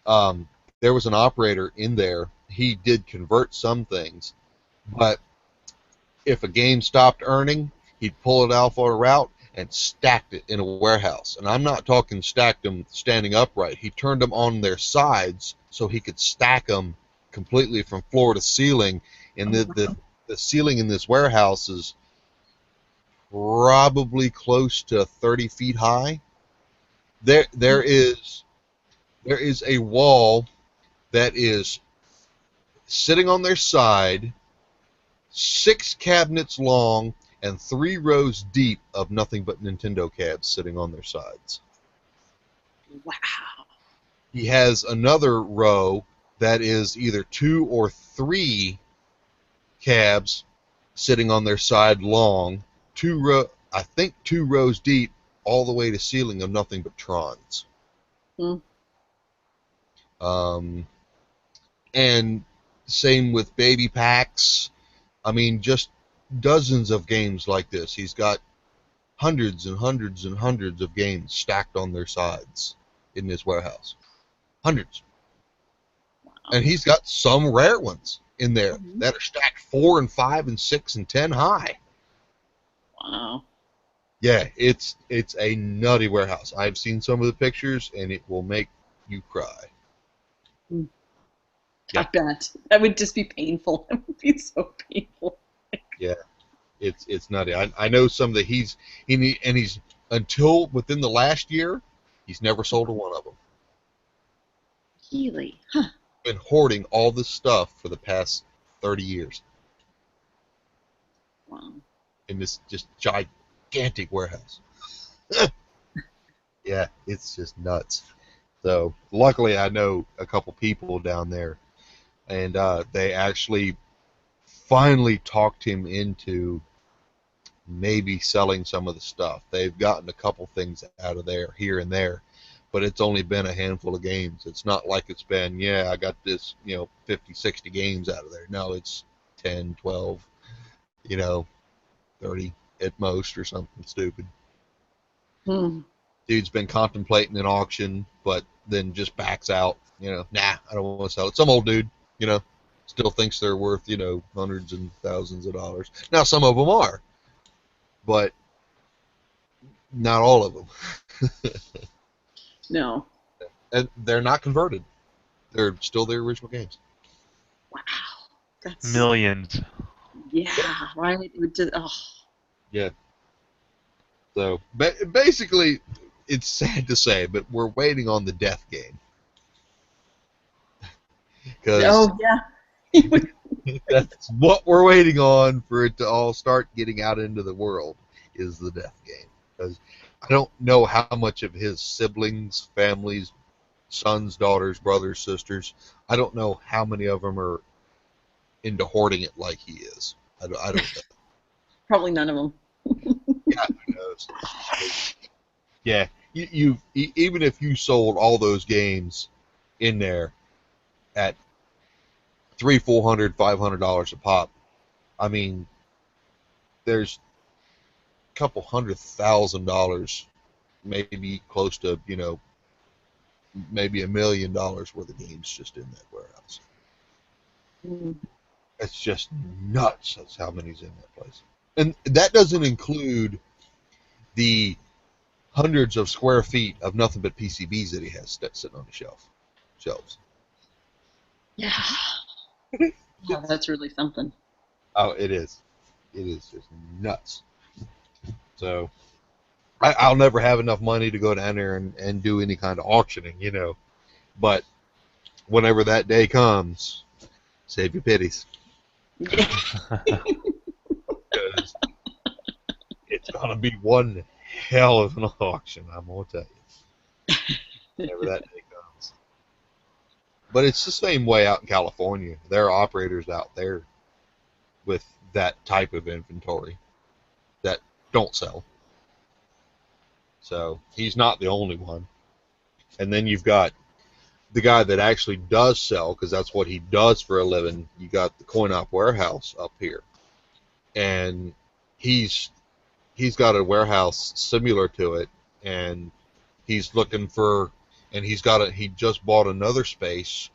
There was an operator in there. He did convert some things, but if a game stopped earning, he'd pull it off on a route, and stacked it in a warehouse. And I'm not talking stacked them standing upright. He turned them on their sides so he could stack them completely from floor to ceiling. And the ceiling in this warehouse is probably close to 30 feet high. There is a wall that is sitting on their side, 6 cabinets long, and 3 rows deep of nothing but Nintendo cabs sitting on their sides. Wow. He has another row that is either 2 or 3 cabs sitting on their side long, I think 2 rows deep, all the way to ceiling of nothing but Trons. And same with baby packs. I mean, just dozens of games like this. He's got hundreds and hundreds and hundreds of games stacked on their sides in this warehouse. Hundreds. And he's got some rare ones in there that are stacked 4 and 5 and 6 and 10 high. Wow. Yeah, it's a nutty warehouse. I've seen some of the pictures, and it will make you cry. I bet. That would just be painful. It would be so painful. Yeah, it's nutty. I know some that he's until within the last year, he's never sold one of them. Really? Huh. Been hoarding all this stuff for the past 30 years. Wow. In this just gigantic warehouse. Yeah, it's just nuts. So luckily I know a couple people down there, and they actually finally talked him into maybe selling some of the stuff. They've gotten a couple things out of there here and there, but it's only been a handful of games. It's not like it's been, yeah, I got this, 50, 60 games out of there. No, it's 10, 12, 30 at most or something stupid. Dude's been contemplating an auction, but then just backs out. Nah, I don't want to sell it. Some old dude, still thinks they're worth, hundreds and thousands of dollars. Now, some of them are, but not all of them. No. And they're not converted. They're still their original games. Wow. That's Millions. Yeah, right? Yeah. So, basically, it's sad to say, but we're waiting on the death game. Oh, yeah. That's what we're waiting on for it to all start getting out into the world, is the death game. Because I don't know how much of his siblings, families, sons, daughters, brothers, sisters, I don't know how many of them are into hoarding it like he is. I don't know. Probably none of them. Yeah, who knows? Yeah, you even if you sold all those games in there at $300, $400, $500 a pop, I mean, there's a couple $100,000, maybe close to maybe $1 million worth of games just in that warehouse. It's just nuts. That's how many's in that place. And that doesn't include the hundreds of square feet of nothing but PCBs that he has sitting on the shelves. Yeah. Oh, that's really something. Oh, it is. It is just nuts. So, I'll never have enough money to go down there and do any kind of auctioning, But whenever that day comes, save your pities. Because it's going to be one hell of an auction, I'm going to tell you. Whenever that day comes. But it's the same way out in California. There are operators out there with that type of inventory that don't sell. So he's not the only one. And then you've got the guy that actually does sell, because that's what he does for a living. You got the Coin Op warehouse up here, and he's got a warehouse similar to it, and he's looking for, and he just bought another space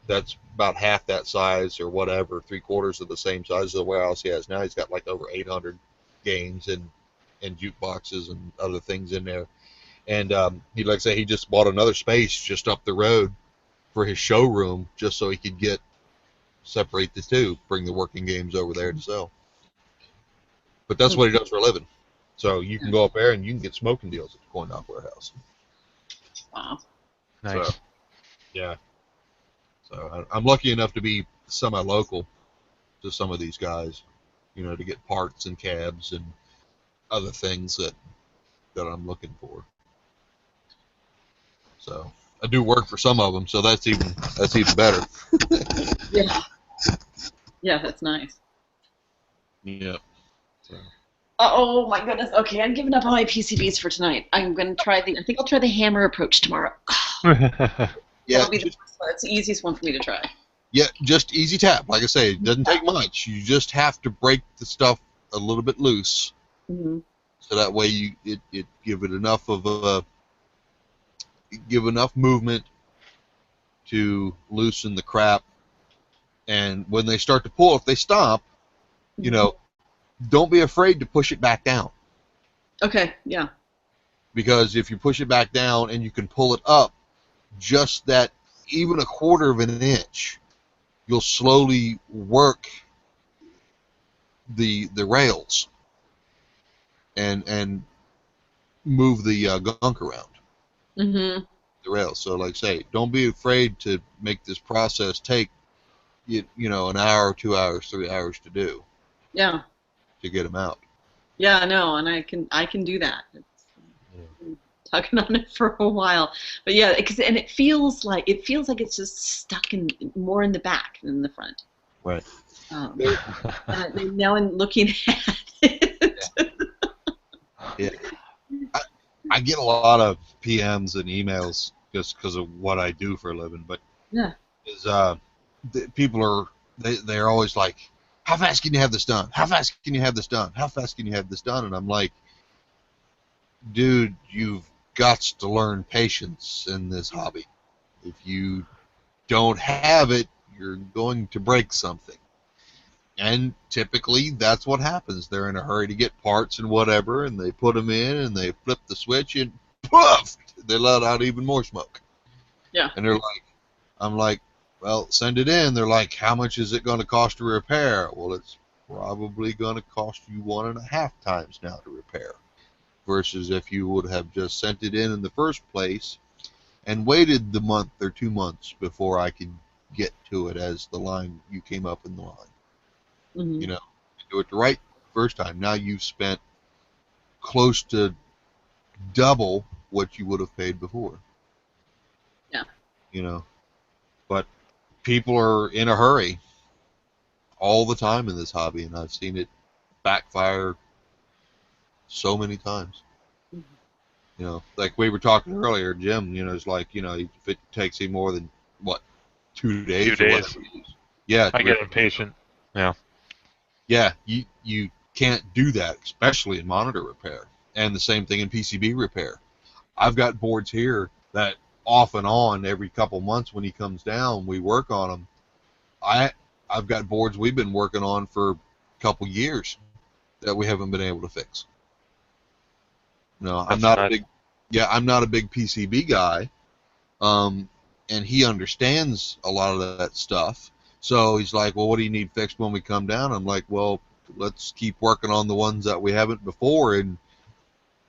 that's about half that size or whatever, 3/4 of the same size as the warehouse he has now. He's got like over 800 games, and and jukeboxes and other things in there. And he, like I say, he just bought another space just up the road for his showroom, just so he could separate the two, bring the working games over there to sell. But that's what he does for a living. So you can go up there and you can get smoking deals at the Coin Dock Warehouse. Wow. Nice. So, yeah. So I'm lucky enough to be semi-local to some of these guys, to get parts and cabs and other things that I'm looking for. So I do work for some of them, so that's even better. Yeah. Yeah, that's nice. Yeah. So. Oh my goodness. Okay, I'm giving up on my PCBs for tonight. I'm going to I think I'll try the hammer approach tomorrow. Yeah. That'll be the first one. It's the easiest one for me to try. Yeah, just easy tap. Like I say, it doesn't take much. You just have to break the stuff a little bit loose, so that way it give it enough of give enough movement to loosen the crap. And when they start to pull, if they stop, don't be afraid to push it back down. Okay. Yeah. Because if you push it back down and you can pull it up, just that even a quarter of an inch, you'll slowly work the rails and move the gunk around the rails. So, like I say, don't be afraid to make this process take an hour, 2 hours, 3 hours to do. Yeah. To get them out. Yeah, no, and I can do that. Been tugging on it for a while, but yeah, and it feels like it's just stuck more in the back than the front. Right. Now I'm looking at it. Yeah. I get a lot of PMs and emails just because of what I do for a living, but people they're always like, how fast can you have this done? How fast can you have this done? How fast can you have this done? And I'm like, dude, you've got to learn patience in this hobby. If you don't have it, you're going to break something. And typically, that's what happens. They're in a hurry to get parts and whatever, and they put them in, and they flip the switch, and poof! They let out even more smoke. Yeah. And I'm like, well, send it in. They're like, how much is it going to cost to repair? Well, it's probably going to cost you 1.5 times now to repair, versus if you would have just sent it in the first place and waited the month or 2 months before I could get to it as the line you came up in the line. Do it the right first time. Now you've spent close to double what you would have paid before. Yeah. But people are in a hurry all the time in this hobby, and I've seen it backfire so many times. Like we were talking earlier, Jim, it's like, if it takes him more than, 2 days? 2 days. Yeah. I get impatient. Yeah. Yeah, you can't do that, especially in monitor repair. And the same thing in PCB repair. I've got boards here that off and on every couple months when he comes down, we work on them. I've got boards we've been working on for a couple years that we haven't been able to fix. I'm not a big PCB guy, and he understands a lot of that stuff. So he's like, well, what do you need fixed when we come down? I'm like, well, let's keep working on the ones that we haven't before, and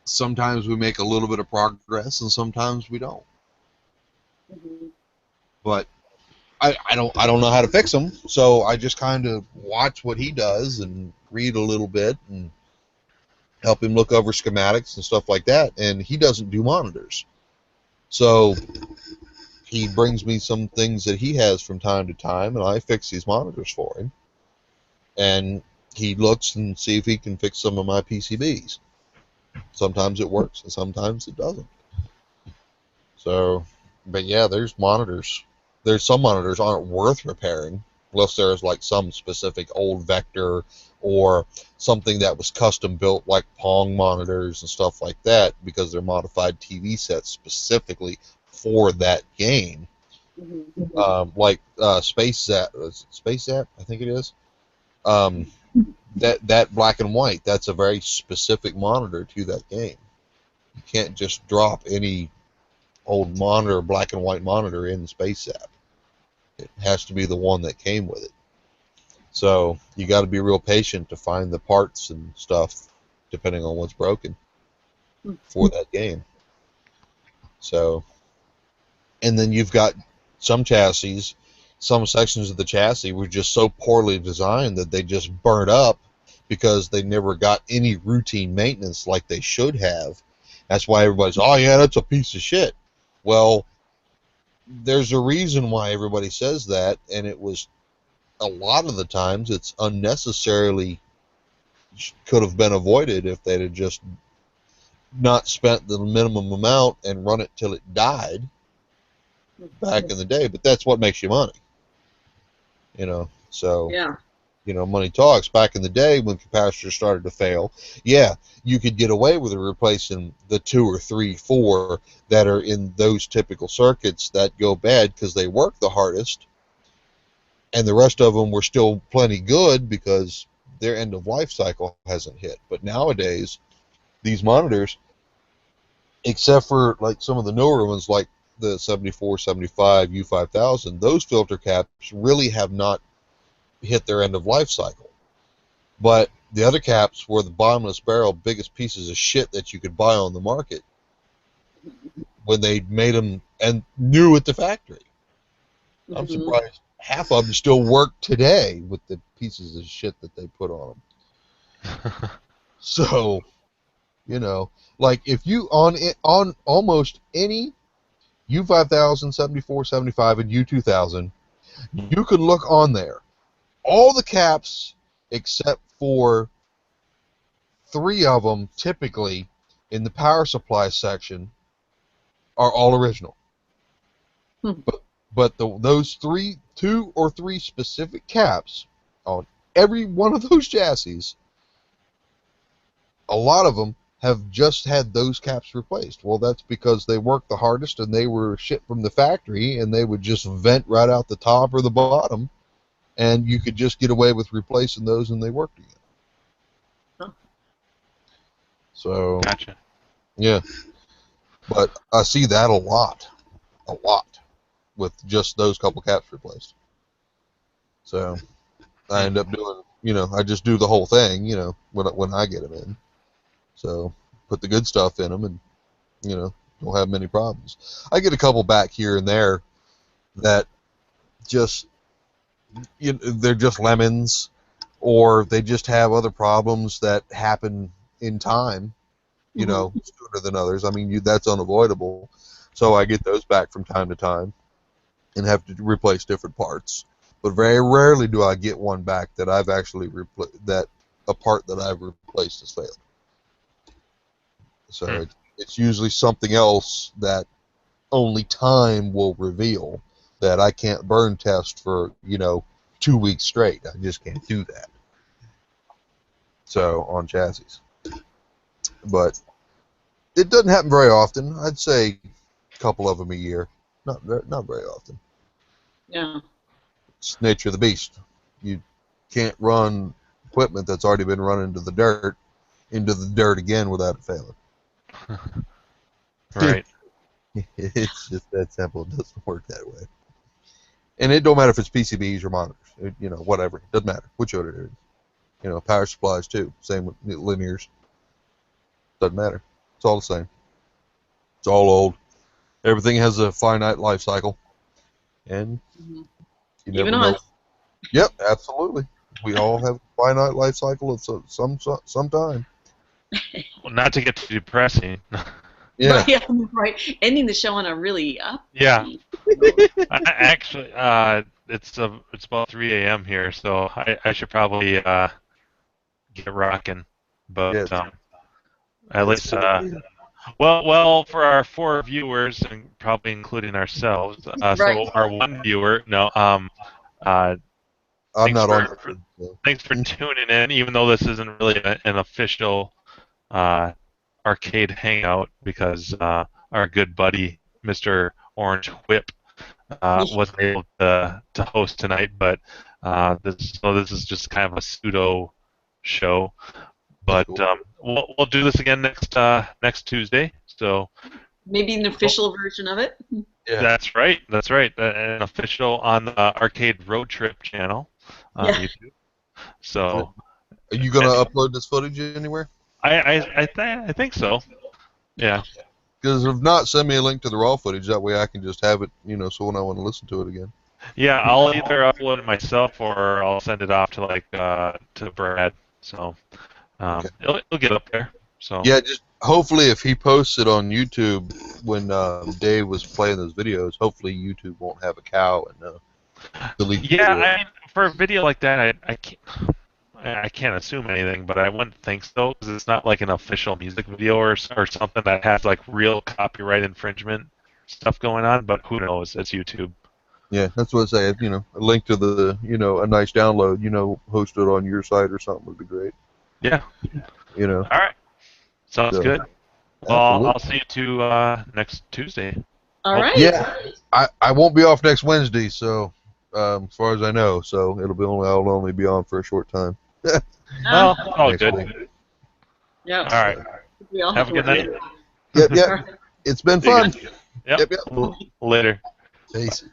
sometimes we make a little bit of progress, and sometimes we don't. But I don't know how to fix them, so I just kind of watch what he does and read a little bit and help him look over schematics and stuff like that. And he doesn't do monitors, so he brings me some things that he has from time to time, and I fix these monitors for him. And he looks and see if he can fix some of my PCBs. Sometimes it works, and sometimes it doesn't. So, but yeah, there's monitors. There's some monitors aren't worth repairing unless there's like some specific old vector or something that was custom built, like Pong monitors and stuff like that, because they're modified TV sets specifically for that game. Like Space Zap, I think it is. that black and white, that's a very specific monitor to that game. You can't just drop any old monitor, black and white monitor in the Space app. It has to be the one that came with it. So you got to be real patient to find the parts and stuff, depending on what's broken for that game. So, and then you've got some chassis, some sections of the chassis were just so poorly designed that they just burnt up because they never got any routine maintenance like they should have. That's why everybody's, oh yeah, that's a piece of shit. Well, there's a reason why everybody says that, and it was a lot of the times it's unnecessarily could have been avoided if they'd have just not spent the minimum amount and run it till it died back in the day. But that's what makes you money, you know. So Yeah. you know, money talks. Back in the day when capacitors started to fail, yeah, you could get away with replacing the 2 or 3, 4 that are in those typical circuits that go bad because they work the hardest, and the rest of them were still plenty good because their end of life cycle hasn't hit. But nowadays, these monitors, except for like some of the newer ones like the 74, 75, U5000, those filter caps really have not hit their end of life cycle. But the other caps were the bottomless barrel, biggest pieces of shit that you could buy on the market when they made them and new at the factory. I'm surprised half of them still work today with the pieces of shit that they put on them. So, you know, like if you on almost any U5000, 74, 75, and U2000, you can look on there. All the caps except for 3 of them, typically in the power supply section, are all original. But those 2 or 3 specific caps on every one of those chassis, a lot of them have just had those caps replaced. Well, that's because they worked the hardest and they were shipped from the factory and they would just vent right out the top or the bottom, and you could just get away with replacing those and they worked again. Huh. So, Gotcha. yeah. But I see that a lot, with just those couple caps replaced. So I end up doing, you know, I just do the whole thing, you know, when I get them in. So put the good stuff in them and, you know, don't have many problems. I get a couple back here and there that just, you know, they're just lemons, or they just have other problems that happen in time, you know, sooner than others. I mean, that's unavoidable. So I get those back from time to time and have to replace different parts. But very rarely do I get one back that I've actually a part that I've replaced has failed. So it's usually something else that only time will reveal, that I can't burn test for, you know, 2 weeks straight. I just can't do that. So on chassis. But it doesn't happen very often. I'd say a couple of them a year. Not very often. Yeah. It's the nature of the beast. You can't run equipment that's already been run into the dirt again without it failing. Right. It's just that simple. It doesn't work that way. And it don't matter if it's PCBs or monitors. You know, whatever. It doesn't matter which order it is. You know, power supplies too. Same with linears. Doesn't matter. It's all the same. It's all old. Everything has a finite life cycle. And you never Even know. us. Yep, absolutely. We all have a finite life cycle of some time. Well, not to get too depressing. Yeah. Yeah, right. Ending the show on a really up. Yeah. Actually, it's about 3 a.m. here, so I should probably get rocking. But Yes. at least, well, for our 4 viewers, and probably including ourselves, Right. so our 1 viewer, I'm not on it. So. Thanks for tuning in, even though this isn't really an official arcade hangout, because our good buddy Mr. Orange Whip wasn't able to host tonight, but this is just kind of a pseudo show. But we'll do this again next Tuesday. So Maybe an official version of it. Yeah. that's right. An official on the Arcade Road Trip channel on Yeah. YouTube. So Are you gonna upload this footage anywhere? I think so. Yeah. Because if not, send me a link to the raw footage. That way I can just have it, so when I want to listen to it again. Yeah, I'll either upload it myself or I'll send it off to to Beret. So it'll get up there. So Yeah, just hopefully if he posts it on YouTube when Dave was playing those videos, hopefully YouTube won't have a cow and delete the yeah, video. I mean, for a video like that, I can't assume anything, but I wouldn't think so because it's not like an official music video or something that has like real copyright infringement stuff going on. But who knows? It's YouTube. Yeah, that's what I say. A link to the, a nice download, hosted on your site or something would be great. Yeah. All right. Sounds good. Well, I'll see you next Tuesday. All right. Yeah, I won't be off next Wednesday, so as far as I know, so I'll only be on for a short time. Well, all Next good. week. Yeah. All right. We all Have a good night. Yep. It's been fun. Yep. Yep. Later. Peace.